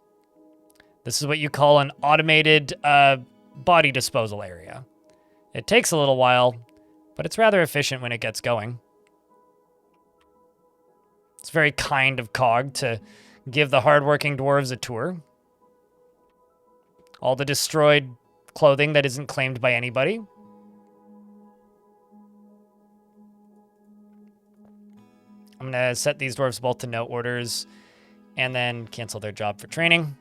This is what you call an automated body disposal area. It takes a little while, but it's rather efficient when it gets going. It's very kind of COG to give the hardworking dwarves a tour. All the destroyed clothing that isn't claimed by anybody. I'm going to set these dwarves both to no orders and then cancel their job for training.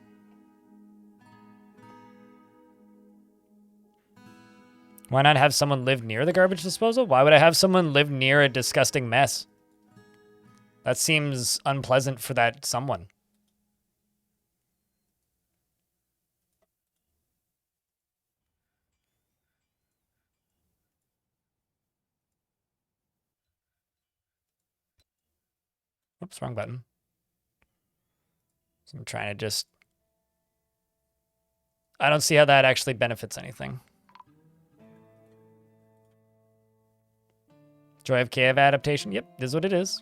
Why not have someone live near the garbage disposal? Why would I have someone live near a disgusting mess? That seems unpleasant for that someone. Oops, wrong button. So I'm trying to just... I don't see how that actually benefits anything. Joy of Cave adaptation? Yep, this is what it is.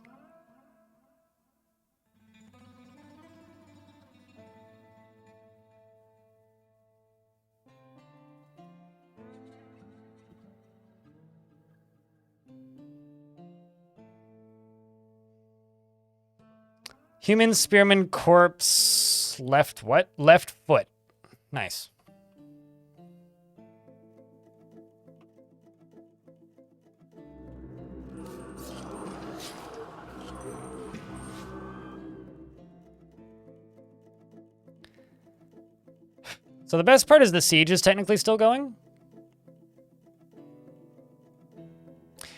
Human spearman corpse left what? Left foot. Nice. So the best part is the siege is technically still going.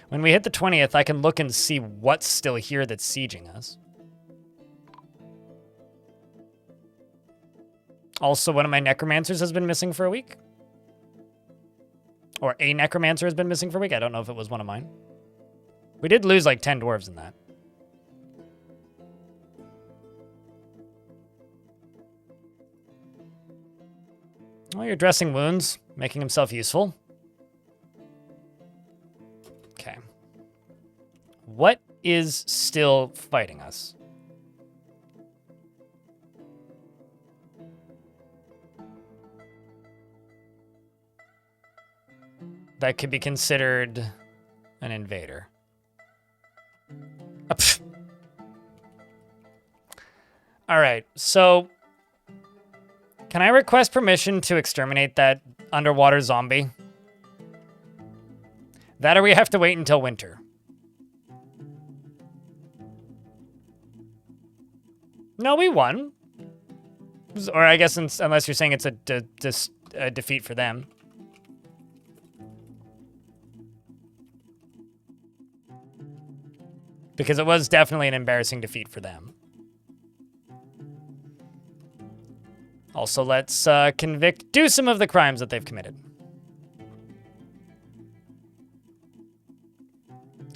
When we hit the 20th, I can look and see what's still here that's sieging us. Also, one of my necromancers has been missing for a week. Or a necromancer has been missing for a week. I don't know if it was one of mine. We did lose like 10 dwarves in that. Oh, you're dressing wounds, making himself useful. Okay. What is still fighting us? That could be considered an invader. All right, so can I request permission to exterminate that underwater zombie? That or we have to wait until winter. No, we won. Or I guess unless you're saying it's a defeat for them. Because it was definitely an embarrassing defeat for them. Also, let's do some of the crimes that they've committed.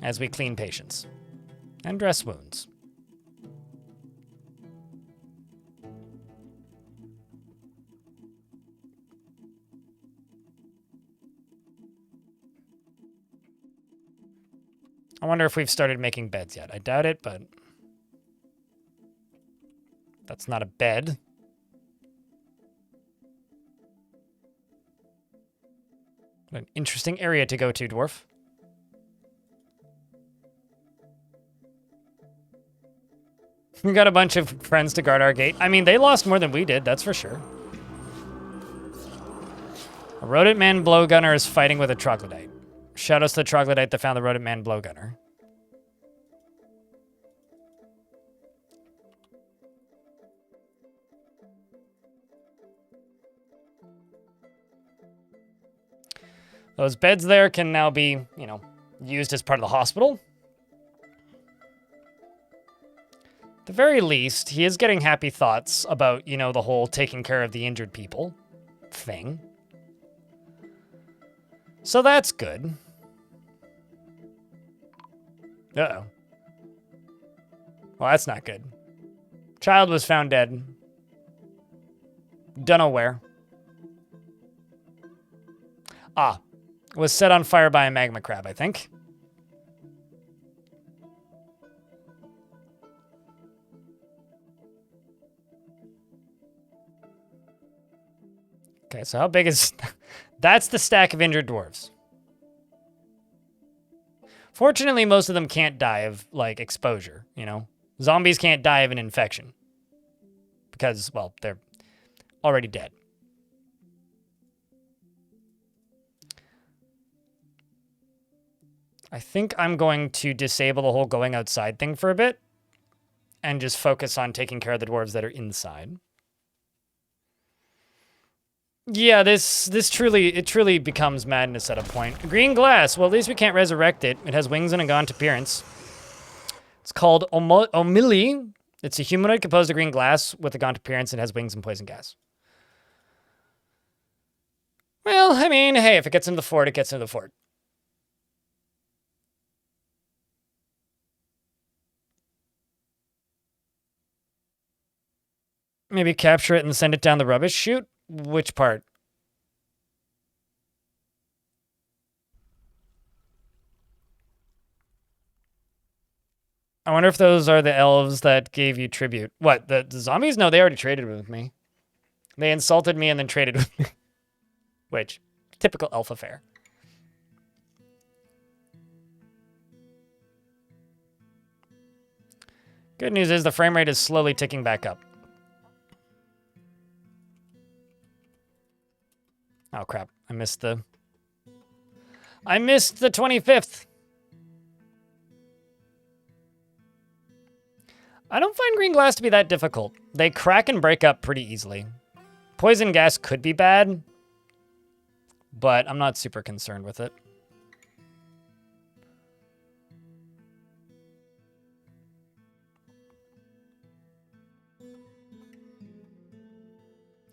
As we clean patients. And dress wounds. I wonder if we've started making beds yet. I doubt it, but... That's not a bed. What an interesting area to go to, Dwarf. We got a bunch of friends to guard our gate. I mean, they lost more than we did, that's for sure. A rodent man blowgunner is fighting with a troglodyte. Shout outs to the troglodyte that found the rodent man blowgunner. Those beds there can now be, you know, used as part of the hospital. At the very least, he is getting happy thoughts about, you know, the whole taking care of the injured people thing. So that's good. Uh-oh. Well, that's not good. Child was found dead. Dunno where. Ah. Was set on fire by a magma crab, I think. Okay, so how big is... That's the stack of injured dwarves. Fortunately, most of them can't die of, like, exposure, you know? Zombies can't die of an infection. Because, well, they're already dead. I think I'm going to disable the whole going outside thing for a bit. And just focus on taking care of the dwarves that are inside. Yeah, it truly becomes madness at a point. Green glass. Well, at least we can't resurrect it. It has wings and a gaunt appearance. It's called Omili. It's a humanoid composed of green glass with a gaunt appearance and has wings and poison gas. Well, I mean, hey, if it gets into the fort, it gets into the fort. Maybe capture it and send it down the rubbish chute? Which part? I wonder if those are the elves that gave you tribute. What, the zombies? No, they already traded with me. They insulted me and then traded with me. Which, typical elf affair. Good news is the frame rate is slowly ticking back up. Oh, crap. I missed the 25th. I don't find green glass to be that difficult. They crack and break up pretty easily. Poison gas could be bad, but I'm not super concerned with it.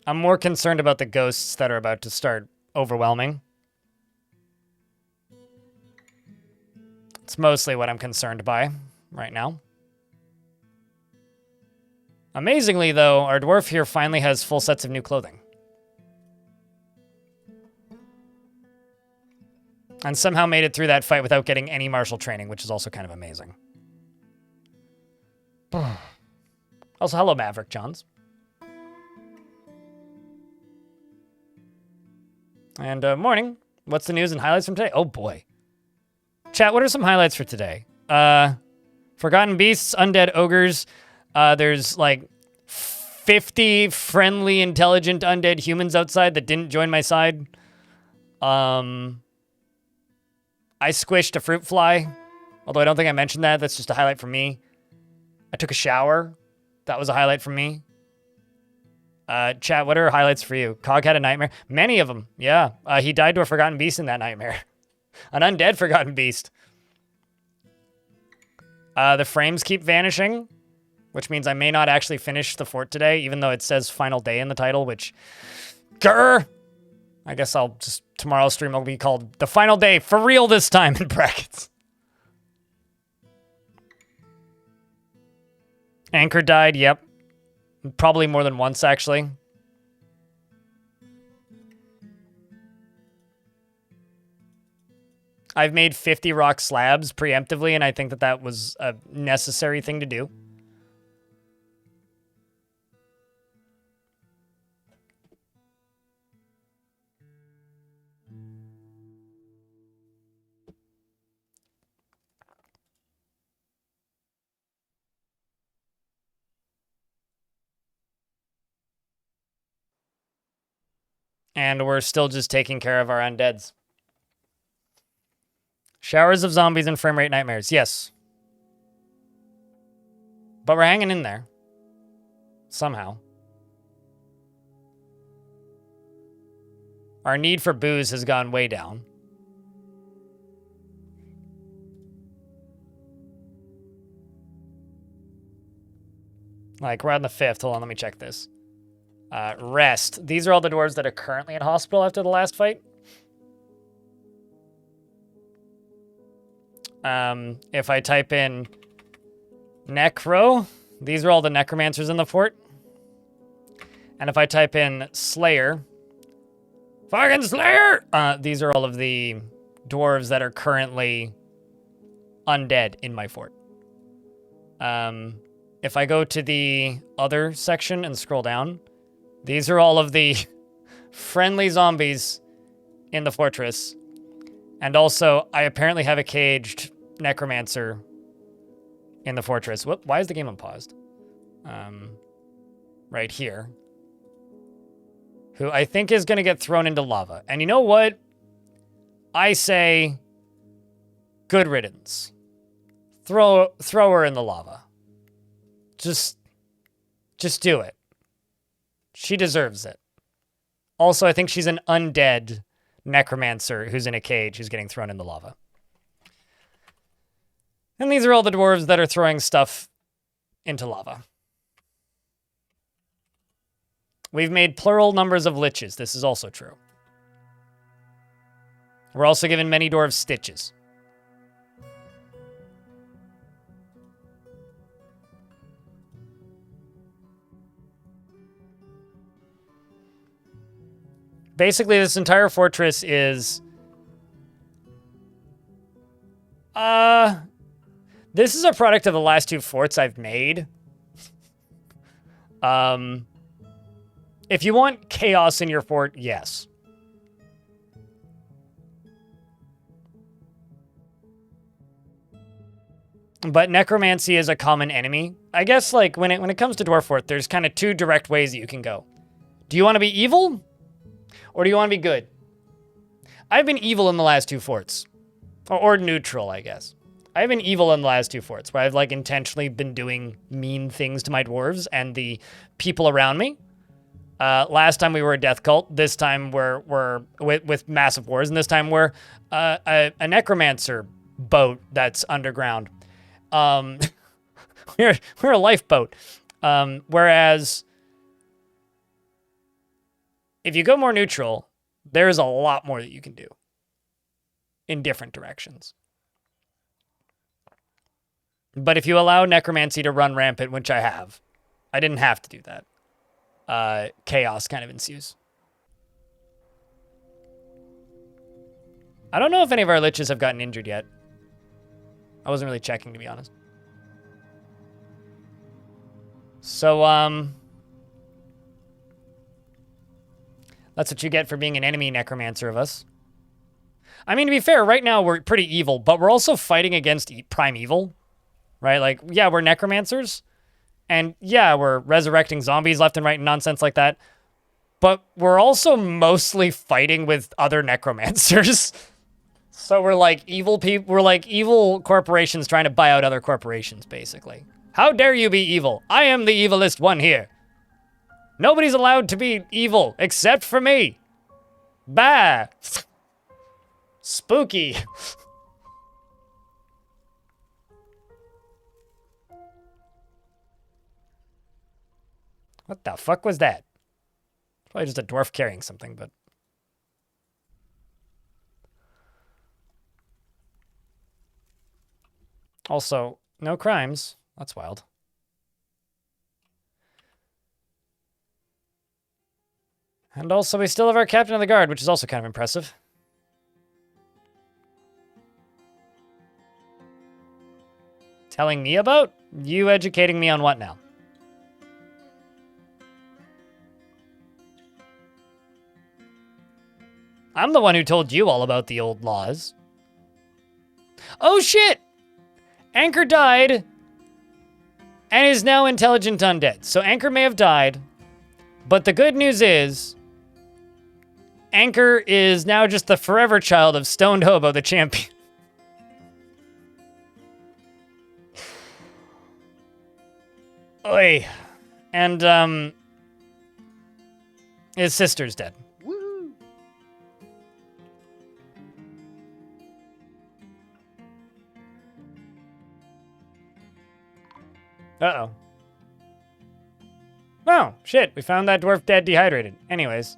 I'm more concerned about the ghosts that are about to start overwhelming. It's mostly what I'm concerned by right now. Amazingly, though, our dwarf here finally has full sets of new clothing. And somehow made it through that fight without getting any martial training, which is also kind of amazing. Also, hello, Maverick Johns. And morning. What's the news and highlights from today? Oh boy. Chat, what are some highlights for today? Forgotten beasts, undead ogres. There's like 50 friendly, intelligent, undead humans outside that didn't join my side. I squished a fruit fly. Although I don't think I mentioned that. That's just a highlight for me. I took a shower. That was a highlight for me. Chat, what are highlights for you? Cog had a nightmare. Many of them, yeah. He died to a forgotten beast in that nightmare. An undead forgotten beast. The frames keep vanishing, which means I may not actually finish the fort today, even though it says final day in the title, which... Grr! I guess I'll just... Tomorrow's stream will be called The Final Day, for real this time, in brackets. Anchor died, yep. Probably more than once, actually. I've made 50 rock slabs preemptively, and I think that that was a necessary thing to do. And we're still just taking care of our undeads. Showers of zombies and frame rate nightmares. Yes. But we're hanging in there. Somehow. Our need for booze has gone way down. Like, we're on the 5th. Hold on, let me check this. Rest. These are all the dwarves that are currently in hospital after the last fight. If I type in Necro, these are all the necromancers in the fort. And if I type in Slayer, fucking Slayer! These are all of the dwarves that are currently undead in my fort. If I go to the other section and scroll down, these are all of the friendly zombies in the fortress. And also, I apparently have a caged necromancer in the fortress. Why is the game unpaused? Right here. Who I think is going to get thrown into lava. And you know what? I say, good riddance. Throw her in the lava. Just do it. She deserves it. Also, I think she's an undead necromancer who's in a cage who's getting thrown in the lava. And these are all the dwarves that are throwing stuff into lava. We've made plural numbers of liches. This is also true. We're also given many dwarves stitches. Basically, this entire fortress is... This is a product of the last 2 forts I've made. If you want chaos in your fort, yes. But necromancy is a common enemy. I guess, like, when it comes to Dwarf Fort, there's kind of 2 direct ways that you can go. Do you want to be evil? Or do you want to be good? I've been evil in the last 2 forts. Or neutral, I guess. I've been evil in the last 2 forts, where I've, like, intentionally been doing mean things to my dwarves and the people around me. Last time we were a death cult. This time we're with massive wars. And this time we're a necromancer boat that's underground. We're a lifeboat. Whereas if you go more neutral, there's a lot more that you can do in different directions. But if you allow necromancy to run rampant, which I have, I didn't have to do that. Chaos kind of ensues. I don't know if any of our liches have gotten injured yet. I wasn't really checking, to be honest. So, that's what you get for being an enemy necromancer of us. I mean, to be fair, right now we're pretty evil, but we're also fighting against prime evil. Right? Like, yeah, we're necromancers. And yeah, we're resurrecting zombies left and right and nonsense like that. But we're also mostly fighting with other necromancers. So we're like evil people. We're like evil corporations trying to buy out other corporations, basically. How dare you be evil? I am the evilest one here. Nobody's allowed to be evil except for me. Bah. Spooky. What the fuck was that? Probably just a dwarf carrying something, but... Also, no crimes. That's wild. And also, we still have our captain of the guard, which is also kind of impressive. Telling me about? You educating me on what now? I'm the one who told you all about the old laws. Oh shit! Anchor died and is now intelligent undead. So Anchor may have died, but the good news is Anchor is now just the forever child of Stoned Hobo, the champion. Oy. And, his sister's dead. Woo! Uh-oh. Oh, shit. We found that dwarf dead, dehydrated. Anyways.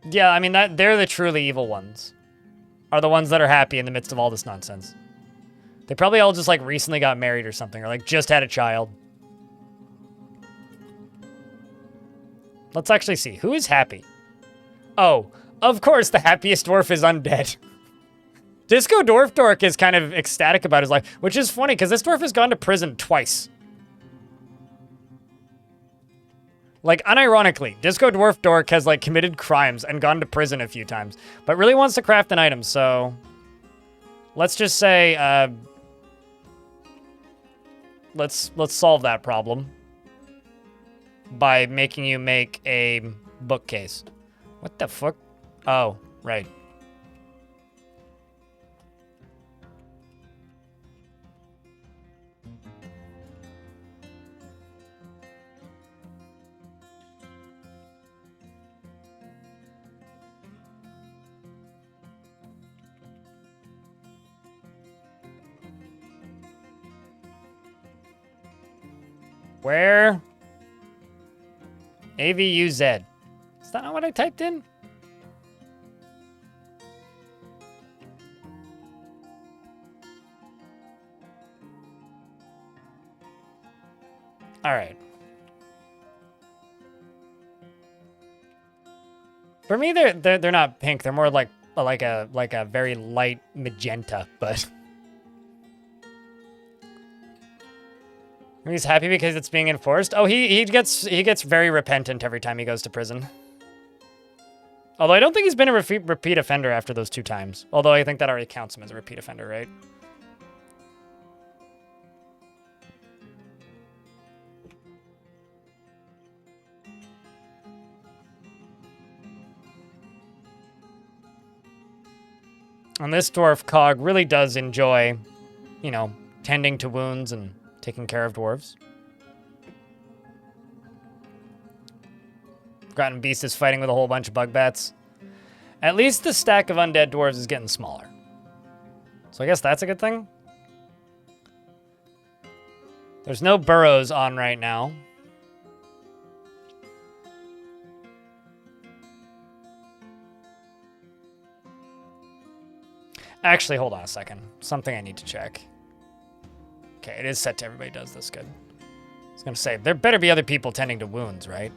Yeah, I mean, they're the truly evil ones. Are the ones that are happy in the midst of all this nonsense. They probably all just, like, recently got married or something, or, like, just had a child. Let's actually see. Who is happy? Oh, of course, the happiest dwarf is undead. Disco Dwarf Dork is kind of ecstatic about his life, which is funny, because this dwarf has gone to prison twice. Like, unironically, Disco Dwarf Dork has, like, committed crimes and gone to prison a few times, but really wants to craft an item, so... Let's just say, let's solve that problem by making you make a bookcase. What the fuck? Oh, right. Where? AVUZ. Is that not what I typed in? All right. For me, they're not pink. They're more like a very light magenta, but he's happy because it's being enforced. Oh, he gets very repentant every time he goes to prison. Although I don't think he's been a repeat offender after those 2 times. Although I think that already counts him as a repeat offender, right? And this dwarf cog really does enjoy, you know, tending to wounds and taking care of dwarves. Forgotten Beast is fighting with a whole bunch of bug bats. At least the stack of undead dwarves is getting smaller. So I guess that's a good thing. There's no burrows on right now. Actually, hold on a second. Something I need to check. Okay, it is set to everybody does this good. I was gonna say, there better be other people tending to wounds, right?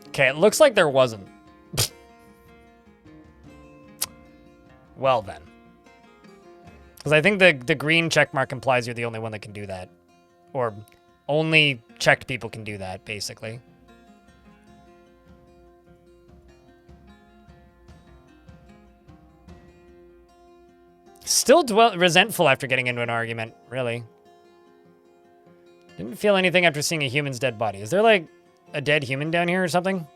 Okay, it looks like there wasn't. Well then. Because I think the green checkmark implies you're the only one that can do that. Or only checked people can do that, basically. Still resentful after getting into an argument, really. Didn't feel anything after seeing a human's dead body. Is there, like, a dead human down here or something?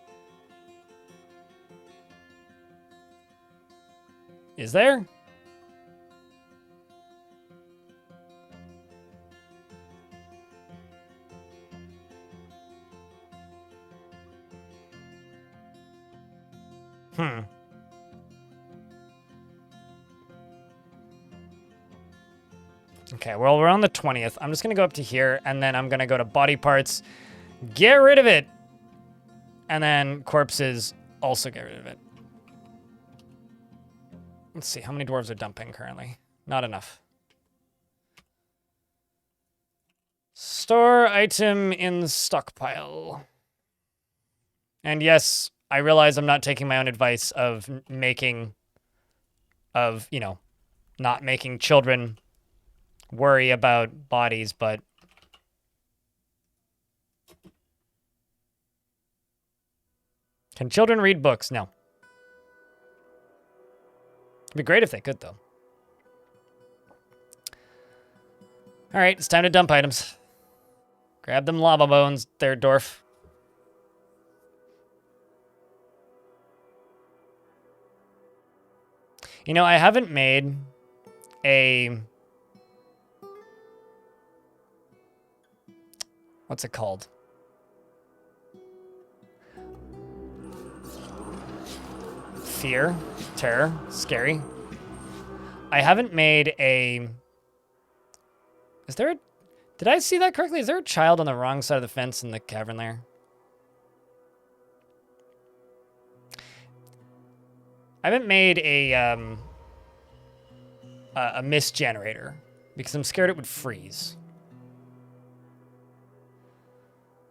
Is there? Okay, well, we're on the 20th. I'm just going to go up to here, and then I'm going to go to body parts. Get rid of it! And then corpses, also get rid of it. Let's see, how many dwarves are dumping currently? Not enough. Store item in stockpile. And yes, I realize I'm not taking my own advice of making, you know, not making children worry about bodies, but Can children read books? No. It'd be great if they could, though. All right, it's time to dump items. Grab them lava bones there, Dwarf. You know, I haven't made a... What's it called? Fear, terror, scary. I haven't made a... Is there a... Did I see that correctly? Is there a child on the wrong side of the fence in the cavern there? I haven't made a mist generator because I'm scared it would freeze.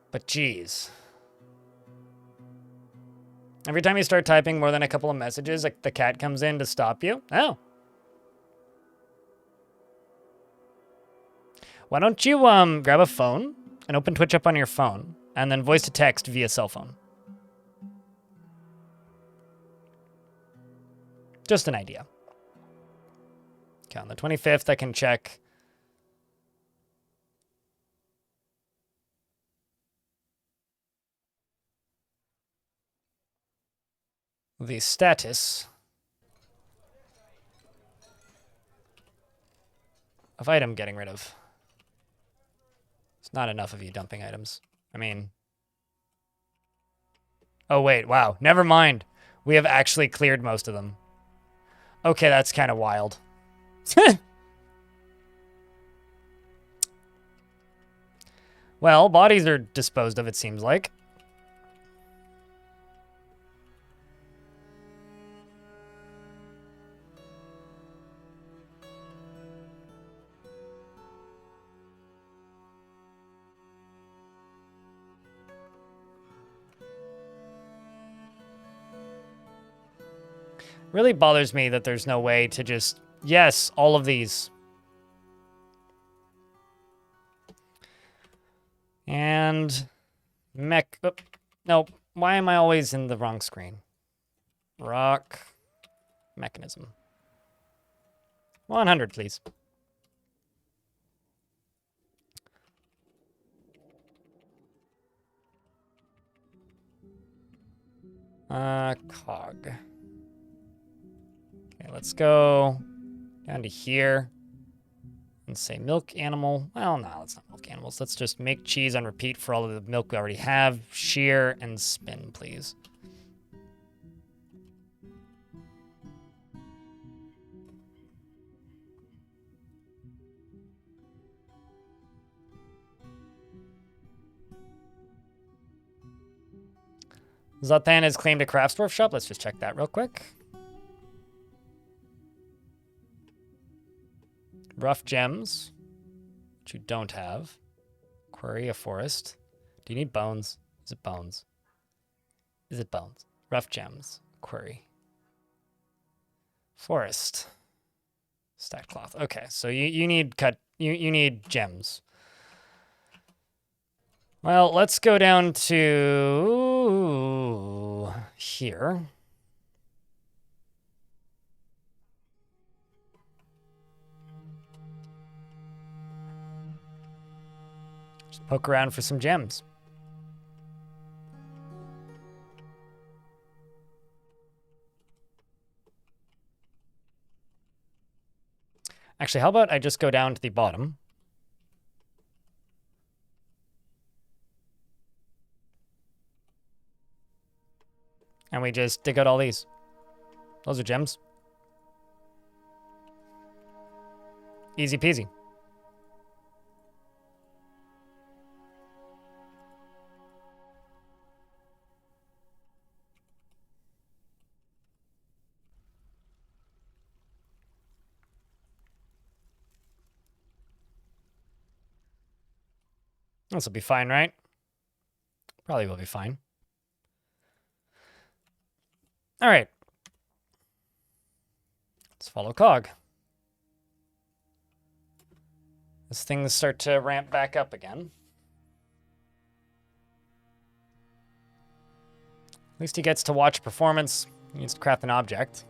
But geez. Every time you start typing more than a couple of messages, like the cat comes in to stop you. Oh. Why don't you grab a phone and open Twitch up on your phone and then voice to text via cell phone? Just an idea. Okay, on the 25th, I can check the status of item getting rid of. It's not enough of you dumping items. I mean... Oh, wait, wow. Never mind. We have actually cleared most of them. Okay, that's kind of wild. Well, bodies are disposed of, it seems like. Really bothers me that there's no way to just... Yes, all of these. And... Mech... Oh, no, why am I always in the wrong screen? Rock... Mechanism. 100, please. Cog. Okay, let's go down to here and say milk animal. Well, no, let's not milk animals. Let's just make cheese on repeat for all of the milk we already have. Shear and spin, please. Zlatan has claimed a craft dwarf shop. Let's just check that real quick. Rough gems, which you don't have. Quarry a forest. Do you need bones? Is it bones? Is it bones? Rough gems. Quarry. Forest. Stacked cloth. Okay, so you need you need gems. Well, let's go down to here. Just poke around for some gems. Actually, how about I just go down to the bottom? And we just dig out all these. Those are gems. Easy peasy. This will be fine, right? Probably will be fine. All right. Let's follow Cog. As things start to ramp back up again. At least he gets to watch performance. He needs to craft an object.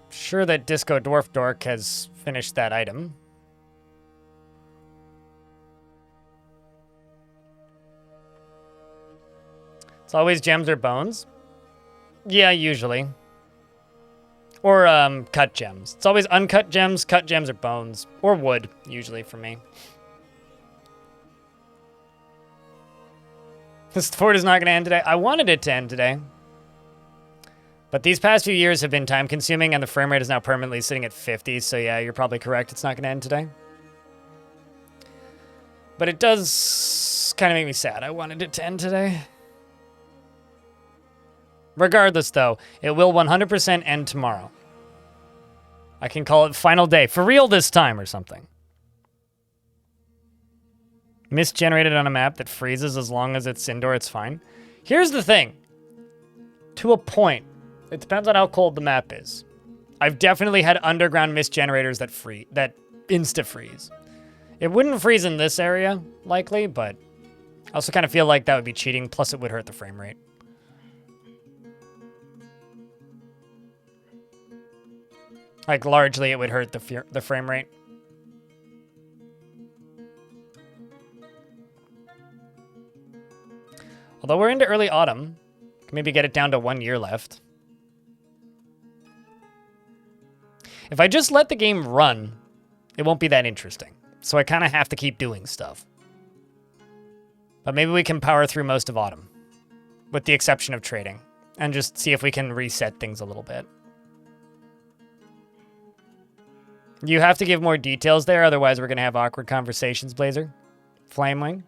Sure that Disco Dwarf Dork has finished that item. It's always gems or bones. Yeah, usually. Or cut gems. It's always uncut gems, cut gems, or bones. Or wood, usually, for me. This fort is not going to end today. I wanted it to end today. But these past few years have been time-consuming, and the frame rate is now permanently sitting at 50, so yeah, you're probably correct. It's not going to end today. But it does kind of make me sad. I wanted it to end today. Regardless, though, it will 100% end tomorrow. I can call it final day. For real this time or something. Mist generated on a map that freezes as long as it's indoor, it's fine. Here's the thing. To a point. It depends on how cold the map is. I've definitely had underground mist generators that insta-freeze. It wouldn't freeze in this area, likely, but I also kind of feel like that would be cheating, plus it would hurt the frame rate. Like, largely, it would hurt the frame rate. Although we're into early autumn, can maybe get it down to 1 year left. If I just let the game run, it won't be that interesting. So I kind of have to keep doing stuff. But maybe we can power through most of autumn, with the exception of trading, and just see if we can reset things a little bit. You have to give more details there, otherwise we're going to have awkward conversations, Blazer. Flamewing.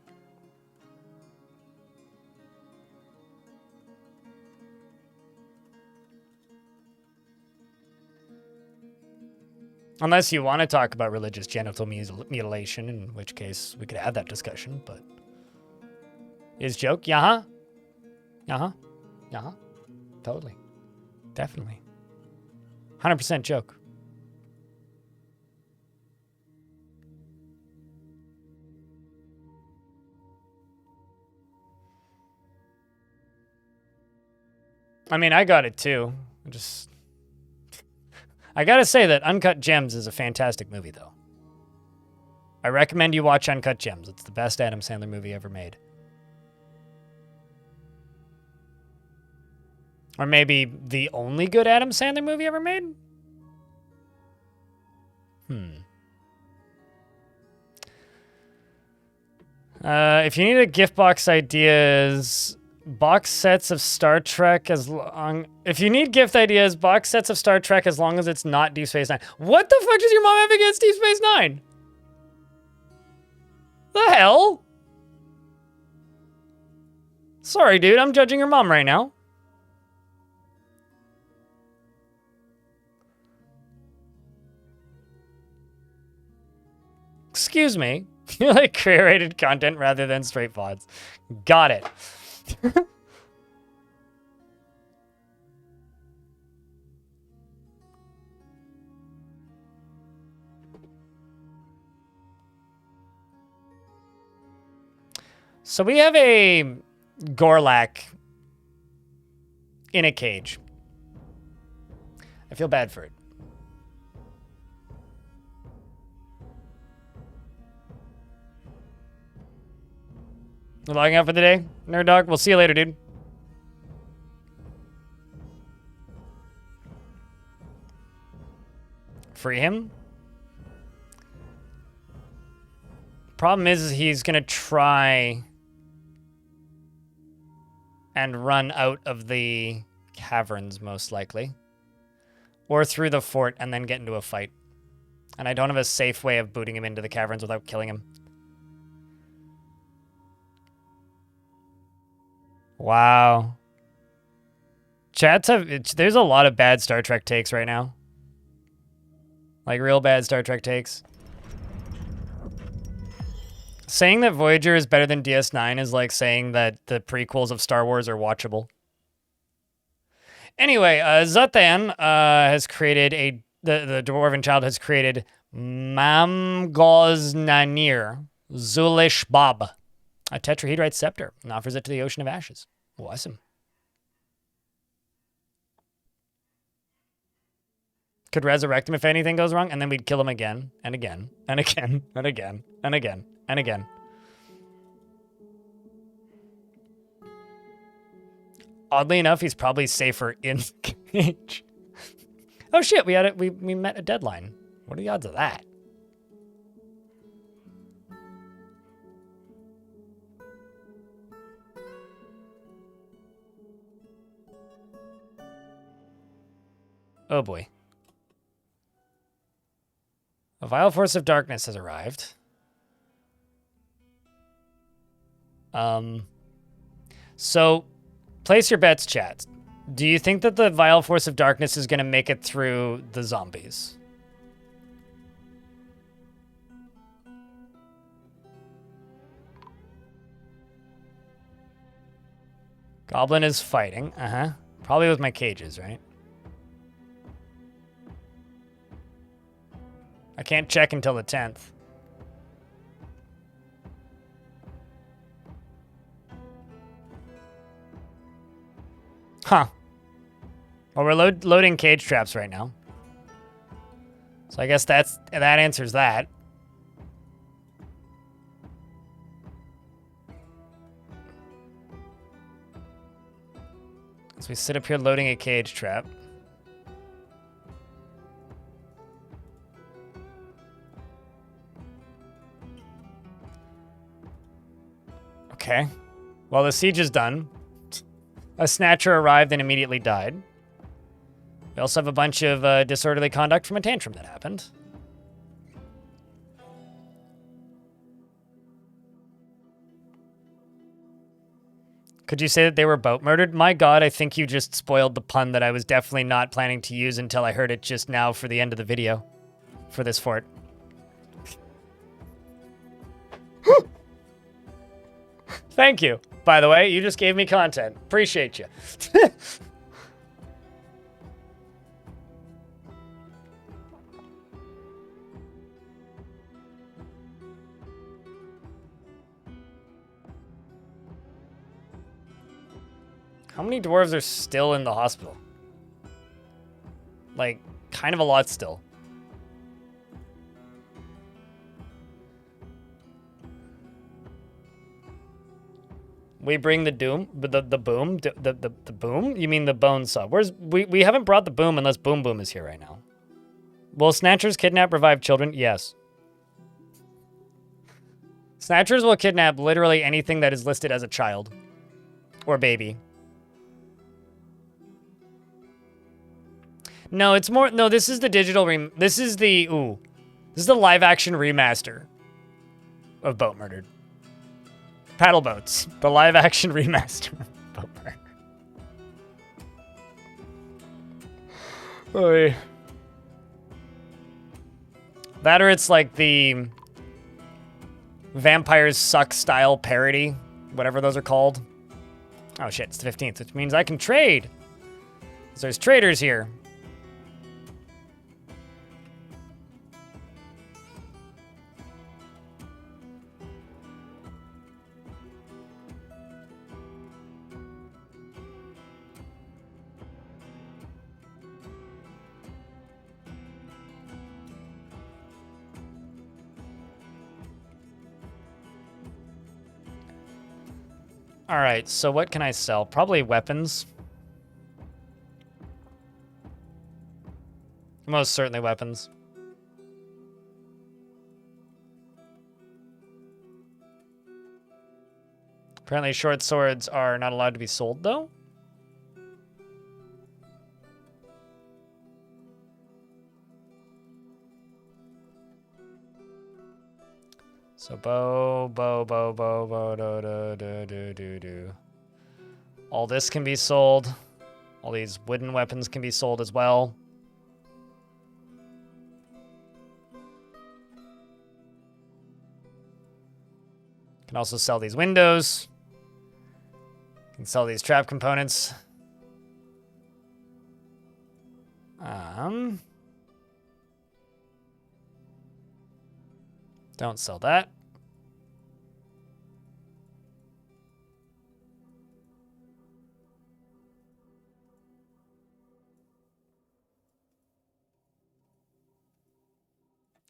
Unless you want to talk about religious genital mutilation, in which case we could have that discussion, but... Is joke? Yeah-huh. Uh-huh. Uh-huh. Totally. Definitely. 100% joke. I mean, I got it too. I gotta say that Uncut Gems is a fantastic movie, though. I recommend you watch Uncut Gems. It's the best Adam Sandler movie ever made. Or maybe the only good Adam Sandler movie ever made? If you need a gift box ideas... Box sets of Star Trek as long... If you need gift ideas, box sets of Star Trek as long as it's not Deep Space Nine. What the fuck does your mom have against Deep Space Nine? The hell? Sorry, dude. I'm judging your mom right now. Excuse me. You like curated content rather than straight VODs. Got it. So we have a Gorlak in a cage. I feel bad for it. We're logging out for the day, Nerd Dog. We'll see you later, dude. Free him? Problem is he's gonna try and run out of the caverns, most likely. Or through the fort and then get into a fight. And I don't have a safe way of booting him into the caverns without killing him. Wow. There's a lot of bad Star Trek takes right now. Like real bad Star Trek takes. Saying that Voyager is better than DS9 is like saying that the prequels of Star Wars are watchable. Anyway, Zatan has created the Dwarven Child has created Mamgoznanir Zulish Bob, a tetrahedrite scepter, and offers it to the Ocean of Ashes. Awesome. Could resurrect him if anything goes wrong, and then we'd kill him again, and again, and again, and again, and again, and again. Oddly enough, he's probably safer in the cage. Oh shit, we met a deadline. What are the odds of that? Oh boy. A vile force of darkness has arrived. So, place your bets, chat. Do you think that the vile force of darkness is going to make it through the zombies? Goblin is fighting. Probably with my cages, right? I can't check until the 10th. Huh. Well, we're loading cage traps right now. So I guess that answers that. So we sit up here loading a cage trap. Okay. Well, the siege is done. A snatcher arrived and immediately died. We also have a bunch of disorderly conduct from a tantrum that happened. Could you say that they were boat murdered? My God, I think you just spoiled the pun that I was definitely not planning to use until I heard it just now for the end of the video. For this fort. Thank you. By the way, you just gave me content. Appreciate you. How many dwarves are still in the hospital? Like, kind of a lot still. We bring the doom, the boom, the boom. You mean the bone saw? We haven't brought the boom unless Boom Boom is here right now. Will snatchers kidnap revive children? Yes. Snatchers will kidnap literally anything that is listed as a child or baby. No, it's more. No, this is the digital. This is the live action remaster of Boat Murdered. Paddleboats, the live action remaster. Oy. That or it's like the Vampires Suck style parody, whatever those are called. Oh shit, it's the 15th, which means I can trade. So there's traders here. All right, so what can I sell? Probably weapons. Most certainly weapons. Apparently short swords are not allowed to be sold, though. So bow, do. All this can be sold. All these wooden weapons can be sold as well. Can also sell these windows. Can sell these trap components. Don't sell that.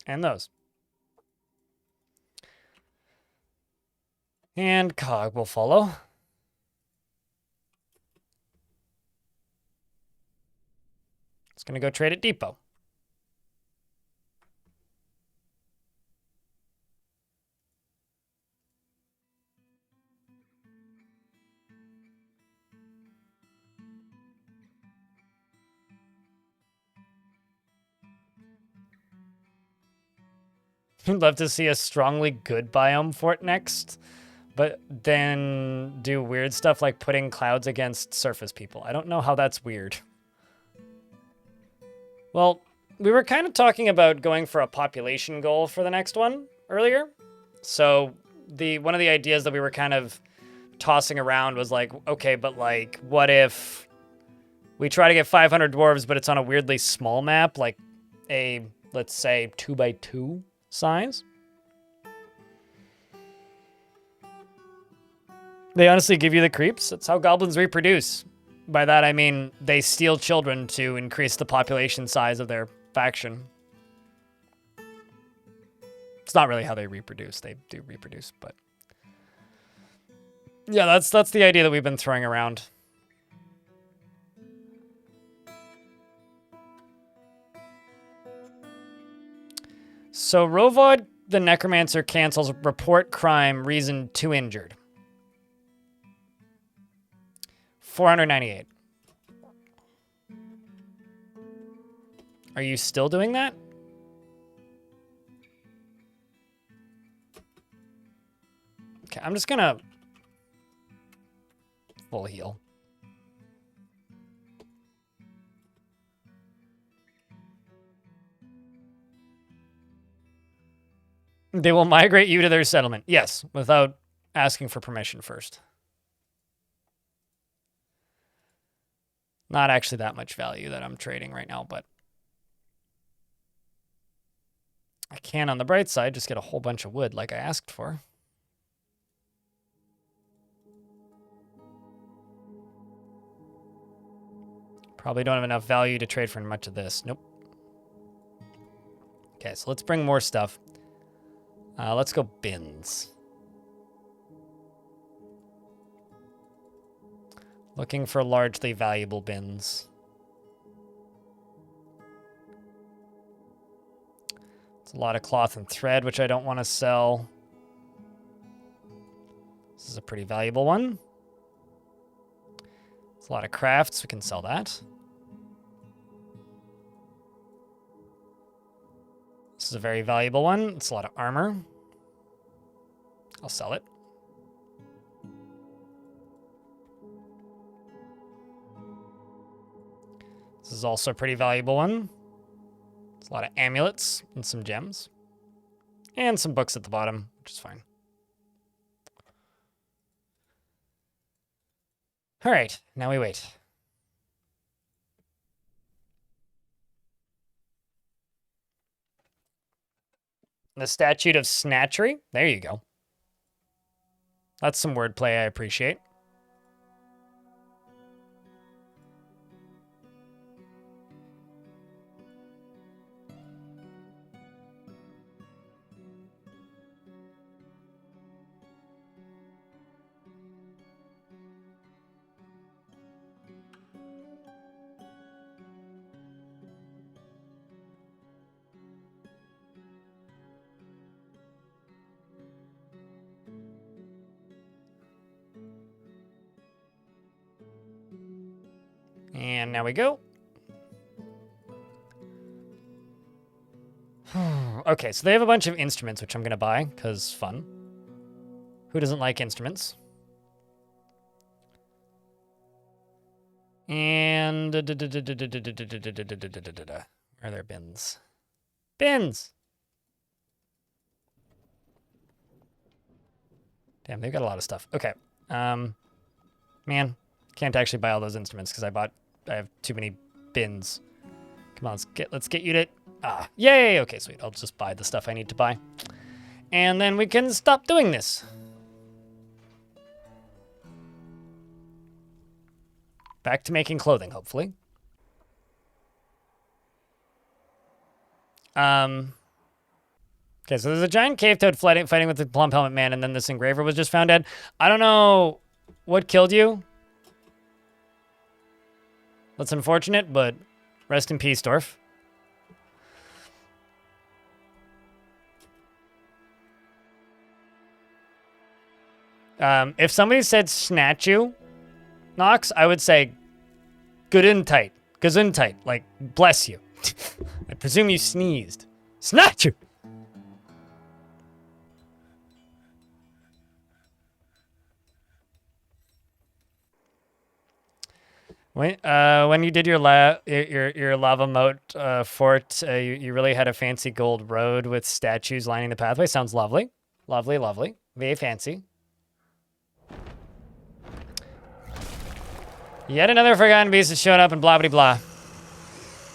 And those. And Cog will follow. It's going to go trade at Depot. I'd love to see a strongly good biome fort next, but then do weird stuff like putting clouds against surface people. I don't know how that's weird. Well, we were kind of talking about going for a population goal for the next one earlier. So one of the ideas that we were kind of tossing around was like, okay, but like, what if we try to get 500 dwarves, but it's on a weirdly small map, like a, let's say, 2x2 size? They honestly give you the creeps. That's how goblins reproduce. By that, I mean they steal children to increase the population size of their faction. It's not really how they reproduce. They do reproduce, but yeah, that's the idea that we've been throwing around. So Rovod the Necromancer cancels report crime, reason 2 injured. 498. Are you still doing that? Okay, I'm just gonna full heal. They will migrate you to their settlement. Yes, without asking for permission first. Not actually that much value that I'm trading right now, but I can, on the bright side, just get a whole bunch of wood like I asked for. Probably don't have enough value to trade for much of this. Nope. Okay, so let's bring more stuff. Let's go bins. Looking for largely valuable bins. It's a lot of cloth and thread, which I don't want to sell. This is a pretty valuable one. It's a lot of crafts. We can sell that. This is a very valuable one. It's a lot of armor. I'll sell it. This is also a pretty valuable one. It's a lot of amulets and some gems. And some books at the bottom, which is fine. All right, now we wait. The Statute of Snatchery. There you go. That's some wordplay I appreciate. And now we go. Okay, so they have a bunch of instruments, which I'm going to buy, because fun. Who doesn't like instruments? And... Where are their bins? Bins! Damn, they've got a lot of stuff. Okay. Man, can't actually buy all those instruments, because I have too many bins. Come on, let's get you to... Ah, yay! Okay, sweet. I'll just buy the stuff I need to buy. And then we can stop doing this. Back to making clothing, hopefully. Okay, so there's a giant cave toad fighting with the plum helmet man, and then this engraver was just found dead. I don't know what killed you. That's unfortunate, but rest in peace, Dwarf. If somebody said snatch you, Nox, I would say Gesundheit, like bless you. I presume you sneezed. Snatch you! When you did your lava moat fort, you really had a fancy gold road with statues lining the pathway. Sounds lovely. Lovely, lovely. Very fancy. Yet another forgotten beast has shown up and blah blah blah.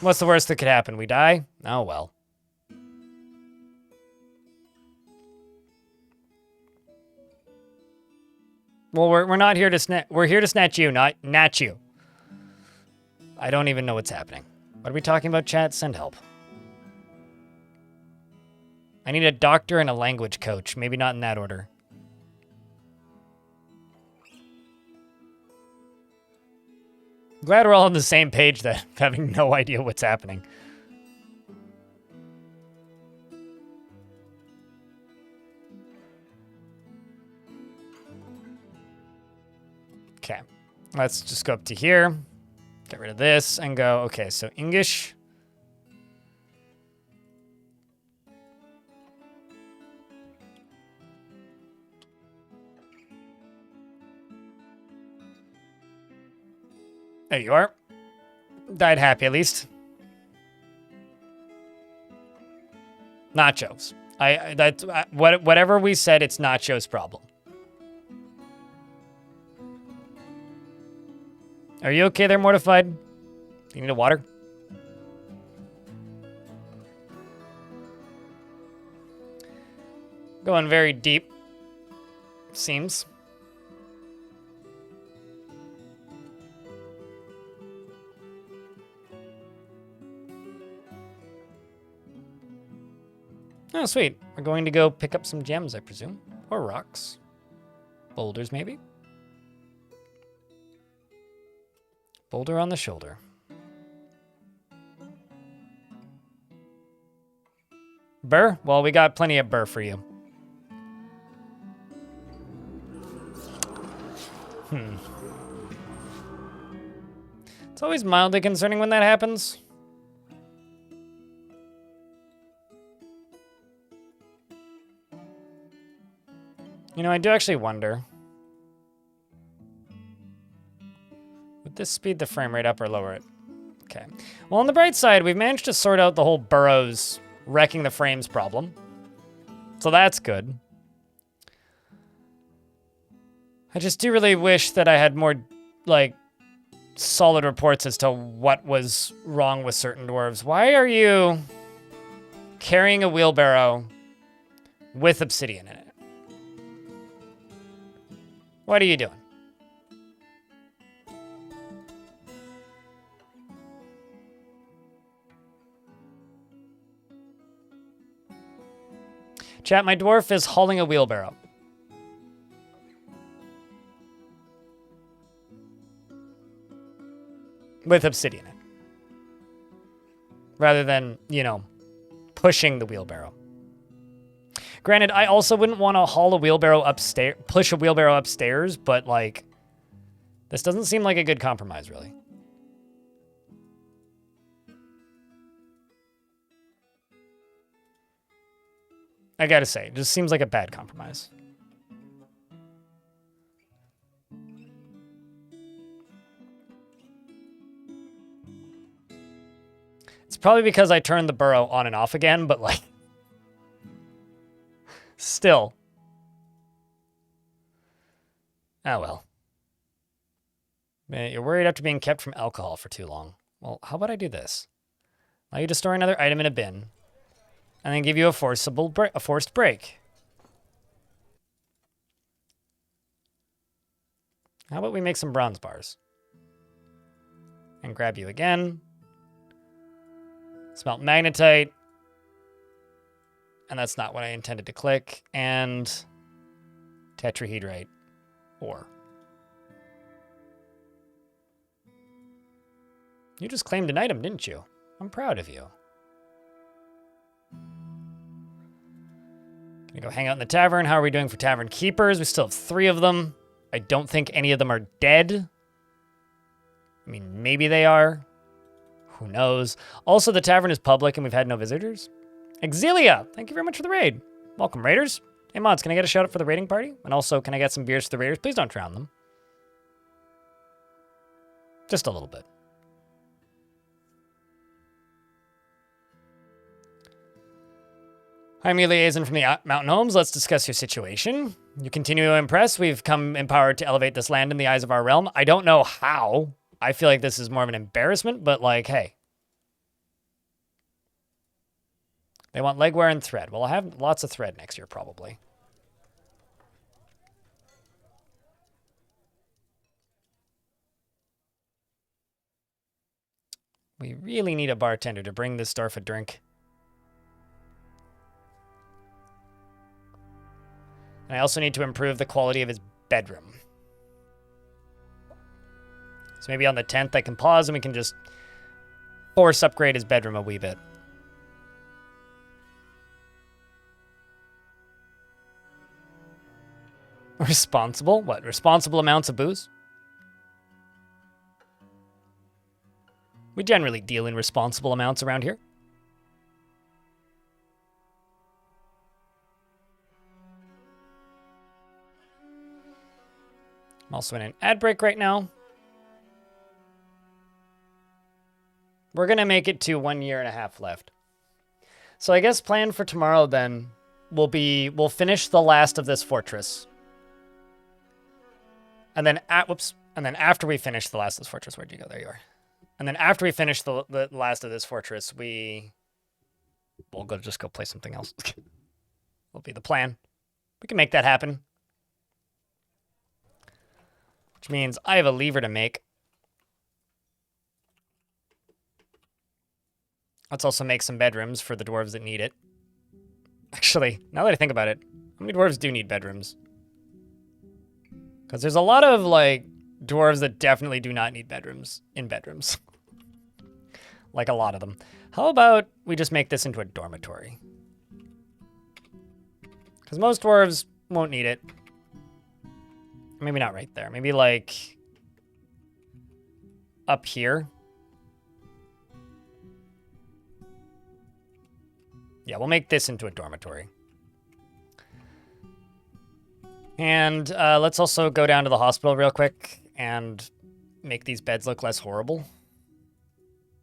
What's the worst that could happen? We die? Oh well. Well, we're not here to snatch. We're here to snatch you, not natch you. I don't even know what's happening. What are we talking about, chat? Send help. I need a doctor and a language coach. Maybe not in that order. Glad we're all on the same page then, having no idea what's happening. Okay, let's just go up to here. Get rid of this and go, okay, so English. There you are. Died happy, at least. Nachos. Whatever we said, it's Nacho's problem. Are you okay there, Mortified? You need a water? Going very deep, seems. Oh, sweet. We're going to go pick up some gems, I presume. Or rocks. Boulders, maybe. Boulder on the shoulder. Burr? Well, we got plenty of burr for you. It's always mildly concerning when that happens. You know, I do actually wonder. Would this speed the frame rate up or lower it? Okay. Well, on the bright side, we've managed to sort out the whole burrows wrecking the frames problem. So that's good. I just do really wish that I had more, like, solid reports as to what was wrong with certain dwarves. Why are you carrying a wheelbarrow with obsidian in it? What are you doing? Chat, my dwarf is hauling a wheelbarrow. With obsidian in it. Rather than, you know, pushing the wheelbarrow. Granted, I also wouldn't want to haul a wheelbarrow upstairs, push a wheelbarrow upstairs, but like, this doesn't seem like a good compromise, really. I gotta say, it just seems like a bad compromise. It's probably because I turned the burrow on and off again, but like, still. Oh well. Man, you're worried after being kept from alcohol for too long. Well, how about I do this? Allow you to store another item in a bin, and then give you a forced break. How about we make some bronze bars? And grab you again. Smelt magnetite. and that's not what I intended to click, and tetrahedrite ore. You just claimed an item, didn't you? I'm proud of you. Gonna go hang out in the tavern. How are we doing for tavern keepers? We still have 3 of them. I don't think any of them are dead. I mean, maybe they are. Who knows? Also, the tavern is public and we've had no visitors. Exilia, thank you very much for the raid. Welcome, raiders. Hey, mods, can I get a shout out for the raiding party? And also, can I get some beers for the raiders? Please don't drown them. Just a little bit. I'm your liaison from the Mountain Homes. Let's discuss your situation. You continue to impress. We've come empowered to elevate this land in the eyes of our realm. I don't know how. I feel like this is more of an embarrassment, but like, hey. They want legwear and thread. Well, I'll have lots of thread next year, probably. We really need a bartender to bring this dwarf a drink. And I also need to improve the quality of his bedroom. So maybe on the 10th I can pause and we can just force upgrade his bedroom a wee bit. Responsible? What? Responsible amounts of booze? We generally deal in responsible amounts around here. I'm also in an ad break right now. We're going to make it to 1.5 years left. So I guess plan for tomorrow then will be, we'll finish the last of this fortress. And then, and then after we finish the last of this fortress, where'd you go? There you are. And then after we finish the last of this fortress, we'll just go play something else. Will be the plan. We can make that happen. Which means I have a lever to make. Let's also make some bedrooms for the dwarves that need it. Actually, now that I think about it, how many dwarves do need bedrooms? Because there's a lot of, like, dwarves that definitely do not need bedrooms in bedrooms. Like a lot of them. How about we just make this into a dormitory? Because most dwarves won't need it. Maybe not right there. Maybe, like, up here. Yeah, we'll make this into a dormitory. And let's also go down to the hospital real quick and make these beds look less horrible.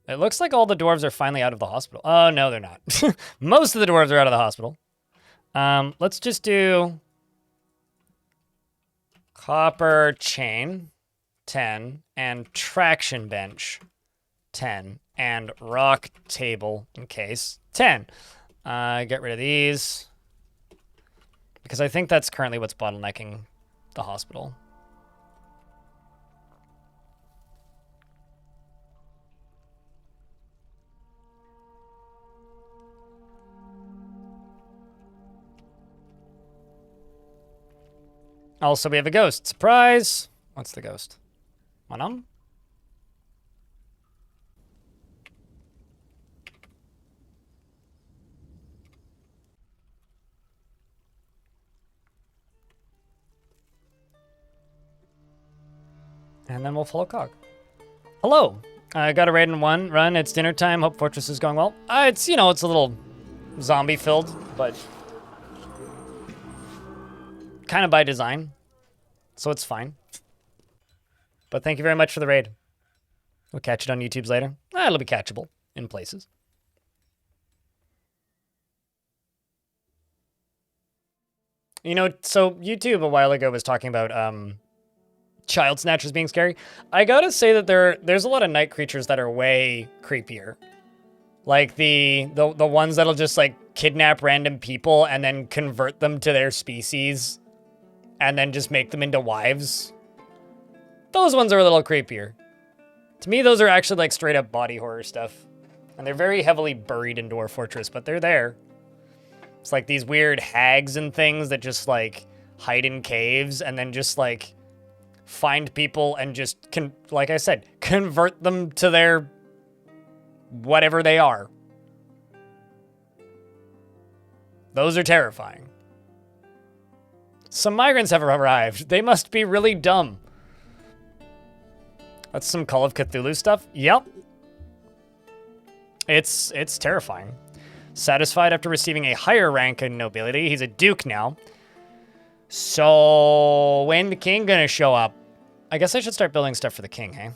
It looks like all the dwarves are finally out of the hospital. Oh, no, they're not. Most of the dwarves are out of the hospital. Let's just do copper chain, 10, and traction bench, 10, and rock table, in case, 10. Get rid of these. Because I think that's currently what's bottlenecking the hospital. Also, we have a ghost. Surprise! What's the ghost? Manam? And then we'll follow Cog. Hello! I got a raid in one run. It's dinner time. Hope Fortress is going well. It's, you know, it's a little zombie-filled, but kind of by design. So it's fine. But thank you very much for the raid. We'll catch it on YouTube's later. It'll be catchable in places. You know, so YouTube a while ago was talking about child snatchers being scary. I gotta say that there's a lot of night creatures that are way creepier. Like the ones that'll just like kidnap random people and then convert them to their species and then just make them into wives. Those ones are a little creepier. To me, those are actually like straight up body horror stuff. And they're very heavily buried in Dwarf Fortress, but they're there. It's like these weird hags and things that just like hide in caves and then just like find people and just like I said, convert them to their whatever they are. Those are terrifying. Some migrants have arrived. They must be really dumb. That's some Call of Cthulhu stuff. Yep. It's terrifying. Satisfied after receiving a higher rank in nobility. He's a duke now. So, when the king gonna show up? I guess I should start building stuff for the king, hey?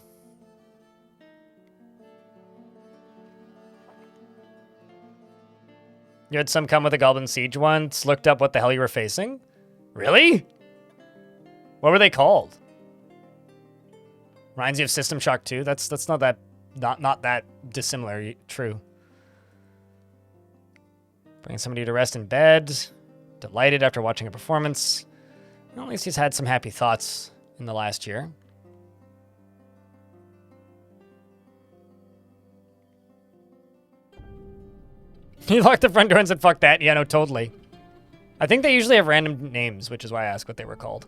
You had some come with a Goblin Siege once, looked up what the hell you were facing? Really? What were they called? Reminds you of System Shock 2? That's not that not that dissimilar. True. Bringing somebody to rest in bed. Delighted after watching a performance. Well, at least he's had some happy thoughts in the last year. He locked the front door and said, fuck that. Yeah, no, totally. I think they usually have random names, which is why I asked what they were called.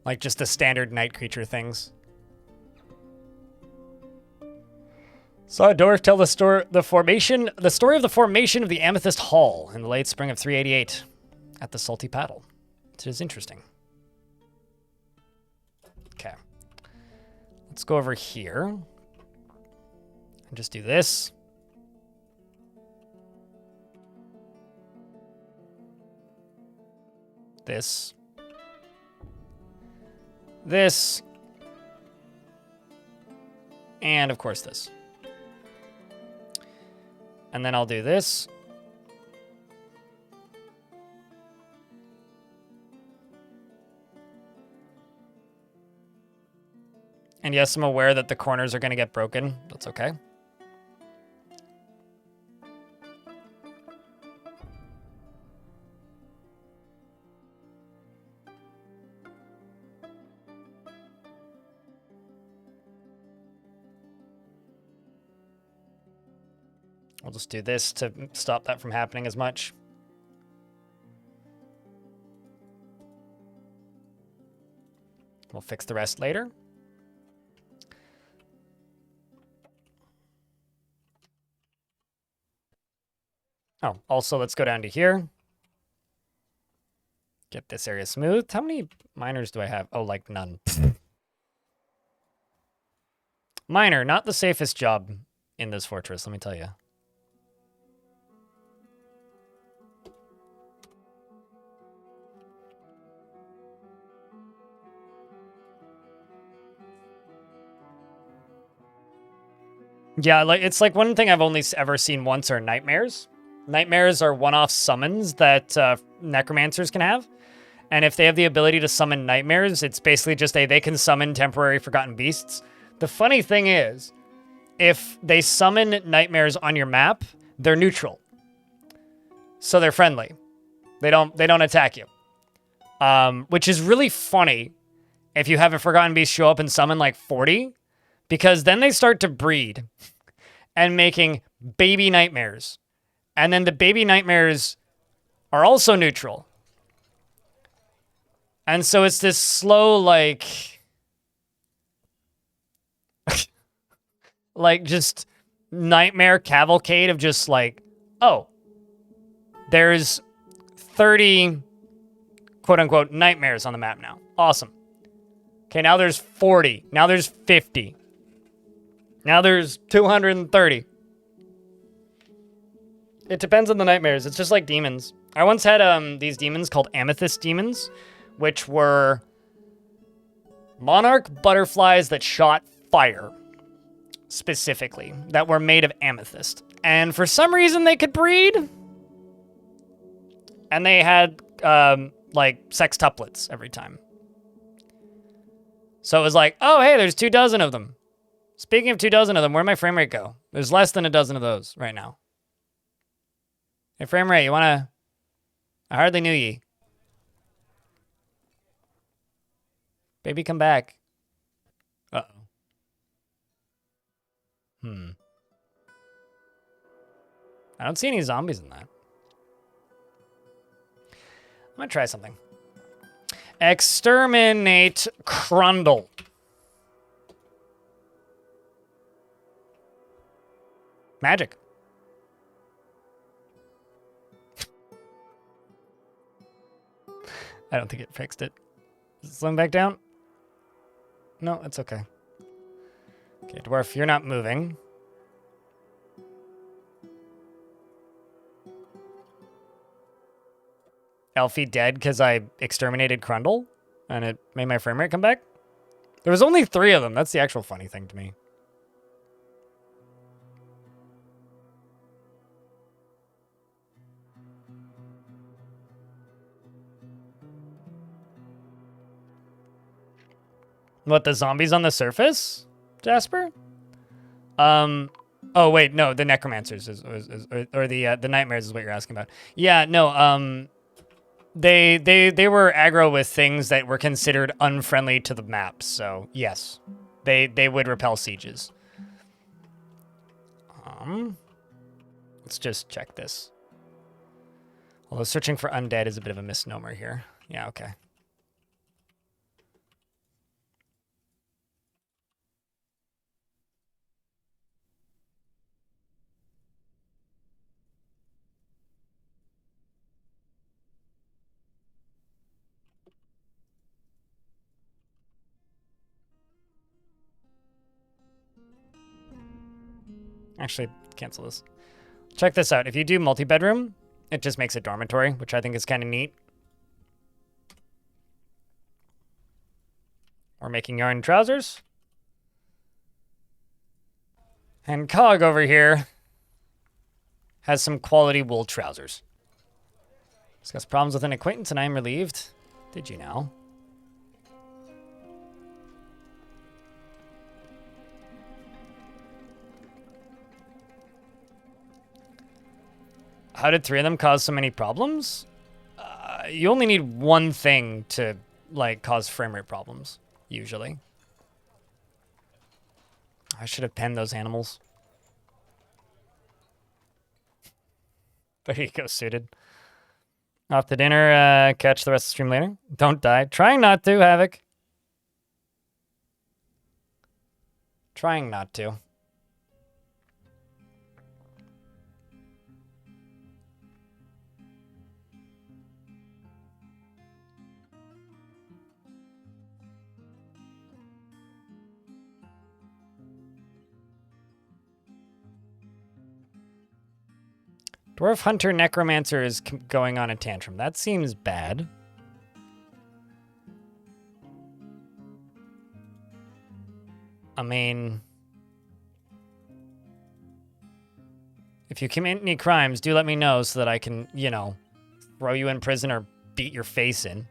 Like just the standard night creature things. Saw a dwarf tell the story of the formation of the Amethyst Hall in the late spring of 388 at the Salty Paddle. It is interesting. Okay. Let's go over here and just do this. This. This. And of course this. And then I'll do this. And yes, I'm aware that the corners are going to get broken. That's okay. We'll just do this to stop that from happening as much. We'll fix the rest later. Oh, also let's go down to here. Get this area smoothed. How many miners do I have? Oh, like none. Miner, not the safest job in this fortress, let me tell you. Yeah, like it's like one thing I've only ever seen once are nightmares. Nightmares are one-off summons that necromancers can have. And if they have the ability to summon nightmares, it's basically just they can summon temporary forgotten beasts. The funny thing is, if they summon nightmares on your map, they're neutral. So they're friendly. They don't attack you. Which is really funny if you have a forgotten beast show up and summon like 40. Because then they start to breed and making baby nightmares. And then the baby nightmares are also neutral. And so it's this slow, like just nightmare cavalcade of just like, oh, there's 30 quote unquote nightmares on the map now. Awesome. Okay, now there's 40. Now there's 50. Now there's 230. It depends on the nightmares. It's just like demons. I once had these demons called amethyst demons, which were monarch butterflies that shot fire, specifically, that were made of amethyst. And for some reason, they could breed. And they had, like, sextuplets every time. So it was like, oh, hey, there's 24 of them. Speaking of 24 of them, where'd my frame rate go? There's less than a dozen of those right now. Hey, frame rate, you wanna... I hardly knew ye. Baby, come back. Uh-oh. I don't see any zombies in that. I'm gonna try something. Exterminate Crundle. Magic. I don't think it fixed it. Is it slowing back down? No, it's okay. Okay, Dwarf, you're not moving. Elfie dead because I exterminated Crundle and it made my frame rate come back? There was only 3 of them. That's the actual funny thing to me. What, the zombies on the surface, Jasper? Oh wait, no, the necromancers or the nightmares is what you're asking about. Yeah, no, they were aggro with things that were considered unfriendly to the map. So yes, they would repel sieges. Let's just check this. Although searching for undead is a bit of a misnomer here. Yeah, okay. Actually, cancel this. Check this out. If you do multi-bedroom, it just makes it dormitory, which I think is kind of neat. We're making yarn trousers. And Cog over here has some quality wool trousers. Discuss problems with an acquaintance and I am relieved. Did you know? How did 3 of them cause so many problems? You only need one thing to, like, cause frame rate problems, usually. I should have penned those animals. There you go, suited. Off to dinner, catch the rest of the stream later. Don't die. Trying not to, Havoc. Trying not to. Dwarf Hunter Necromancer is going on a tantrum. That seems bad. I mean, if you commit any crimes, do let me know so that I can, you know, throw you in prison or beat your face in.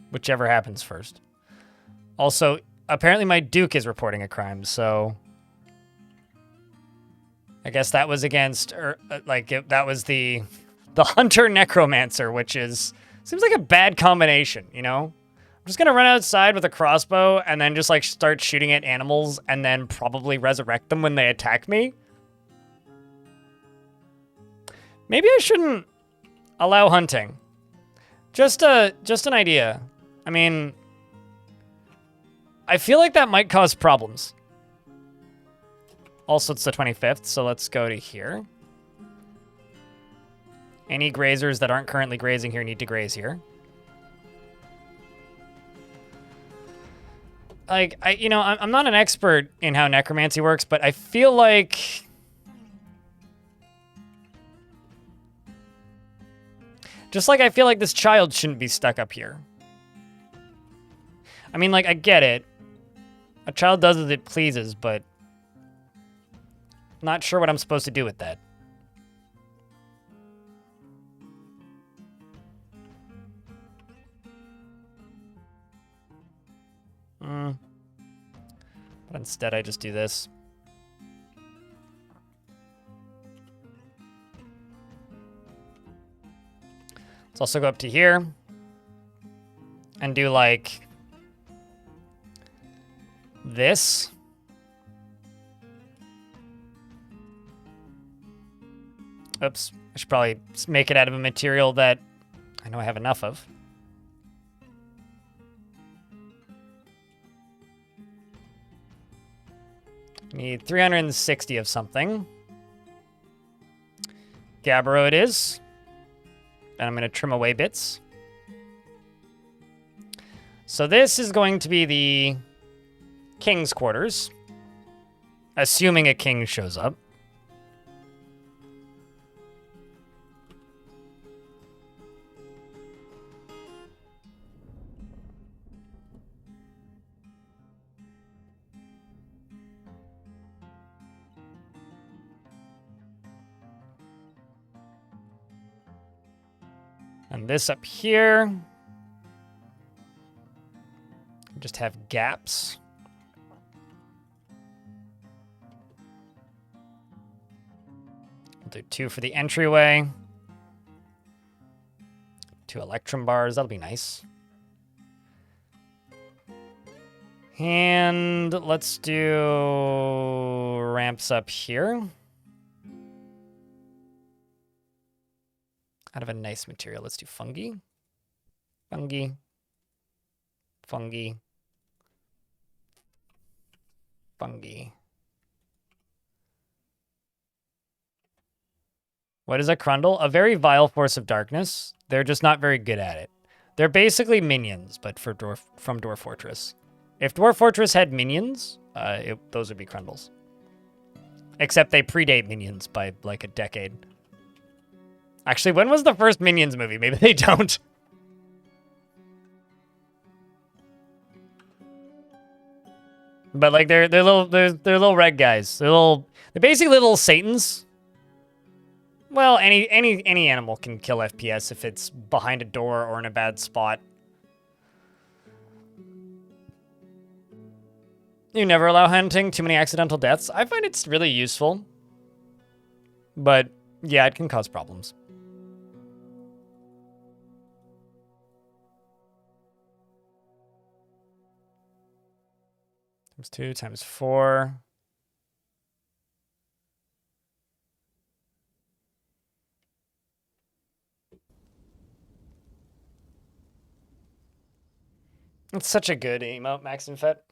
Whichever happens first. Also, apparently my Duke is reporting a crime, so I guess that was against, or that was the Hunter Necromancer, which seems like a bad combination, you know? I'm just gonna run outside with a crossbow and then just like start shooting at animals and then probably resurrect them when they attack me. Maybe I shouldn't allow hunting. Just an idea. I mean, I feel like that might cause problems. Also, it's the 25th, so let's go to here. Any grazers that aren't currently grazing here need to graze here. Like, I'm not an expert in how necromancy works, but I feel like I feel like this child shouldn't be stuck up here. I mean, like, I get it. A child does as it pleases, but not sure what I'm supposed to do with that. But instead, I just do this. Let's also go up to here and do like this. Oops. I should probably make it out of a material that I know I have enough of. Need 360 of something. Gabbro it is. And I'm going to trim away bits. So this is going to be the king's quarters. Assuming a king shows up. And this up here, just have gaps. We'll do 2 for the entryway. 2 electrum bars, that'll be nice. And let's do ramps up here. Out of a nice material, let's do fungi. Fungi. Fungi. Fungi. What is a Crundle? A very vile force of darkness. They're just not very good at it. They're basically minions, but for from Dwarf Fortress. If Dwarf Fortress had minions, those would be Crundles. Except they predate minions by like a decade. Actually, when was the first Minions movie? Maybe they don't. But like they're little red guys. They're basically little Satans. Well, any animal can kill FPS if it's behind a door or in a bad spot. You never allow hunting, too many accidental deaths. I find it's really useful. But yeah, it can cause problems. Times 2 times 4. It's such a good emote, Max and Fet.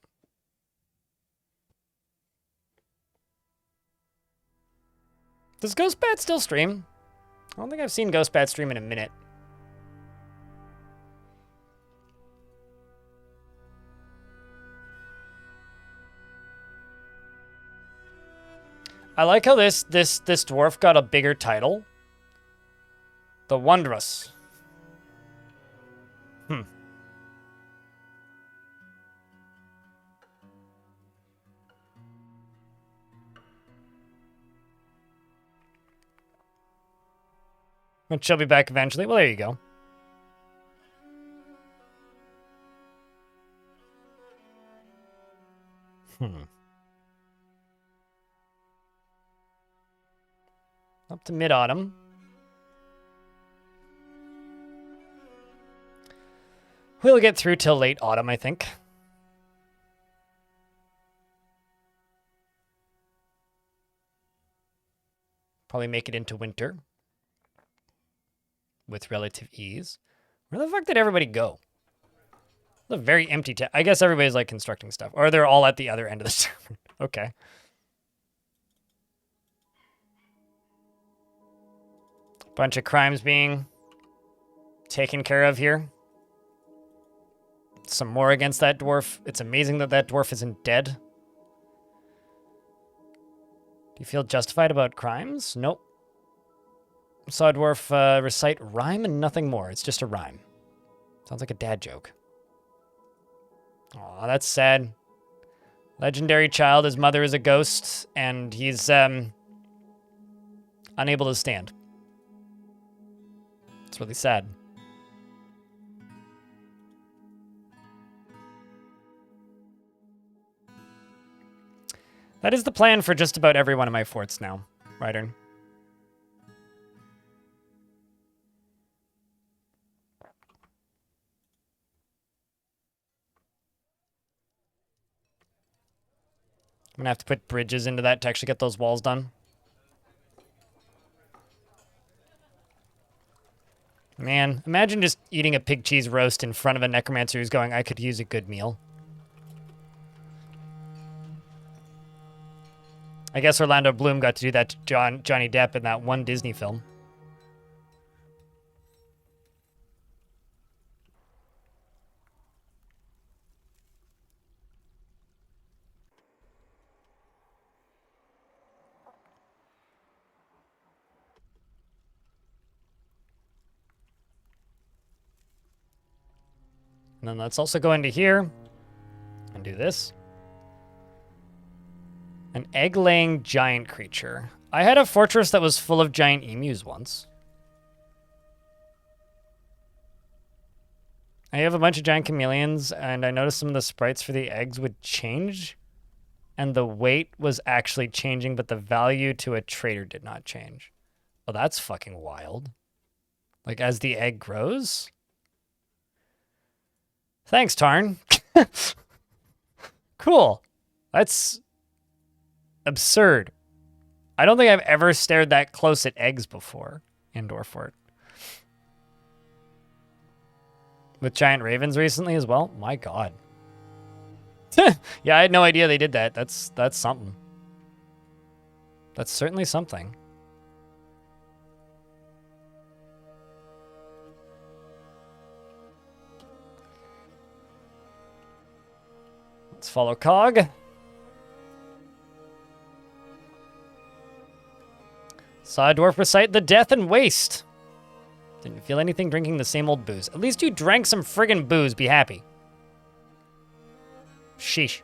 Does Ghostbat still stream? I don't think I've seen Ghostbat stream in a minute. I like how this dwarf got a bigger title. The Wondrous. But she'll be back eventually. Well, there you go. Up to mid-autumn. We'll get through till late autumn, I think. Probably make it into winter. With relative ease. Where the fuck did everybody go? It's a very empty town. I guess everybody's like constructing stuff. Or they're all at the other end of the server. Okay. Bunch of crimes being taken care of here. Some more against that dwarf. It's amazing that that dwarf isn't dead. Do you feel justified about crimes? Nope. Saw a dwarf recite rhyme and nothing more. It's just a rhyme. Sounds like a dad joke. Aw, that's sad. Legendary child, his mother is a ghost, and he's unable to stand. It's really sad. That is the plan for just about every one of my forts now, Ryder. I'm gonna have to put bridges into that to actually get those walls done. Man, imagine just eating a pig cheese roast in front of a necromancer who's going, I could use a good meal. I guess Orlando Bloom got to do that to Johnny Depp in that one Disney film. And then let's also go into here and do this. An egg-laying giant creature. I had a fortress that was full of giant emus once. I have a bunch of giant chameleons, and I noticed some of the sprites for the eggs would change, and the weight was actually changing, but the value to a trader did not change. Oh, that's fucking wild. Like, as the egg grows? Thanks, Tarn. Cool. That's absurd. I don't think I've ever stared that close at eggs before in Dwarf. With giant ravens recently as well? My god. Yeah, I had no idea they did that. That's something. That's certainly something. Let's follow Cog. Saw a dwarf recite the death and waste. Didn't feel anything drinking the same old booze. At least you drank some friggin' booze. Be happy. Sheesh.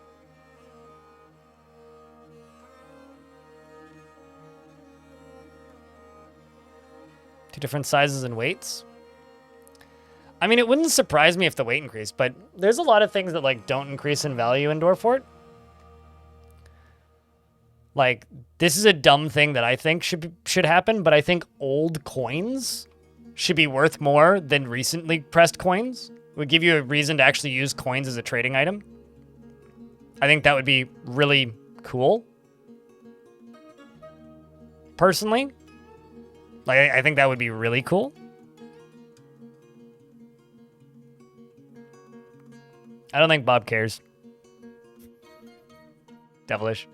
Two different sizes and weights. I mean, it wouldn't surprise me if the weight increased, but there's a lot of things that, like, don't increase in value in Dwarf. Like, this is a dumb thing that I think should happen, but I think old coins should be worth more than recently pressed coins. It would give you a reason to actually use coins as a trading item. I think that would be really cool. Personally. Like, I think that would be really cool. I don't think Bob cares. Devilish.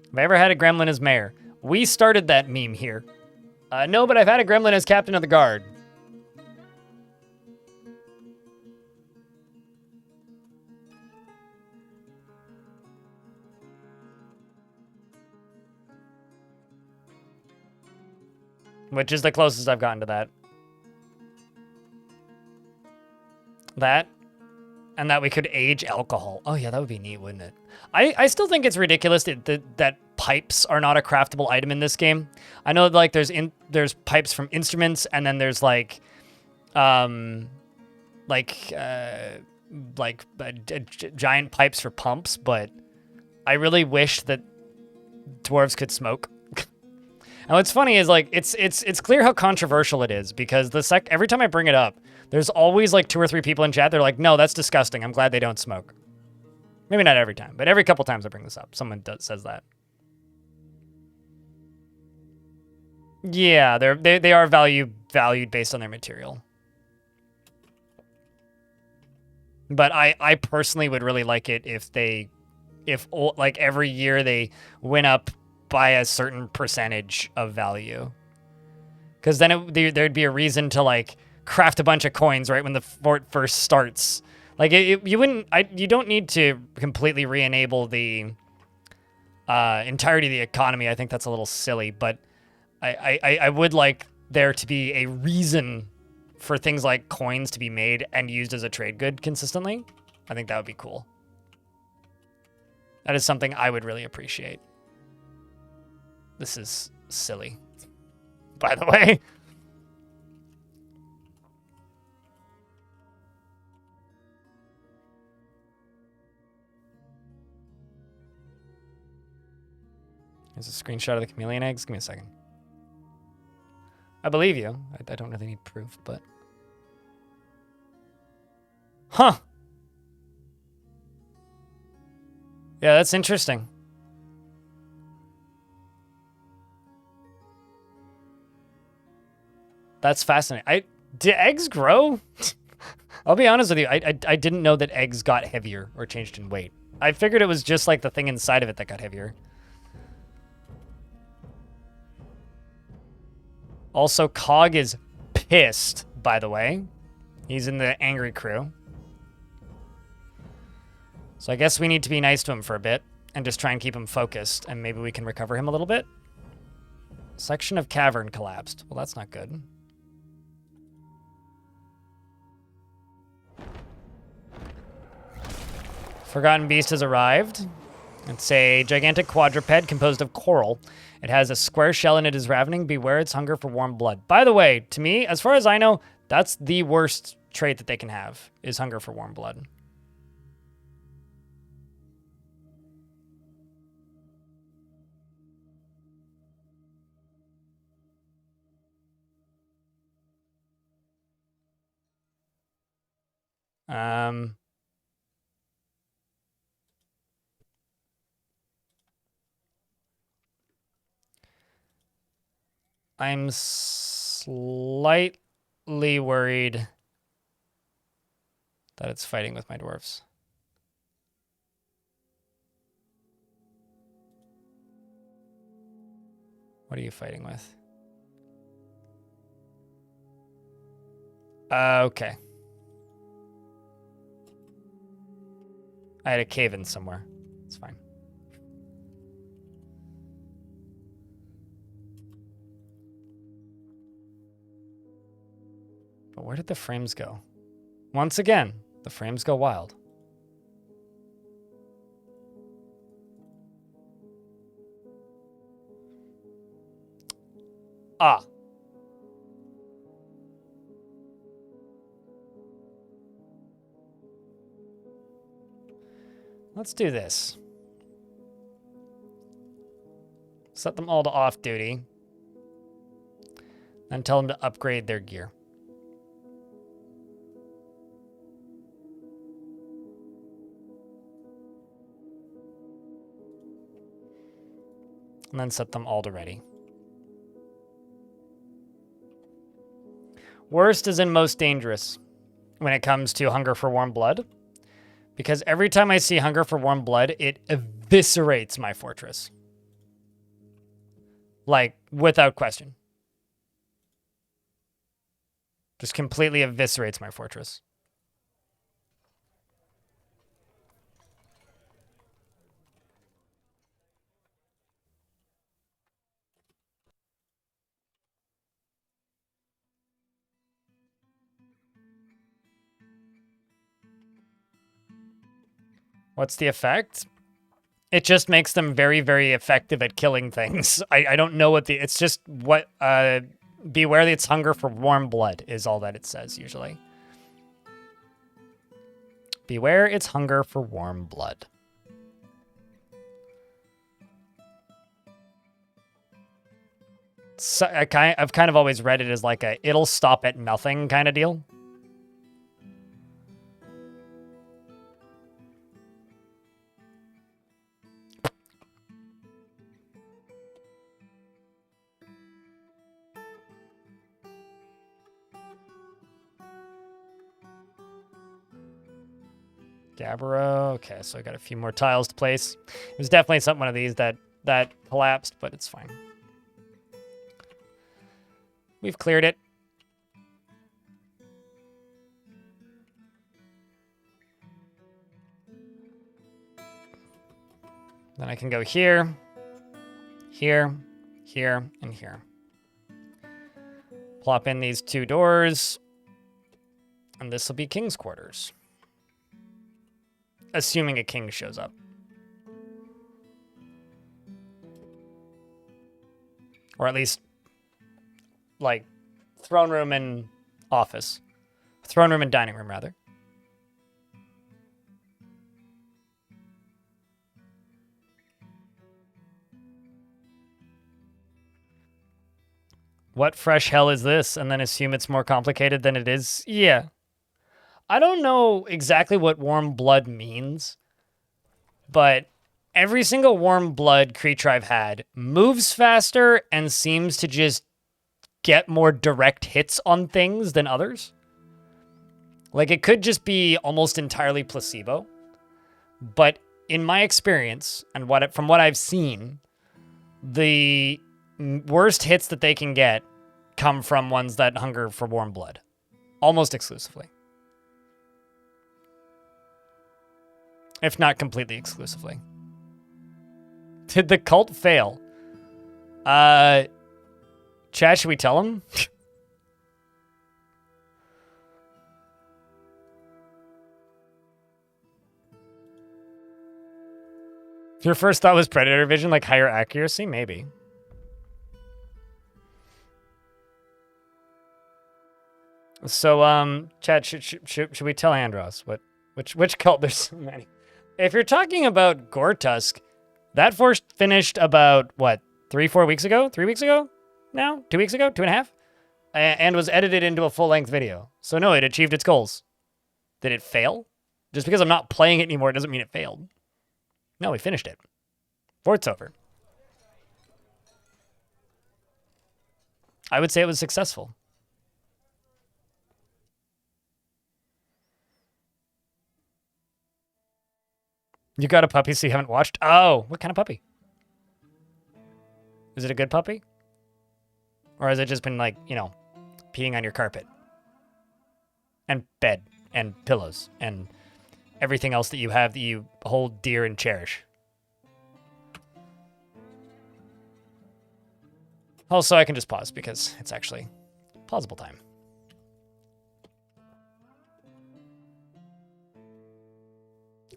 Have I ever had a gremlin as mayor? We started that meme here. No, but I've had a gremlin as captain of the guard. Which is the closest I've gotten to that. That. And that we could age alcohol. Oh yeah, that would be neat, wouldn't it? I still think it's ridiculous that pipes are not a craftable item in this game. I know like there's pipes from instruments, and then there's like giant pipes for pumps, but I really wish that dwarves could smoke. And what's funny is like it's clear how controversial it is, because every time I bring it up, there's always like 2 or 3 people in chat. They're like, no, that's disgusting. I'm glad they don't smoke. Maybe not every time, but every couple times I bring this up, someone says that. Yeah, they are valued based on their material. But I personally would really like it if like every year they went up by a certain percentage of value. Because then there'd be a reason to like craft a bunch of coins right when the fort first starts. Like you don't need to completely re-enable the entirety of the economy. I think that's a little silly, but I would like there to be a reason for things like coins to be made and used as a trade good consistently. I think that would be cool. That is something I would really appreciate. This is silly, by the way. Here's a screenshot of the chameleon eggs. Give me a second. I believe you. I don't really need proof, but... Huh. Yeah, that's interesting. That's fascinating. Do eggs grow? I'll be honest with you. I didn't know that eggs got heavier or changed in weight. I figured it was just like the thing inside of it that got heavier. Also, Cog is pissed, by the way. He's in the angry crew. So I guess we need to be nice to him for a bit and just try and keep him focused, and maybe we can recover him a little bit. Section of cavern collapsed. Well, that's not good. Forgotten Beast has arrived. It's a gigantic quadruped composed of coral. It has a square shell and it is ravening. Beware its hunger for warm blood. By the way, to me, as far as I know, that's the worst trait that they can have, is hunger for warm blood. I'm slightly worried that it's fighting with my dwarves. What are you fighting with? Okay. I had a cave in somewhere. It's fine. But where did the frames go? Once again, the frames go wild. Ah. Let's do this. Set them all to off duty. And tell them to upgrade their gear. And then set them all to ready. Worst is in most dangerous when it comes to hunger for warm blood. Because every time I see hunger for warm blood, it eviscerates my fortress. Like, without question. Just completely eviscerates my fortress. What's the effect? It just makes them very, very effective at killing things. I don't know what the... It's just what... beware its hunger for warm blood is all that it says, usually. Beware its hunger for warm blood. So I've kind of always read it as like a it'll stop at nothing kind of deal. Gabbro. Okay, so I got a few more tiles to place. It was definitely one of these that collapsed, but it's fine. We've cleared it. Then I can go here, here, here, and here. Plop in these two doors, and this will be King's Quarters. Assuming a king shows up. Or at least, like, throne room and office. Throne room and dining room, rather. What fresh hell is this? And then assume it's more complicated than it is? Yeah. I don't know exactly what warm blood means, but every single warm blood creature I've had moves faster and seems to just get more direct hits on things than others. Like, it could just be almost entirely placebo. But in my experience, and from what I've seen, the worst hits that they can get come from ones that hunger for warm blood. Almost exclusively. If not completely exclusively. Did the cult fail? Chad, should we tell him? Your first thought was predator vision, like higher accuracy? Maybe. So, Chad, should we tell Andros which cult? There's so many. If you're talking about Gortusk, that force finished about, what, 3-4 weeks ago? 3 weeks ago? Now? 2 weeks ago? 2.5? And was edited into a full-length video. So no, it achieved its goals. Did it fail? Just because I'm not playing it anymore doesn't mean it failed. No, we finished it. Fort's over. I would say it was successful. You got a puppy so you haven't watched? Oh, what kind of puppy? Is it a good puppy? Or has it just been like, you know, peeing on your carpet? And bed and pillows and everything else that you have that you hold dear and cherish. Also, I can just pause because it's actually plausible time.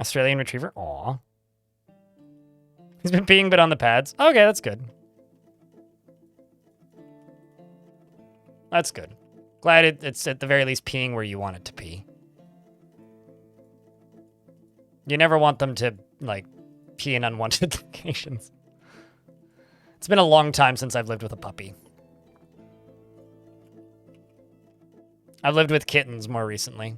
Australian Retriever? Aw. He's been peeing, but on the pads. Okay, that's good. That's good. Glad it's at the very least peeing where you want it to pee. You never want them to, like, pee in unwanted locations. It's been a long time since I've lived with a puppy. I've lived with kittens more recently.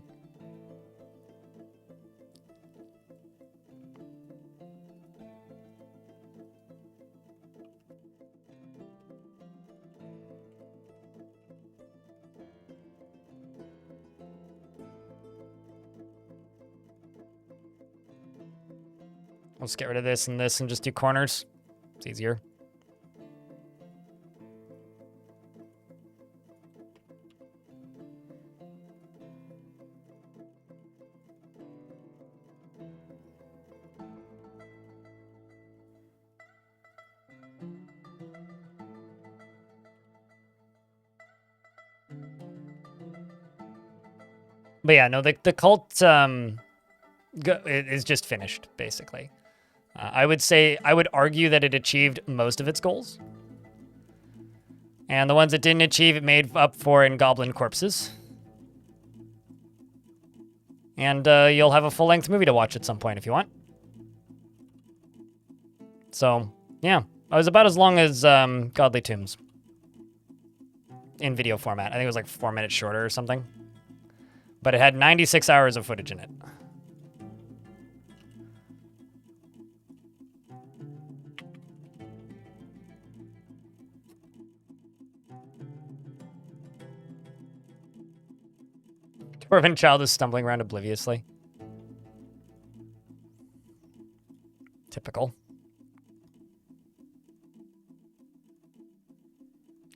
Let's get rid of this and just do corners. It's easier. But yeah, no, the cult is just finished, basically. I would argue that it achieved most of its goals. And the ones it didn't achieve, it made up for in goblin corpses. And you'll have a full-length movie to watch at some point if you want. So, yeah. It was about as long as Godly Tombs. In video format. I think it was like 4 minutes shorter or something. But it had 96 hours of footage in it. Dwarven child is stumbling around obliviously. Typical.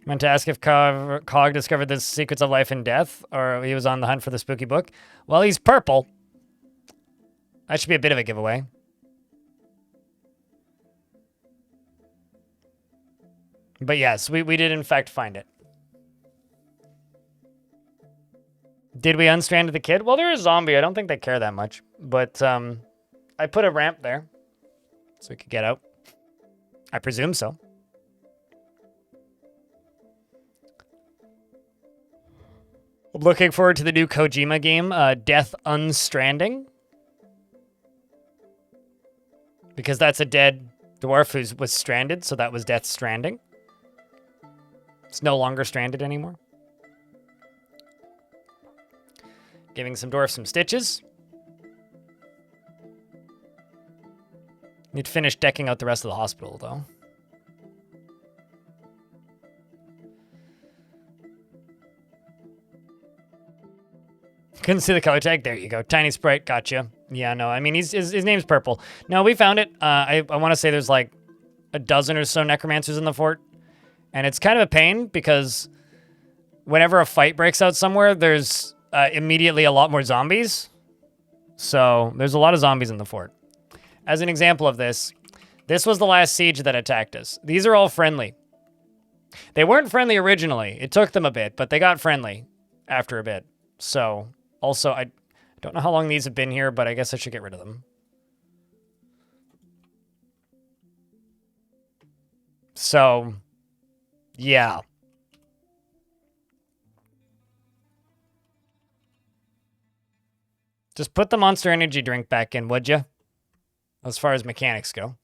Meant to ask if Cog discovered the secrets of life and death, or he was on the hunt for the spooky book. Well, he's purple. That should be a bit of a giveaway. But yes, we did in fact find it. Did we unstrand the kid? Well, they're a zombie. I don't think they care that much. But I put a ramp there so we could get out. I presume so. I'm looking forward to the new Kojima game, Death Unstranding. Because that's a dead dwarf who was stranded, so that was Death Stranding. It's no longer stranded anymore. Giving some dwarves some stitches. Need to finish decking out the rest of the hospital, though. Couldn't see the color tag. There you go. Tiny Sprite. Gotcha. Yeah, no. I mean, his name's purple. No, we found it. I want to say there's like a dozen or so necromancers in the fort. And it's kind of a pain because whenever a fight breaks out somewhere, there's immediately a lot more zombies. So there's a lot of zombies in the fort. As an example of this, this was the last siege that attacked us. These are all friendly. They weren't friendly originally. It took them a bit, but they got friendly after a bit. So also, I don't know how long these have been here, but I guess I should get rid of them. So, yeah. Just put the Monster Energy drink back in, would you? As far as mechanics go.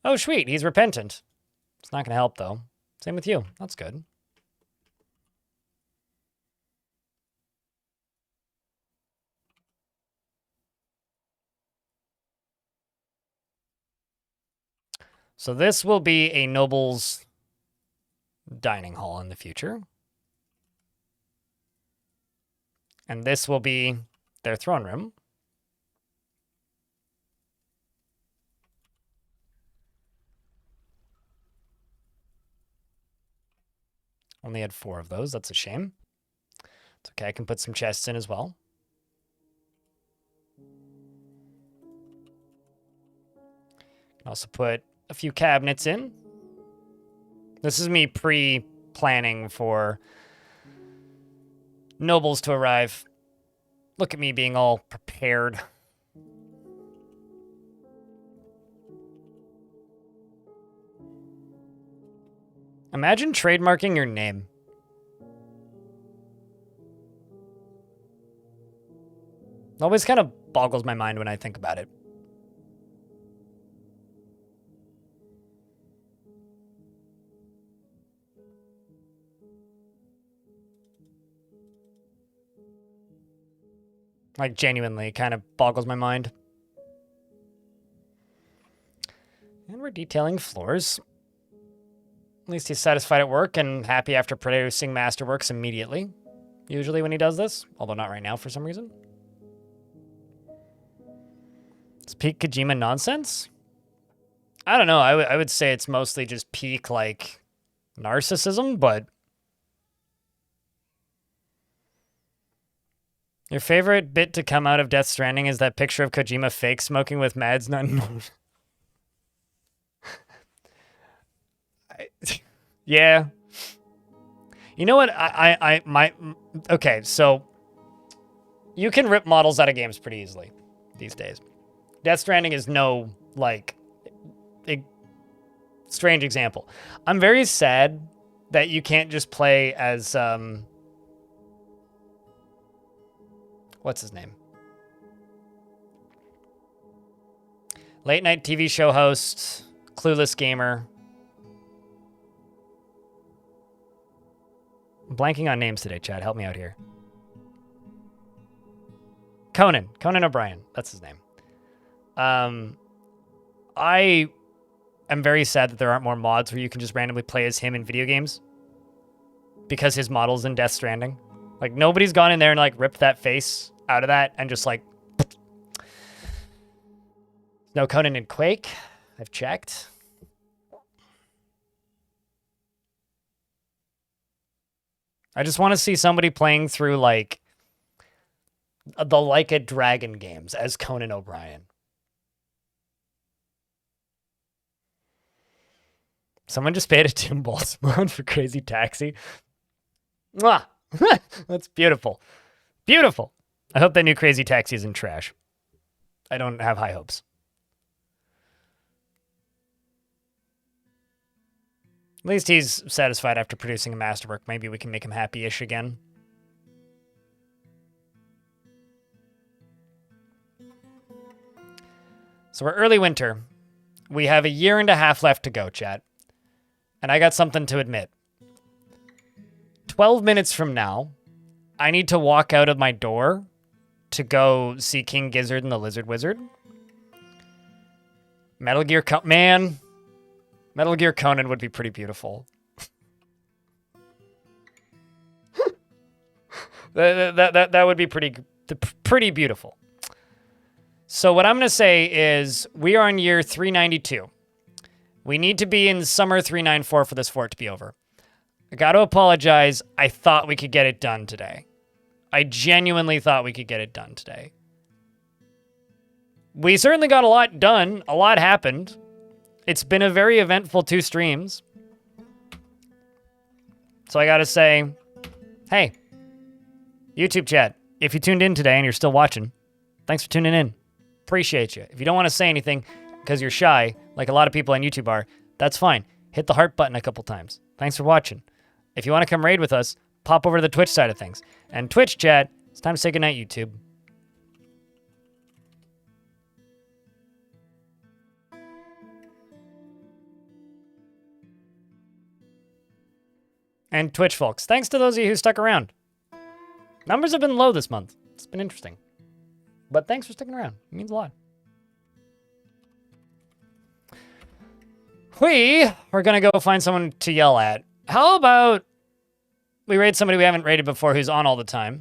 Oh, sweet. He's repentant. It's not going to help, though. Same with you. That's good. So this will be a noble's dining hall in the future. And this will be their throne room. Only had 4 of those. That's a shame. It's okay. I can put some chests in as well. Can also put a few cabinets in. This is me pre-planning for nobles to arrive. Look at me being all prepared. Imagine trademarking your name. It always kind of boggles my mind when I think about it. Like, genuinely, it kind of boggles my mind. And we're detailing floors. At least he's satisfied at work and happy after producing masterworks immediately. Usually when he does this, although not right now for some reason. It's peak Kojima nonsense? I don't know. I would say it's mostly just peak, like, narcissism, but... Your favorite bit to come out of Death Stranding is that picture of Kojima fake smoking with Mads. Yeah. You know what? Okay, so you can rip models out of games pretty easily these days. Death Stranding is no, like, strange example. I'm very sad that you can't just play as, what's his name? Late night TV show host, clueless gamer. I'm blanking on names today, Chad. Help me out here. Conan O'Brien. That's his name. I am very sad that there aren't more mods where you can just randomly play as him in video games. Because his model's in Death Stranding. Like, nobody's gone in there and, like, ripped that face out of that and just, like... No Conan in Quake. I've checked. I just want to see somebody playing through, like, the Like a Dragon games as Conan O'Brien. Someone just paid a Tim Baltimore for Crazy Taxi. Mwah! That's beautiful. Beautiful. I hope that new Crazy Taxi isn't trash. I don't have high hopes. At least he's satisfied after producing a masterwork. Maybe we can make him happy-ish again. So we're early winter. We have a year and a half left to go, chat. And I got something to admit. 12 minutes from now, I need to walk out of my door to go see King Gizzard and the Lizard Wizard. Metal Gear Man, Metal Gear Conan would be pretty beautiful. That would be pretty beautiful. So what I'm going to say is we are in year 392. We need to be in summer 394 for this fort to be over. I got to apologize. I thought we could get it done today. I genuinely thought we could get it done today. We certainly got a lot done. A lot happened. It's been a very eventful 2 streams. So I got to say, hey, YouTube chat, if you tuned in today and you're still watching, thanks for tuning in. Appreciate you. If you don't want to say anything because you're shy, like a lot of people on YouTube are, that's fine. Hit the heart button a couple times. Thanks for watching. If you want to come raid with us, pop over to the Twitch side of things. And Twitch chat, it's time to say goodnight, YouTube. And Twitch folks, thanks to those of you who stuck around. Numbers have been low this month. It's been interesting. But thanks for sticking around. It means a lot. We are going to go find someone to yell at. How about we raid somebody we haven't raided before who's on all the time?